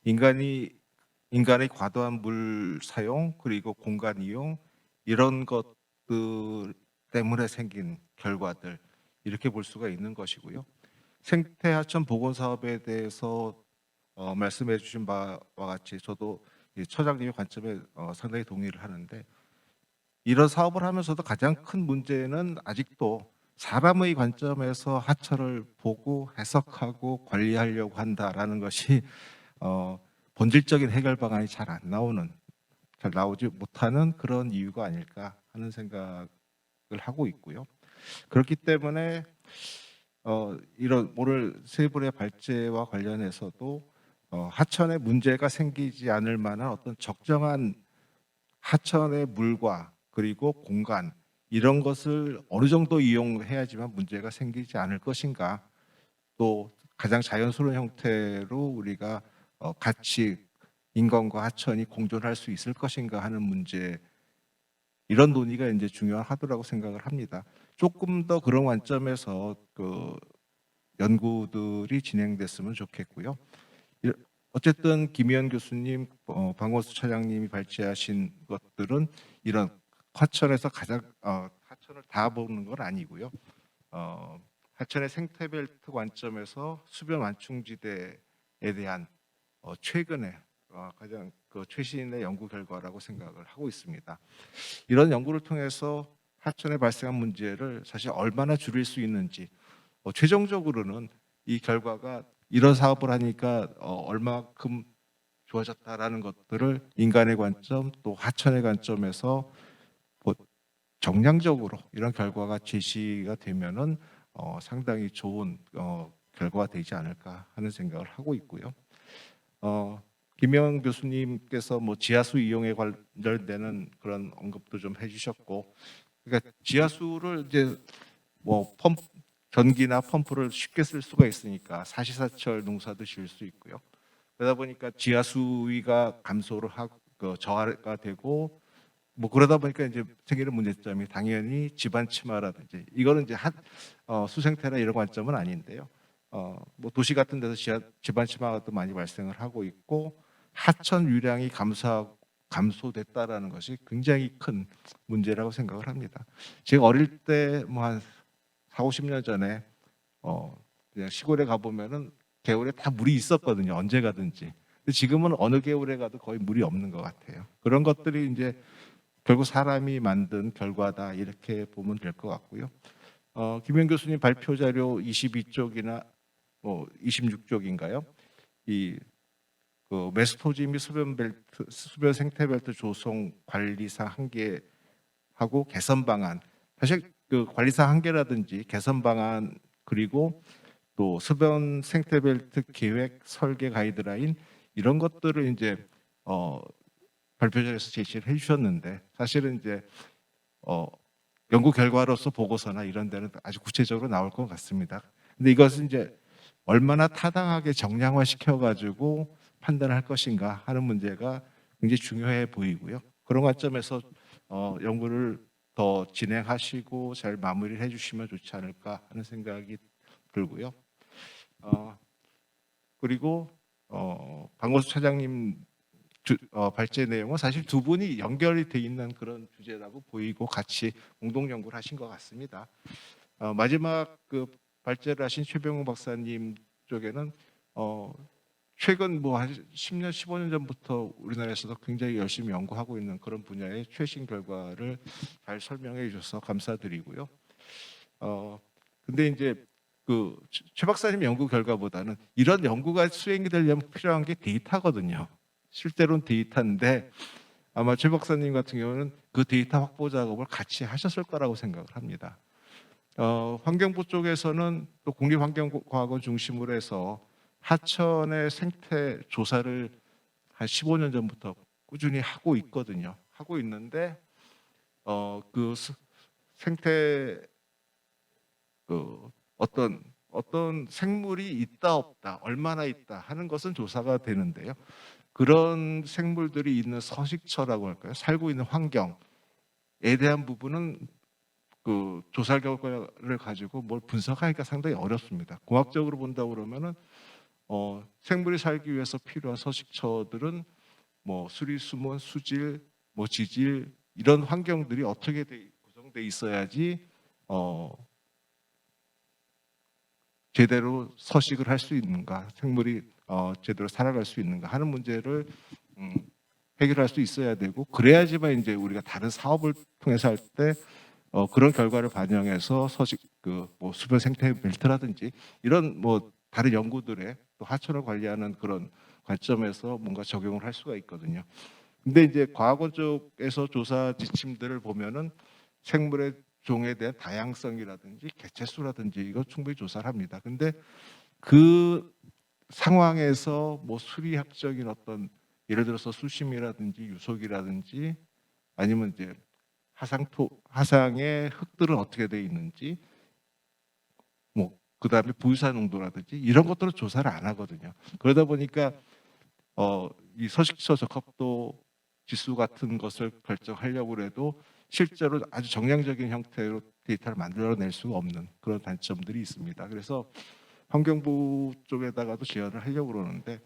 인간의 과도한 물 사용 그리고 공간 이용 이런 것들 때문에 생긴 결과들 이렇게 볼 수가 있는 것이고요. 생태하천 복원 사업에 대해서 말씀해 주신 바와 같이 저도 이 처장님의 관점에 상당히 동의를 하는데 이런 사업을 하면서도 가장 큰 문제는 아직도 사람의 관점에서 하천을 보고 해석하고 관리하려고 한다라는 것이 본질적인 해결 방안이 잘 나오지 못하는 그런 이유가 아닐까 하는 생각을 하고 있고요. 그렇기 때문에 이런 오늘 세 분의 발제와 관련해서도 하천에 문제가 생기지 않을 만한 어떤 적정한 하천의 물과 그리고 공간 이런 것을 어느 정도 이용해야지만 문제가 생기지 않을 것인가 또 가장 자연스러운 형태로 우리가 같이 인간과 하천이 공존할 수 있을 것인가 하는 문제 이런 논의가 이제 중요하다고 생각을 합니다. 조금 더 그런 관점에서 그 연구들이 진행됐으면 좋겠고요. 어쨌든 김희연 교수님, 방원수 차장님이 발제하신 것들은 이런 하천에서 가장 하천을 다 보는 건 아니고요. 하천의 생태벨트 관점에서 수변 완충지대에 대한 최근에 가장 그 최신의 연구 결과라고 생각을 하고 있습니다. 이런 연구를 통해서 하천에 발생한 문제를 사실 얼마나 줄일 수 있는지 최종적으로는 이 결과가 이런 사업을 하니까 얼마만큼 좋아졌다라는 것들을 인간의 관점 또 하천의 관점에서 뭐 정량적으로 이런 결과가 제시가 되면은 상당히 좋은 결과가 되지 않을까 하는 생각을 하고 있고요. 김영 교수님께서 뭐 지하수 이용에 관련되는 그런 언급도 좀 해주셨고, 그러니까 지하수를 이제 뭐 전기나 펌프를 쉽게 쓸 수가 있으니까 사시사철 농사도 지을 수 있고요. 그러다 보니까 지하수위가 감소를 하고 저하가 되고 뭐 그러다 보니까 이제 생기는 문제점이 당연히 집안 침하라든지 이거는 이제 수생태나 이런 관점은 아닌데요. 뭐 도시 같은 데서 집안 침하가 또 많이 발생을 하고 있고 하천 유량이 감소됐다라는 것이 굉장히 큰 문제라고 생각을 합니다. 제가 어릴 때 뭐 한 4, 50년 전에 그냥 시골에 가보면은 개울에 다 물이 있었거든요. 언제 가든지. 근데 지금은 어느 개울에 가도 거의 물이 없는 것 같아요. 그런 것들이 이제 결국 사람이 만든 결과다 이렇게 보면 될 것 같고요. 김현 교수님 발표 자료 22쪽이나 26쪽인가요? 그 메스토지 및 수변 생태벨트 조성 관리사 한계하고 개선 방안. 사실 그 관리사 한계라든지 개선 방안 그리고 또 수변 생태벨트 계획 설계 가이드라인 이런 것들을 이제 발표자에서 제시를 해주셨는데 사실은 이제 연구 결과로서 보고서나 이런 데는 아주 구체적으로 나올 것 같습니다. 근데 이것은 이제 얼마나 타당하게 정량화 시켜가지고 판단할 것인가 하는 문제가 굉장히 중요해 보이고요. 그런 관점에서 연구를 더 진행하시고 잘 마무리를 해주시면 좋지 않을까 하는 생각이 들고요. 그리고 강호수 차장님 발제 내용은 사실 두 분이 연결이 돼 있는 그런 주제라고 보이고 같이 공동 연구를 하신 것 같습니다. 마지막 그 발제를 하신 최병우 박사님 쪽에는 최근 뭐 한 10년, 15년 전부터 우리나라에서도 굉장히 열심히 연구하고 있는 그런 분야의 최신 결과를 잘 설명해 주셔서 감사드리고요. 근데 이제 그 최 박사님 연구 결과보다는 이런 연구가 수행이 되려면 필요한 게 데이터거든요. 실제로는 데이터인데 아마 최 박사님 같은 경우는 그 데이터 확보 작업을 같이 하셨을 거라고 생각을 합니다. 환경부 쪽에서는 또 국립환경과학원 중심으로 해서 하천의 생태 조사를 한 15년 전부터 꾸준히 하고 있거든요. 하고 있는데 그 생태 그 어떤 생물이 있다 없다 얼마나 있다 하는 것은 조사가 되는데요. 그런 생물들이 있는 서식처라고 할까요? 살고 있는 환경에 대한 부분은 그 조사 결과를 가지고 뭘 분석하기가 상당히 어렵습니다. 공학적으로 본다 그러면은 생물이 살기 위해서 필요한 서식처들은 뭐 수리수문, 수질, 뭐 지질 이런 환경들이 어떻게 구성돼 있어야지 제대로 서식을 할 수 있는가, 생물이 제대로 살아갈 수 있는가 하는 문제를 해결할 수 있어야 되고 그래야지만 이제 우리가 다른 사업을 통해서 할 때 그런 결과를 반영해서 서식 뭐 수변 생태 벨트라든지 이런 뭐 다른 연구들의 또 하천을 관리하는 그런 관점에서 뭔가 적용을 할 수가 있거든요. 근데 이제 과학원 쪽에서 조사 지침들을 보면은 생물의 종에 대한 다양성이라든지 개체수라든지 이거 충분히 조사를 합니다. 근데 그 상황에서 뭐 수리학적인 어떤 예를 들어서 수심이라든지 유속이라든지 아니면 이제 하상의 흙들은 어떻게 되어 있는지 뭐 그다음에 부유사 농도라든지 이런 것들은 조사를 안 하거든요. 그러다 보니까 이 서식처 적합도 지수 같은 것을 결정하려고 해도 실제로 아주 정량적인 형태로 데이터를 만들어낼 수가 없는 그런 단점들이 있습니다. 그래서 환경부 쪽에다가도 제안을 하려고 그러는데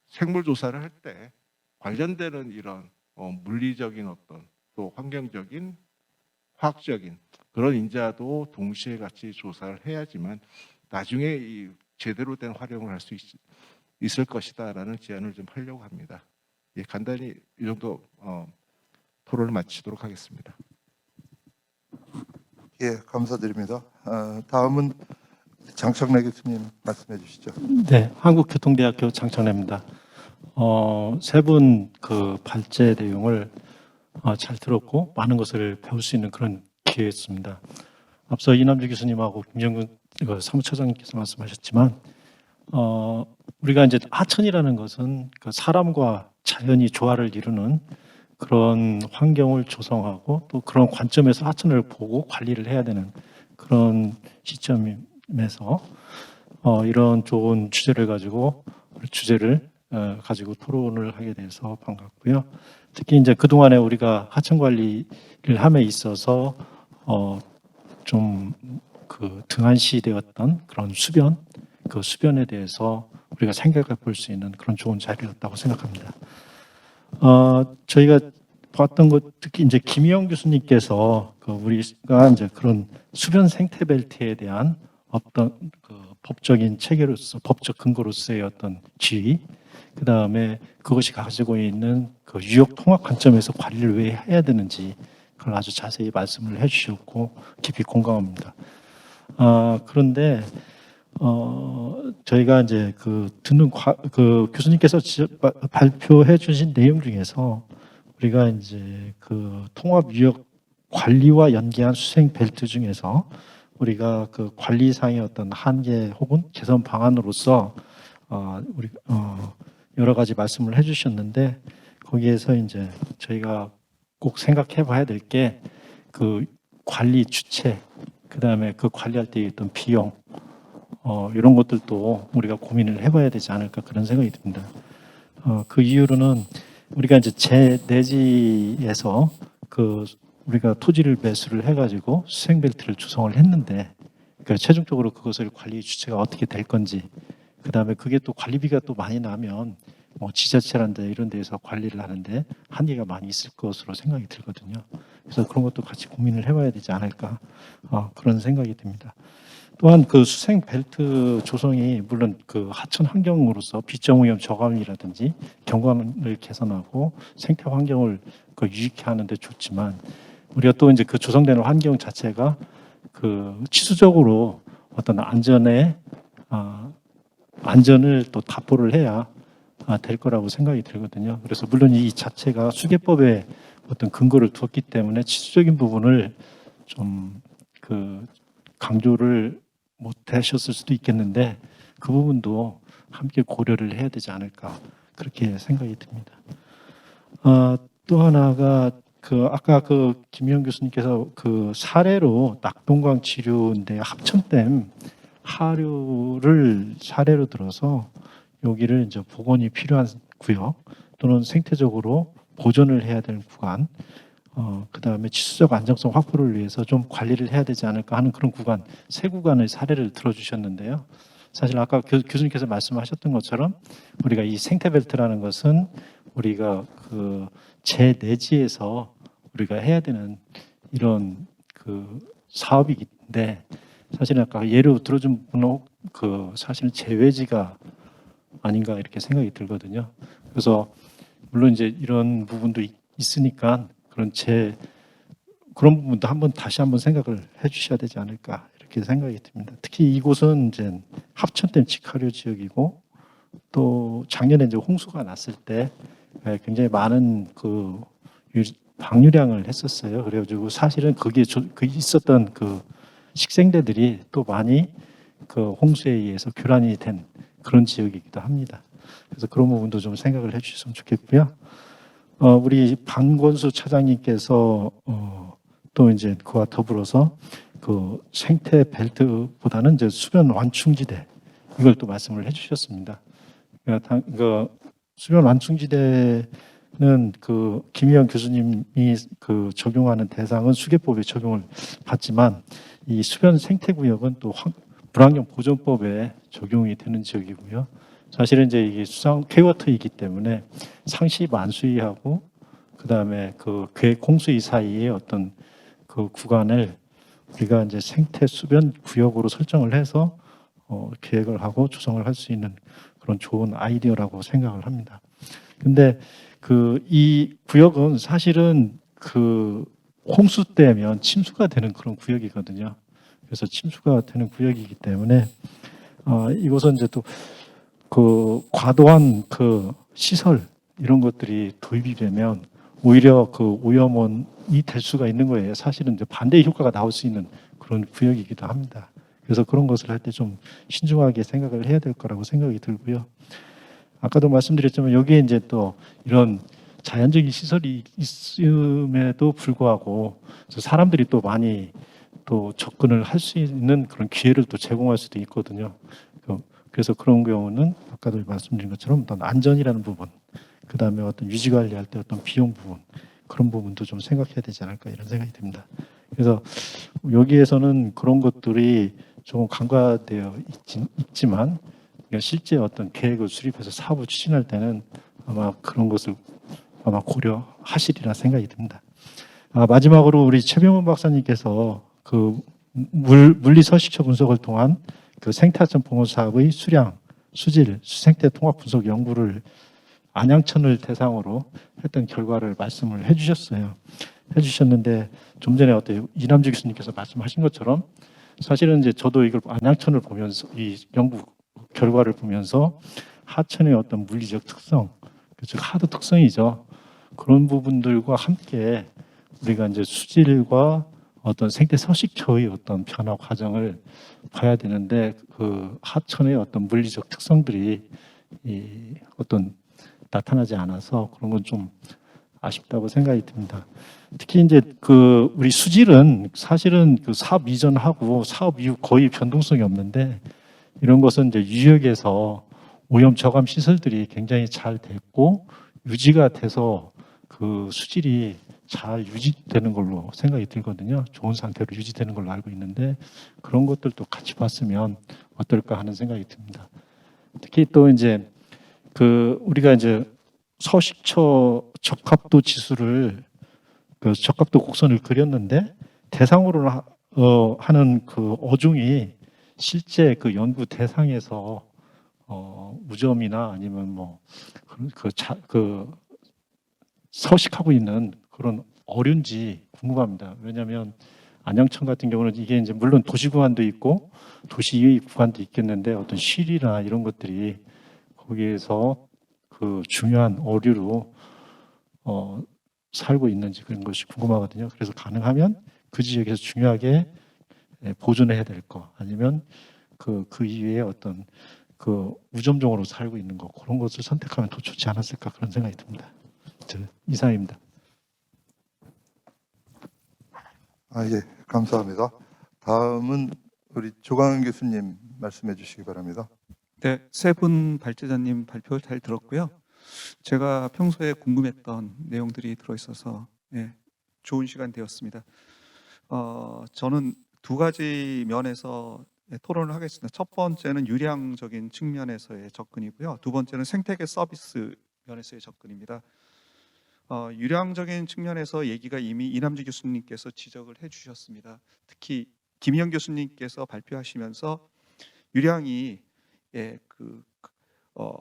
생물 조사를 할 때 관련되는 이런 물리적인 어떤 또 환경적인 화학적인 그런 인자도 동시에 같이 조사를 해야지만 나중에 이 제대로 된 활용을 할 수 있을 것이다라는 제안을 좀 하려고 합니다. 예, 간단히 이 정도 토론을 마치도록 하겠습니다. 예, 감사드립니다. 다음은 장청래 교수님 말씀해 주시죠. 네, 한국교통대학교 장청래입니다. 세 분 그 발제 내용을 잘 들었고 많은 것을 배울 수 있는 그런 기회였습니다. 앞서 이남주 교수님하고 김정근 사무처장님께서 말씀하셨지만 우리가 이제 하천이라는 것은 그 사람과 자연이 조화를 이루는 그런 환경을 조성하고 또 그런 관점에서 하천을 보고 관리를 해야 되는 그런 시점에서 이런 좋은 주제를 가지고 토론을 하게 돼서 반갑고요. 특히 이제 그동안에 우리가 하천 관리를 함에 있어서 좀 그 등한시되었던 그런 수변, 그 수변에 대해서 우리가 생각해 볼 수 있는 그런 좋은 자리였다고 생각합니다. 저희가 봤던 것 특히 이제 김희영 교수님께서 그 우리가 이제 그런 수변 생태 벨트에 대한 어떤 그 법적인 체계로서 법적 근거로서의 어떤 지위, 그 다음에 그것이 가지고 있는 그 유역 통합 관점에서 관리를 왜 해야 되는지 그걸 아주 자세히 말씀을 해주셨고 깊이 공감합니다. 그런데 저희가 이제 그 듣는 그 교수님께서 발표해 주신 내용 중에서 우리가 이제 그 통합 유역 관리와 연계한 수생 벨트 중에서 우리가 그 관리상의 어떤 한계 혹은 개선 방안으로서 우리 여러 가지 말씀을 해주셨는데 거기에서 이제 저희가 꼭 생각해봐야 될 게 그 관리 주체, 그 다음에 그 관리할 때 있던 비용 이런 것들도 우리가 고민을 해봐야 되지 않을까 그런 생각이 듭니다. 그 이유로는 우리가 이제 제 내지에서 그 우리가 토지를 매수를 해가지고 수생벨트를 조성을 했는데 그러니까 최종적으로 그것을 관리 주체가 어떻게 될 건지 그 다음에 그게 또 관리비가 또 많이 나면 뭐 지자체란데 이런 데에서 관리를 하는데 한계가 많이 있을 것으로 생각이 들거든요. 그래서 그런 것도 같이 고민을 해봐야 되지 않을까 그런 생각이 듭니다. 또한 그 수생 벨트 조성이 물론 그 하천 환경으로서 비정 오염 저감이라든지 경관을 개선하고 생태 환경을 그 유익해 하는데 좋지만 우리가 또 이제 그 조성되는 환경 자체가 그 치수적으로 어떤 안전을 또 답보를 해야 될 거라고 생각이 들거든요. 그래서 물론 이 자체가 수계법에 어떤 근거를 두었기 때문에 치수적인 부분을 좀 그 강조를 못 하셨을 수도 있겠는데 그 부분도 함께 고려를 해야 되지 않을까 그렇게 생각이 듭니다. 또 하나가 그 아까 그 김희영 교수님께서 그 사례로 낙동강 지류인데 합천댐 하류를 사례로 들어서 여기를 이제 복원이 필요한 구역 또는 생태적으로 보존을 해야 되는 구간, 그 다음에 치수적 안정성 확보를 위해서 좀 관리를 해야 되지 않을까 하는 그런 구간, 세 구간의 사례를 들어주셨는데요. 사실 아까 교수님께서 말씀하셨던 것처럼 우리가 이 생태벨트라는 것은 우리가 그 제 내지에서 우리가 해야 되는 이런 그 사업이긴데 사실은 아까 예로 들어준 분은 그 사실은 제외지가 아닌가 이렇게 생각이 들거든요. 그래서 물론 이제 이런 부분도 있으니까 그런 부분도 다시 한번 생각을 해주셔야 되지 않을까 이렇게 생각이 듭니다. 특히 이곳은 이제 합천댐 직하류 지역이고 또 작년에 이제 홍수가 났을 때 굉장히 많은 그 방류량을 했었어요. 그래가지고 사실은 거기에 있었던 그 식생대들이 또 많이 그 홍수에 의해서 교란이 된 그런 지역이기도 합니다. 그래서 그런 부분도 좀 생각을 해주셨으면 좋겠고요. 우리 방권수 차장님께서 또 이제 그와 더불어서 그 생태 벨트보다는 이제 수변 완충지대 이걸 또 말씀을 해주셨습니다. 그러니까 수변 완충지대는 그 김희영 교수님이 그 적용하는 대상은 수계법에 적용을 받지만 이 수변 생태구역은 또 불환경 보존법에 적용이 되는 지역이고요. 사실은 이제 이게 수상 쾌워터이기 때문에 상시 만수위하고 그 다음에 그 계획 홍수위 사이에 어떤 그 구간을 우리가 이제 생태 수변 구역으로 설정을 해서 계획을 하고 조성을 할 수 있는 그런 좋은 아이디어라고 생각을 합니다. 근데 그 이 구역은 사실은 그 홍수 때면 침수가 되는 그런 구역이거든요. 그래서 침수가 되는 구역이기 때문에 이곳은 이제 또 그 과도한 그 시설 이런 것들이 도입이 되면 오히려 그 오염원이 될 수가 있는 거예요. 사실은 이제 반대의 효과가 나올 수 있는 그런 구역이기도 합니다. 그래서 그런 것을 할 때 좀 신중하게 생각을 해야 될 거라고 생각이 들고요. 아까도 말씀드렸지만 여기에 이제 또 이런 자연적인 시설이 있음에도 불구하고 사람들이 또 많이 또 접근을 할 수 있는 그런 기회를 또 제공할 수도 있거든요. 그래서 그런 경우는 아까도 말씀드린 것처럼 어떤 안전이라는 부분, 그 다음에 어떤 유지 관리할 때 어떤 비용 부분, 그런 부분도 좀 생각해야 되지 않을까 이런 생각이 듭니다. 그래서 여기에서는 그런 것들이 조금 간과되어 있지만 실제 어떤 계획을 수립해서 사업을 추진할 때는 아마 그런 것을 아마 고려하시리라 생각이 듭니다. 마지막으로 우리 최병훈 박사님께서 그 물리 서식처 분석을 통한 그 생태하천 봉헌 사업의 수량, 수질, 수생태 통합 분석 연구를 안양천을 대상으로 했던 결과를 말씀을 해주셨는데 좀 전에 어때요? 이남주 교수님께서 말씀하신 것처럼 사실은 이제 저도 이걸 안양천을 보면서 이 연구 결과를 보면서 하천의 어떤 물리적 특성, 즉 하드 특성이죠. 그런 부분들과 함께 우리가 이제 수질과 어떤 생태 서식처의 어떤 변화 과정을 봐야 되는데 그 하천의 어떤 물리적 특성들이 어떤 나타나지 않아서 그런 건 좀 아쉽다고 생각이 듭니다. 특히 이제 그 우리 수질은 사실은 그 사업 이전하고 사업 이후 거의 변동성이 없는데 이런 것은 이제 유역에서 오염 저감 시설들이 굉장히 잘 됐고 유지가 돼서 그 수질이 잘 유지되는 걸로 생각이 들거든요. 좋은 상태로 유지되는 걸로 알고 있는데 그런 것들도 같이 봤으면 어떨까 하는 생각이 듭니다. 특히 또 이제 그 우리가 이제 서식처 적합도 지수를 그 적합도 곡선을 그렸는데 대상으로 하는 그 어종이 실제 그 연구 대상에서 우점이나 아니면 뭐 그 서식하고 있는 그런 어류인지 궁금합니다. 왜냐하면 안양천 같은 경우는 이게 이제 물론 도시 구간도 있고 도시 이외의 구간도 있겠는데 어떤 실이나 이런 것들이 거기에서 그 중요한 어류로 살고 있는지 그런 것이 궁금하거든요. 그래서 가능하면 그 지역에서 중요하게 보존해야 될 거 아니면 그 이외에 어떤 그 우점종으로 살고 있는 거 그런 것을 선택하면 더 좋지 않았을까 그런 생각이 듭니다. 이상입니다. 예, 감사합니다. 다음은 우리 조광현 교수님 말씀해 주시기 바랍니다. 네, 세 분 발제자님 발표 잘 들었고요. 제가 평소에 궁금했던 내용들이 들어있어서 좋은 시간 되었습니다. 저는 두 가지 면에서 토론을 하겠습니다. 첫 번째는 유량적인 측면에서의 접근이고요. 두 번째는 생태계 서비스 면에서의 접근입니다. 유량적인 측면에서 얘기가 이미 이남주 교수님께서 지적을 해주셨습니다. 특히 김희영 교수님께서 발표하시면서 유량이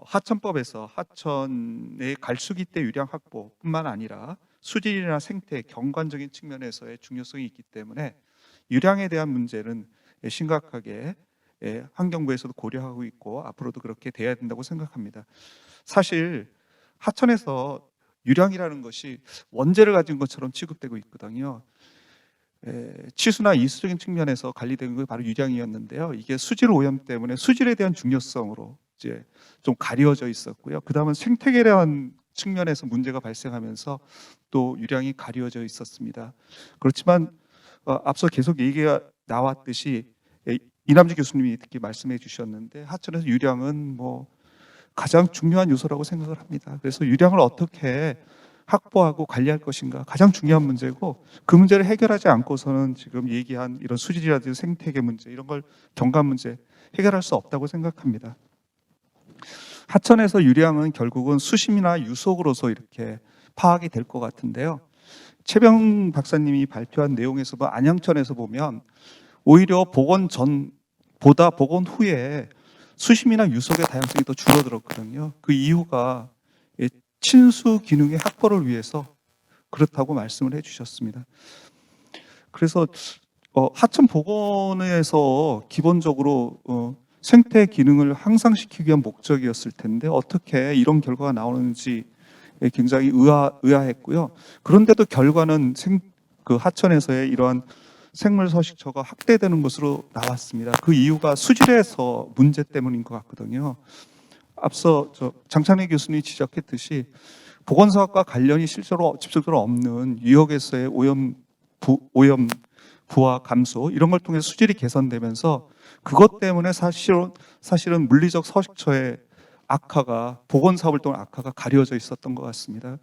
하천법에서 하천의 갈수기 때 유량 확보뿐만 아니라 수질이나 생태, 경관적인 측면에서의 중요성이 있기 때문에 유량에 대한 문제는 심각하게 환경부에서도 고려하고 있고 앞으로도 그렇게 돼야 된다고 생각합니다. 사실 하천에서 유량이라는 것이 원재를 가진 것처럼 취급되고 있거든요. 치수나 이수적인 측면에서 관리된 게 바로 유량이었는데요. 이게 수질 오염 때문에 수질에 대한 중요성으로 이제 좀 가려져 있었고요. 그 다음은 생태계에 대한 측면에서 문제가 발생하면서 또 유량이 가려져 있었습니다. 그렇지만 앞서 계속 얘기가 나왔듯이 이남주 교수님이 특히 말씀해 주셨는데 하천에서 유량은 뭐 가장 중요한 요소라고 생각을 합니다. 그래서 유량을 어떻게 확보하고 관리할 것인가 가장 중요한 문제고 그 문제를 해결하지 않고서는 지금 얘기한 이런 수질이라든지 생태계 문제 이런 걸 경관 문제 해결할 수 없다고 생각합니다. 하천에서 유량은 결국은 수심이나 유속으로서 이렇게 파악이 될 것 같은데요. 최병 박사님이 발표한 내용에서도 안양천에서 보면 오히려 복원 전보다 복원 후에 수심이나 유속의 다양성이 더 줄어들었거든요. 그 이유가 친수 기능의 확보를 위해서 그렇다고 말씀을 해주셨습니다. 그래서 하천 복원에서 기본적으로 생태 기능을 향상시키기 위한 목적이었을 텐데 어떻게 이런 결과가 나오는지 굉장히 의아했고요. 그런데도 결과는 그 하천에서의 이러한 생물 서식처가 확대되는 것으로 나왔습니다. 그 이유가 수질에서 문제 때문인 것 같거든요. 앞서 장창래 교수님이 지적했듯이 보건사업과 관련이 실제로 직접적으로 없는 유역에서의 오염 부하 감소 이런 걸 통해서 수질이 개선되면서 그것 때문에 사실은 물리적 서식처의 악화가 보건사업을 통한 악화가 가려져 있었던 것 같습니다.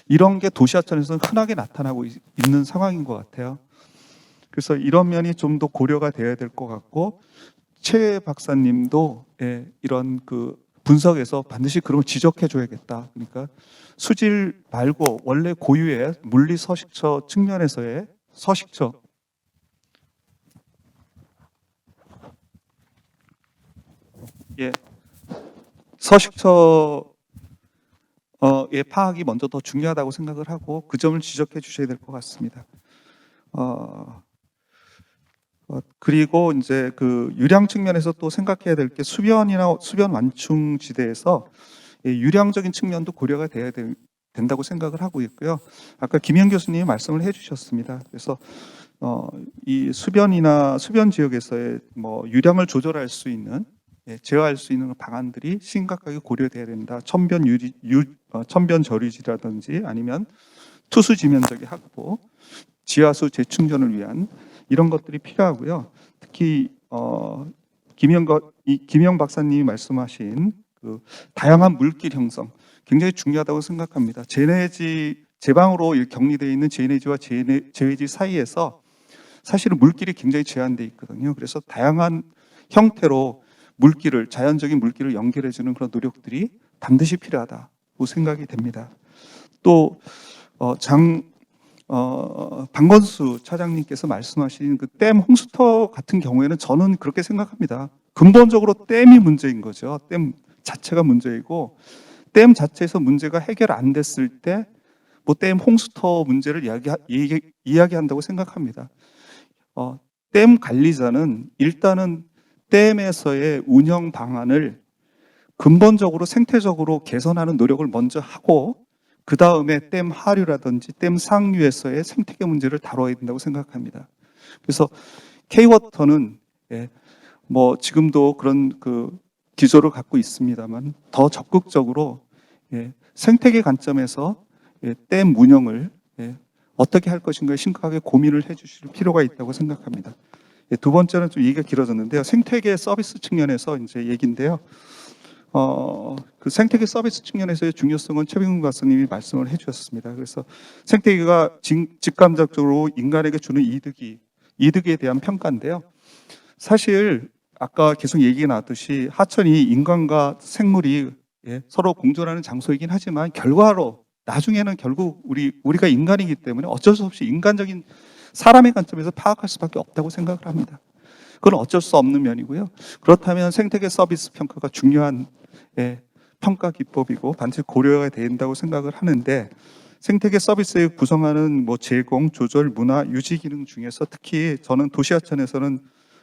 이런 게 도시하천에서는 흔하게 나타나고 있는 상황인 것 같아요. 그래서 이런 면이 좀 더 고려가 돼야 될 것 같고 최 박사님도 이런 그 분석에서 반드시 그런 걸 지적해 줘야겠다. 그러니까 수질 말고 원래 고유의 물리 서식처 측면에서의 서식처 서식처의 파악이 먼저 더 중요하다고 생각을 하고 그 점을 지적해 주셔야 될 것 같습니다. 그리고 이제 그 유량 측면에서 또 생각해야 될 게 수변이나 수변 완충 지대에서 유량적인 측면도 고려가 돼야 된다고 생각을 하고 있고요. 아까 김현 교수님이 말씀을 해주셨습니다. 그래서 이 수변이나 수변 지역에서의 뭐 유량을 조절할 수 있는 제어할 수 있는 방안들이 심각하게 고려돼야 된다. 천변 저류지라든지 아니면 투수 지면적의 확보, 지하수 재충전을 위한 이런 것들이 필요하고요. 특히 김영 박사님이 말씀하신 그 다양한 물길 형성 굉장히 중요하다고 생각합니다. 제방으로 격리되어 있는 제네지와 제외지 사이에서 사실은 물길이 굉장히 제한되어 있거든요. 그래서 다양한 형태로 자연적인 물길을 연결해주는 그런 노력들이 반드시 필요하다고 생각이 됩니다. 또 방건수 차장님께서 말씀하신 그 댐 홍수터 같은 경우에는 저는 그렇게 생각합니다. 근본적으로 댐이 문제인 거죠. 댐 자체가 문제이고 댐 자체에서 문제가 해결 안 됐을 때 뭐 댐 홍수터 문제를 이야기한다고 생각합니다. 댐 관리자는 일단은 댐에서의 운영 방안을 근본적으로 생태적으로 개선하는 노력을 먼저 하고 그 다음에 댐 하류라든지 댐 상류에서의 생태계 문제를 다뤄야 된다고 생각합니다. 그래서 K-워터는 뭐 지금도 그런 그 기조를 갖고 있습니다만 더 적극적으로 생태계 관점에서 댐 운영을 어떻게 할 것인가에 심각하게 고민을 해주실 필요가 있다고 생각합니다. 두 번째는 좀 얘기가 길어졌는데요. 생태계 서비스 측면에서 이제 얘기인데요. 그 생태계 서비스 측면에서의 중요성은 최병훈 박사님이 말씀을 해주셨습니다. 그래서 생태계가 직감적으로 인간에게 주는 이득에 대한 평가인데요. 사실 아까 계속 얘기가 나왔듯이 하천이 인간과 생물이 서로 공존하는 장소이긴 하지만 결과로 나중에는 결국 우리가 인간이기 때문에 어쩔 수 없이 인간적인 사람의 관점에서 파악할 수밖에 없다고 생각을 합니다. 그건 어쩔 수 없는 면이고요. 그렇다면 생태계 서비스 평가가 중요한 평가 기법이고 반드시 고려가 된다고 생각을 하는데 생태계 서비스를 구성하는 뭐 제공, 조절, 문화, 유지 기능 중에서 특히 저는 도시하천에서는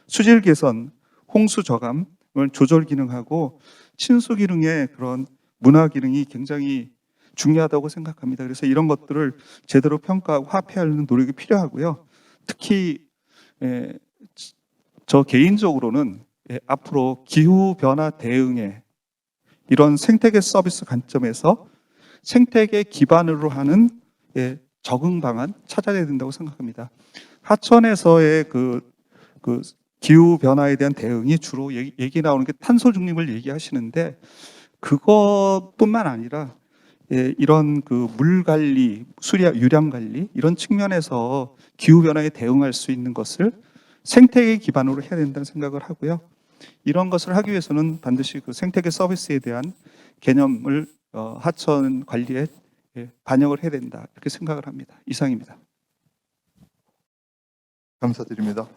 수질 개선, 홍수 저감을 조절 기능하고 친수 기능의 그런 문화 기능이 굉장히 중요하다고 생각합니다. 그래서 이런 것들을 제대로 평가하고 화폐하는 노력이 필요하고요. 특히 저 개인적으로는 앞으로 기후 변화 대응에 이런 생태계 서비스 관점에서 생태계 기반으로 하는 적응 방안 찾아야 된다고 생각합니다. 하천에서의 그 기후 변화에 대한 대응이 주로 얘기 나오는 게 탄소 중립을 얘기하시는데 그것뿐만 아니라 이런 그 물 관리, 유량 관리 이런 측면에서 기후 변화에 대응할 수 있는 것을 생태계 기반으로 해야 된다는 생각을 하고요. 이런 것을 하기 위해서는 반드시 그 생태계 서비스에 대한 개념을 하천 관리에 반영을 해야 된다 이렇게 생각을 합니다. 이상입니다. 감사드립니다.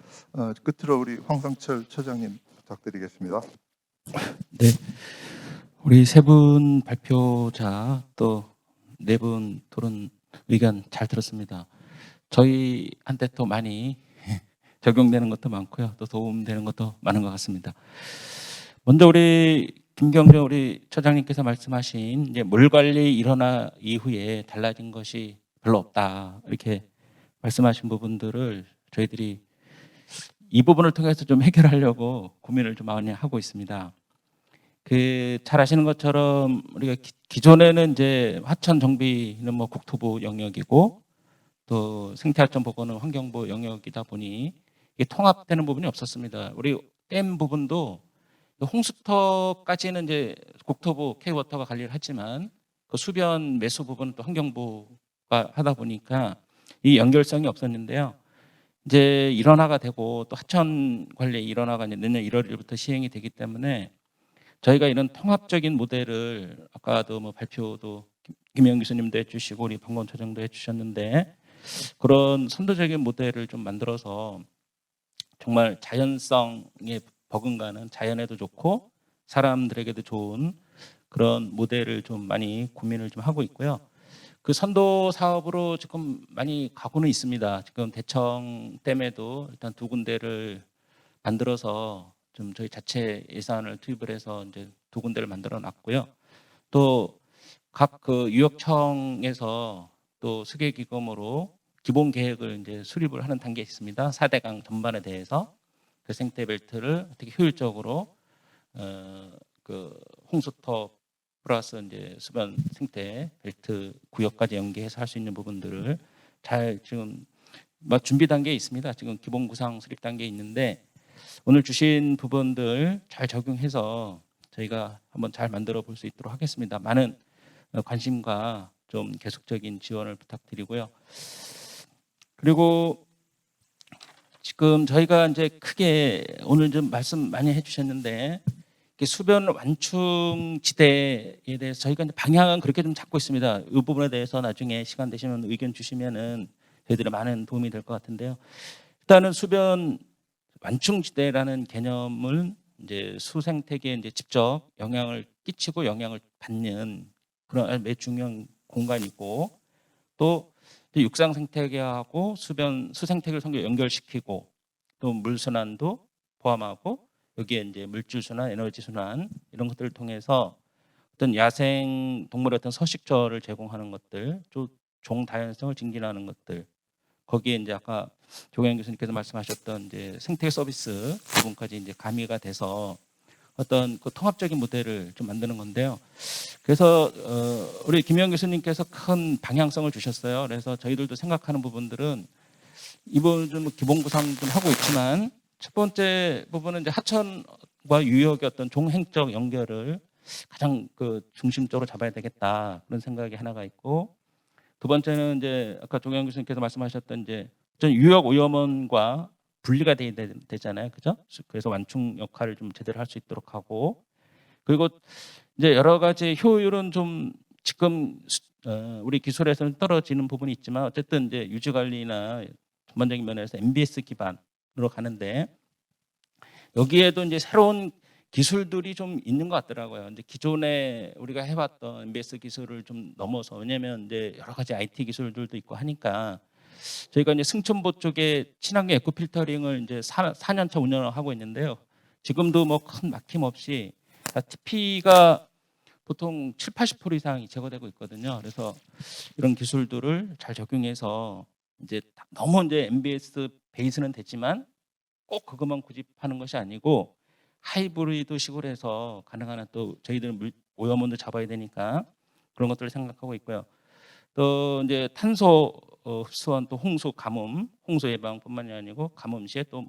끝으로 우리 황상철 처장님 부탁드리겠습니다. 네, 우리 세 분 발표자 또 네 분 토론 의견 잘 들었습니다. 저희한테 또 많이 적용되는 것도 많고요. 또 도움되는 것도 많은 것 같습니다. 먼저 우리 김경준 우리 처장님께서 말씀하신 이제 물 관리 일어나 이후에 달라진 것이 별로 없다 이렇게 말씀하신 부분들을 저희들이 이 부분을 통해서 좀 해결하려고 고민을 좀 많이 하고 있습니다. 잘 아시는 것처럼 우리가 기존에는 이제 하천 정비는 뭐 국토부 영역이고 또 생태하천 보건은 환경부 영역이다 보니 이게 통합되는 부분이 없었습니다. 우리 댐 부분도 홍수터까지는 이제 국토부 K워터가 관리를 하지만 그 수변 매수 부분은 또 환경부가 하다 보니까 이 연결성이 없었는데요. 이제 일원화가 되고 또 하천 관리 일원화가 이제 내년 1월 1일부터 시행이 되기 때문에 저희가 이런 통합적인 모델을 아까도 뭐 발표도 김영 교수님도 해주시고 우리 박원 처장도 해주셨는데 그런 선도적인 모델을 좀 만들어서 정말 자연성에 버금가는 자연에도 좋고 사람들에게도 좋은 그런 모델을 좀 많이 고민을 좀 하고 있고요. 그 선도 사업으로 지금 많이 가고는 있습니다. 지금 대청댐에도 일단 2군데를 만들어서 좀 저희 자체 예산을 투입을 해서 이제 2군데를 만들어 놨고요. 또 각 그 유역청에서 또 수계기금으로 기본 계획을 이제 수립을 하는 단계에 있습니다. 4대강 전반에 대해서 그 생태 벨트를 어떻게 효율적으로 그 홍수터 플러스 이제 수변 생태 벨트 구역까지 연계해서 할 수 있는 부분들을 잘 지금 막 준비 단계에 있습니다. 지금 기본 구상 수립 단계에 있는데 오늘 주신 부분들 잘 적용해서 저희가 한번 잘 만들어 볼 수 있도록 하겠습니다. 많은 관심과 좀 계속적인 지원을 부탁드리고요. 그리고 지금 저희가 이제 크게 오늘 좀 말씀 많이 해주셨는데 수변 완충 지대에 대해서 저희가 이제 방향은 그렇게 좀 잡고 있습니다. 이 부분에 대해서 나중에 시간 되시면 의견 주시면은 저희들의 많은 도움이 될 것 같은데요. 일단은 수변 완충 지대라는 개념을 이제 수생태계에 이제 직접 영향을 끼치고 영향을 받는 그런 매우 중요한 공간이고 또 육상 생태계하고 수생태계를 연결시키고 또 물순환도 포함하고 여기에 이제 물질 순환, 에너지 순환 이런 것들을 통해서 어떤 야생 동물의 어떤 서식처를 제공하는 것들, 또 종 다양성을 증진하는 것들, 거기에 이제 아까 조경현 교수님께서 말씀하셨던 이제 생태 서비스 부분까지 이제 가미가 돼서 어떤 그 통합적인 모델을 좀 만드는 건데요. 그래서 우리 김영 교수님께서 큰 방향성을 주셨어요. 그래서 저희들도 생각하는 부분들은 이 부분 좀 기본 구상 좀 하고 있지만 첫 번째 부분은 이제 하천과 유역의 어떤 종행적 연결을 가장 그 중심적으로 잡아야 되겠다 그런 생각이 하나가 있고 두 번째는 이제 아까 조경현 교수님께서 말씀하셨던 이제 유역 오염원과 분리가 되잖아요, 그죠? 그래서 완충 역할을 좀 제대로 할 수 있도록 하고 그리고 이제 여러 가지 효율은 좀 지금 우리 기술에서는 떨어지는 부분이 있지만 어쨌든 이제 유지 관리나 전반적인 면에서 MBS 기반으로 가는데 여기에도 이제 새로운 기술들이 좀 있는 것 같더라고요. 이제 기존에 우리가 해왔던 MBS 기술을 좀 넘어서 왜냐하면 이제 여러 가지 IT 기술들도 있고 하니까 저희가 이제 승천보 쪽에 친환경 에코 필터링을 이제 4년차 운영을 하고 있는데요. 지금도 뭐 큰 막힘 없이 TP가 보통 70-80% 이상이 제거되고 있거든요. 그래서 이런 기술들을 잘 적용해서 이제 너무 이제 MBS 베이스는 됐지만 꼭 그것만 고집하는 것이 아니고 하이브리드식으로 해서 가능한 한 또 저희들은 오염원도 잡아야 되니까 그런 것들을 생각하고 있고요. 또 이제 탄소 흡수원 또 홍수 가뭄, 홍수 예방뿐만이 아니고 가뭄 시에 또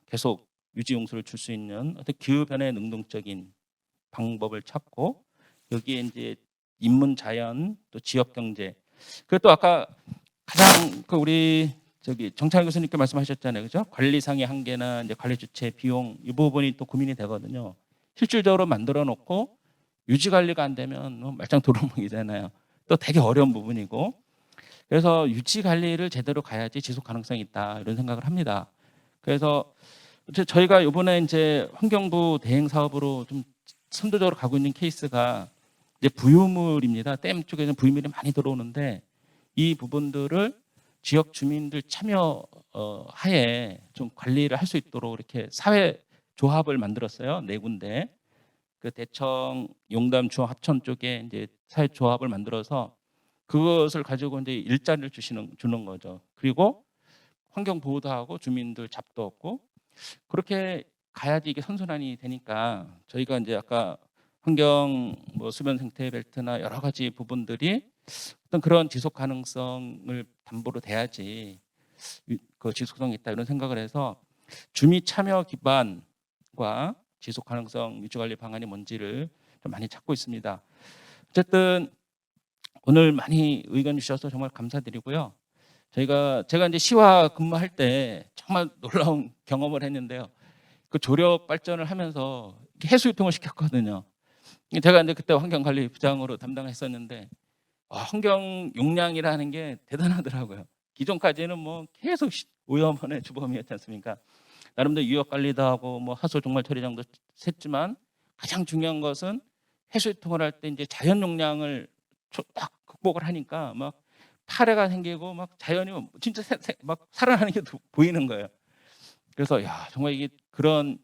계속 유지 용수를 줄 수 있는 어떤 기후 변화에 능동적인 방법을 찾고 여기에 이제 인문 자연 또 지역 경제 그리고 또 아까 가장 그 우리 정창현 교수님께 말씀하셨잖아요, 그죠? 관리상의 한계나 이제 관리 주체 비용 이 부분이 또 고민이 되거든요. 실질적으로 만들어 놓고 유지 관리가 안 되면 뭐 말짱 도루묵이잖아요. 또 되게 어려운 부분이고 그래서 유지 관리를 제대로 가야지 지속 가능성이 있다 이런 생각을 합니다. 그래서 저희가 이번에 이제 환경부 대행 사업으로 좀 선도적으로 가고 있는 케이스가 이제 부유물입니다. 댐 쪽에는 부유물이 많이 들어오는데 이 부분들을 지역 주민들 참여 하에 좀 관리를 할 수 있도록 이렇게 사회 조합을 만들었어요. 네 군데. 그 대청, 용담, 중앙, 합천 쪽에 이제 사회 조합을 만들어서 그것을 가지고 이제 일자리를 주는 거죠. 그리고 환경 보호도 하고 주민들 잡도 없고 그렇게 가야지 이게 선순환이 되니까 저희가 이제 아까 환경 뭐 수변 생태 벨트나 여러 가지 부분들이 어떤 그런 지속 가능성을 담보로 돼야지 그 지속성이 있다 이런 생각을 해서 주민 참여 기반과 지속 가능성 유지 관리 방안이 뭔지를 좀 많이 찾고 있습니다. 어쨌든 오늘 많이 의견 주셔서 정말 감사드리고요. 제가 이제 시와 근무할 때 정말 놀라운 경험을 했는데요. 그 조력 발전을 하면서 해수 유통을 시켰거든요. 제가 이제 그때 환경관리부장으로 담당했었는데 환경 용량이라는 게 대단하더라고요. 기존까지는 뭐 계속 오염원의 주범이었지 않습니까? 나름대로 유역 관리도 하고 뭐 하수 종말 처리장도 했지만 가장 중요한 것은 해수 유통을 할 때 이제 자연 용량을 딱 극복을 하니까 막 파래가 생기고 막 자연이 진짜 막 살아나는 게 보이는 거예요. 그래서 야 정말 이게 그런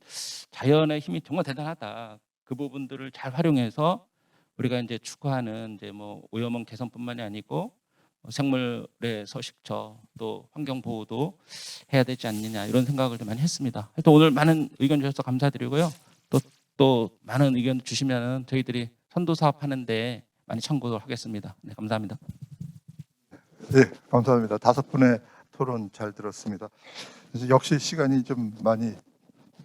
자연의 힘이 정말 대단하다. 그 부분들을 잘 활용해서 우리가 이제 추구하는 이제 뭐 오염원 개선뿐만이 아니고 생물의 서식처 또 환경 보호도 해야 되지 않느냐 이런 생각을 좀 많이 했습니다. 또 오늘 많은 의견 주셔서 감사드리고요. 또 많은 의견 주시면은 저희들이 선도 사업 하는데 많이 참고를 하겠습니다. 네, 감사합니다. 네, 감사합니다. 5분의 토론 잘 들었습니다. 그래서 역시 시간이 좀 많이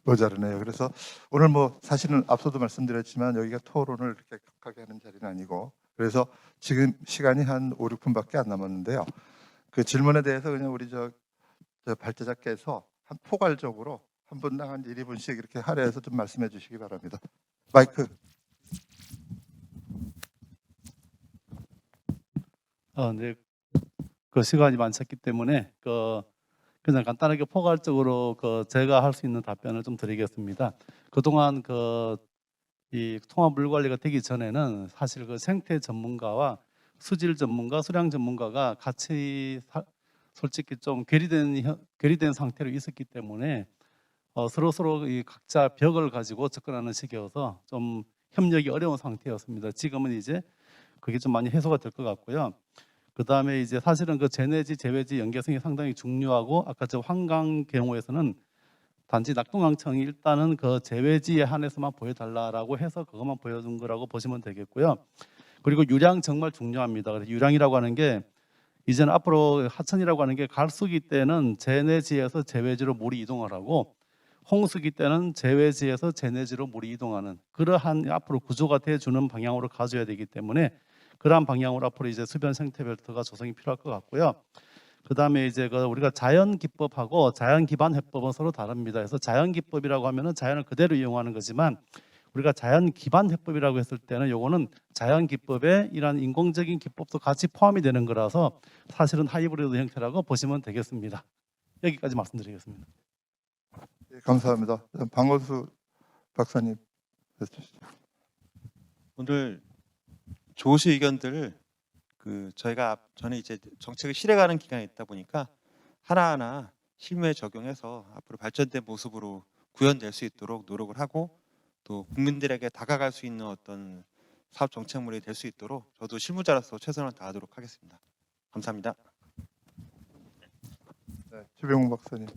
모자르네요. 그래서 오늘 뭐 사실은 앞서도 말씀드렸지만 여기가 토론을 이렇게 격하게 하는 자리는 아니고 그래서 지금 시간이 한 5, 6분밖에 안 남았는데요. 그 질문에 대해서 그냥 우리 저 발제자께서 한 포괄적으로 한 분당 한 1, 2분씩 이렇게 할애해서 좀 말씀해 주시기 바랍니다. 마이크. 네. 그 시간이 많았기 때문에 그냥 간단하게 포괄적으로 제가 할 수 있는 답변을 좀 드리겠습니다. 그동안 이 통합 물 관리가 되기 전에는 사실 그 생태 전문가와 수질 전문가, 수량 전문가가 같이 솔직히 좀 괴리된 상태로 있었기 때문에 서로 이 각자 벽을 가지고 접근하는 식이어서 좀 협력이 어려운 상태였습니다. 지금은 이제 그게 좀 많이 해소가 될 것 같고요. 그 다음에 이제 사실은 그 재내지, 재외지 연계성이 상당히 중요하고 아까 저 환강 경우에서는 단지 낙동강청이 일단은 그 재외지에 한해서만 보여달라라고 해서 그것만 보여준 거라고 보시면 되겠고요. 그리고 유량 정말 중요합니다. 그래서 유량이라고 하는 게 이제는 앞으로 하천이라고 하는 게 갈수기 때는 재내지에서 재외지로 물이 이동을 하고 홍수기 때는 재외지에서 재내지로 물이 이동하는 그러한 앞으로 구조가 돼주는 방향으로 가져야 되기 때문에 그러한 방향으로 앞으로 이제 수변 생태 벨트가 조성이 필요할 것 같고요. 그 다음에 이제 우리가 자연 기법하고 자연 기반 해법은 서로 다릅니다. 그래서 자연 기법이라고 하면은 자연을 그대로 이용하는 거지만 우리가 자연 기반 해법이라고 했을 때는 요거는 자연 기법에 이러한 인공적인 기법도 같이 포함이 되는 거라서 사실은 하이브리드 형태라고 보시면 되겠습니다. 여기까지 말씀드리겠습니다. 네, 감사합니다. 방원수 박사님 해주시죠. 오늘 좋으신 의견들 저는 이제 정책을 실행하는 기간에 있다 보니까 하나하나 실무에 적용해서 앞으로 발전된 모습으로 구현될 수 있도록 노력을 하고 또 국민들에게 다가갈 수 있는 어떤 사업 정책물이 될 수 있도록 저도 실무자로서 최선을 다하도록 하겠습니다. 감사합니다. 네, 최병훈 박사님.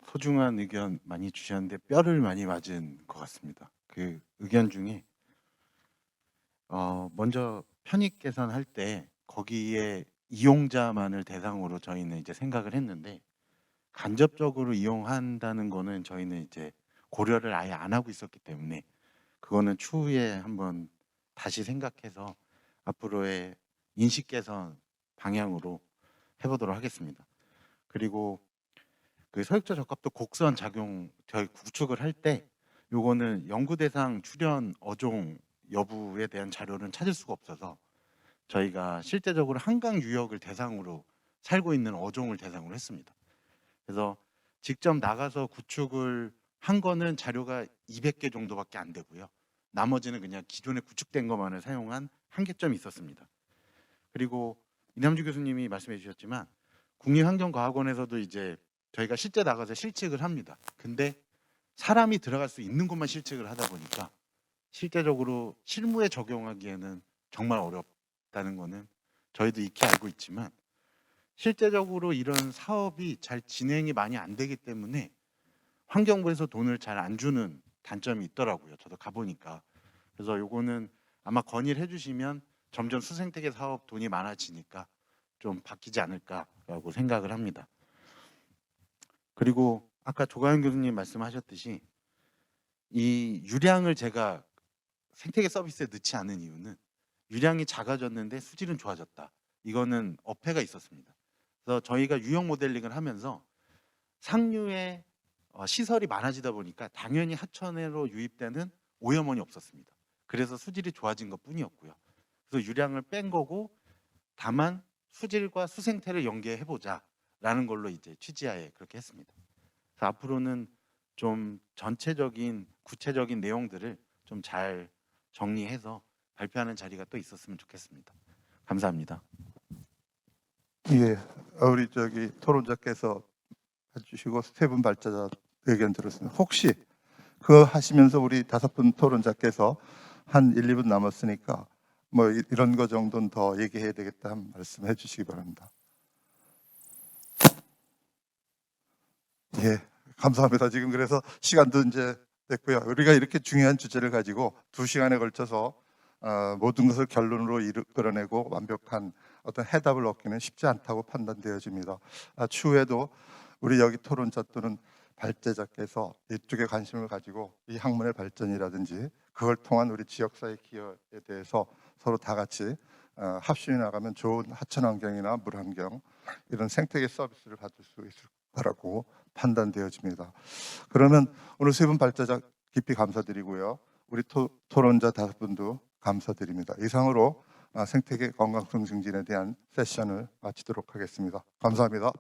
소중한 의견 많이 주셨는데 뼈를 많이 맞은 것 같습니다. 그 의견 중에 먼저 편익 개선할 때 거기에 이용자만을 대상으로 저희는 이제 생각을 했는데 간접적으로 이용한다는 거는 저희는 이제 고려를 아예 안 하고 있었기 때문에 그거는 추후에 한번 다시 생각해서 앞으로의 인식 개선 방향으로 해보도록 하겠습니다. 그리고 그 서역자 적합도 곡선 작용 저희 구축을 할 때 요거는 연구 대상 출연 어종 여부에 대한 자료는 찾을 수가 없어서 저희가 실제적으로 한강 유역을 대상으로 살고 있는 어종을 대상으로 했습니다. 그래서 직접 나가서 구축을 한 거는 자료가 200개 정도밖에 안 되고요. 나머지는 그냥 기존에 구축된 것만을 사용한 한계점이 있었습니다. 그리고 이남주 교수님이 말씀해 주셨지만 국립환경과학원에서도 이제 저희가 실제 나가서 실측을 합니다. 근데 사람이 들어갈 수 있는 곳만 실측을 하다 보니까 실제적으로 실무에 적용하기에는 정말 어렵다는 거는 저희도 익히 알고 있지만, 실제적으로 이런 사업이 잘 진행이 많이 안 되기 때문에 환경부에서 돈을 잘 안 주는 단점이 있더라고요. 저도 가보니까. 그래서 요거는 아마 건의를 해주시면 점점 수생태계 사업 돈이 많아지니까 좀 바뀌지 않을까라고 생각을 합니다. 그리고 아까 조가연 교수님 말씀하셨듯이 이 유량을 제가 생태계 서비스에 넣지 않은 이유는 유량이 작아졌는데 수질은 좋아졌다. 이거는 어폐가 있었습니다. 그래서 저희가 유형 모델링을 하면서 상류의 시설이 많아지다 보니까 당연히 하천으로 유입되는 오염원이 없었습니다. 그래서 수질이 좋아진 것뿐이었고요. 그래서 유량을 뺀 거고, 다만 수질과 수생태를 연계해 보자라는 걸로 이제 취지하에 그렇게 했습니다. 그래서 앞으로는 좀 전체적인 구체적인 내용들을 좀 잘 정리해서 발표하는 자리가 또 있었으면 좋겠습니다. 감사합니다. 예, 우리 토론자께서 해주시고 세 분 발제자 의견 들었습니다. 혹시 그 하시면서 우리 5분 토론자께서 한 1, 2분 남았으니까 뭐 이런 거 정도는 더 얘기해야 되겠다 한 말씀해 주시기 바랍니다. 예, 감사합니다. 지금 그래서 시간도 이제 됐고요. 우리가 이렇게 중요한 주제를 가지고 2시간에 걸쳐서 모든 것을 결론으로 이끌어내고 완벽한 어떤 해답을 얻기는 쉽지 않다고 판단되어집니다. 추후에도 우리 여기 토론자 또는 발제자께서 이쪽에 관심을 가지고 이 학문의 발전이라든지 그걸 통한 우리 지역사회 기여에 대해서 서로 다 같이 합심해 나가면 좋은 하천 환경이나 물 환경, 이런 생태계 서비스를 받을 수 있을 거라고 판단되어집니다. 그러면 오늘 세 분 발제자 깊이 감사드리고요. 우리 토론자 5분도 감사드립니다. 이상으로 생태계 건강성 증진에 대한 세션을 마치도록 하겠습니다. 감사합니다.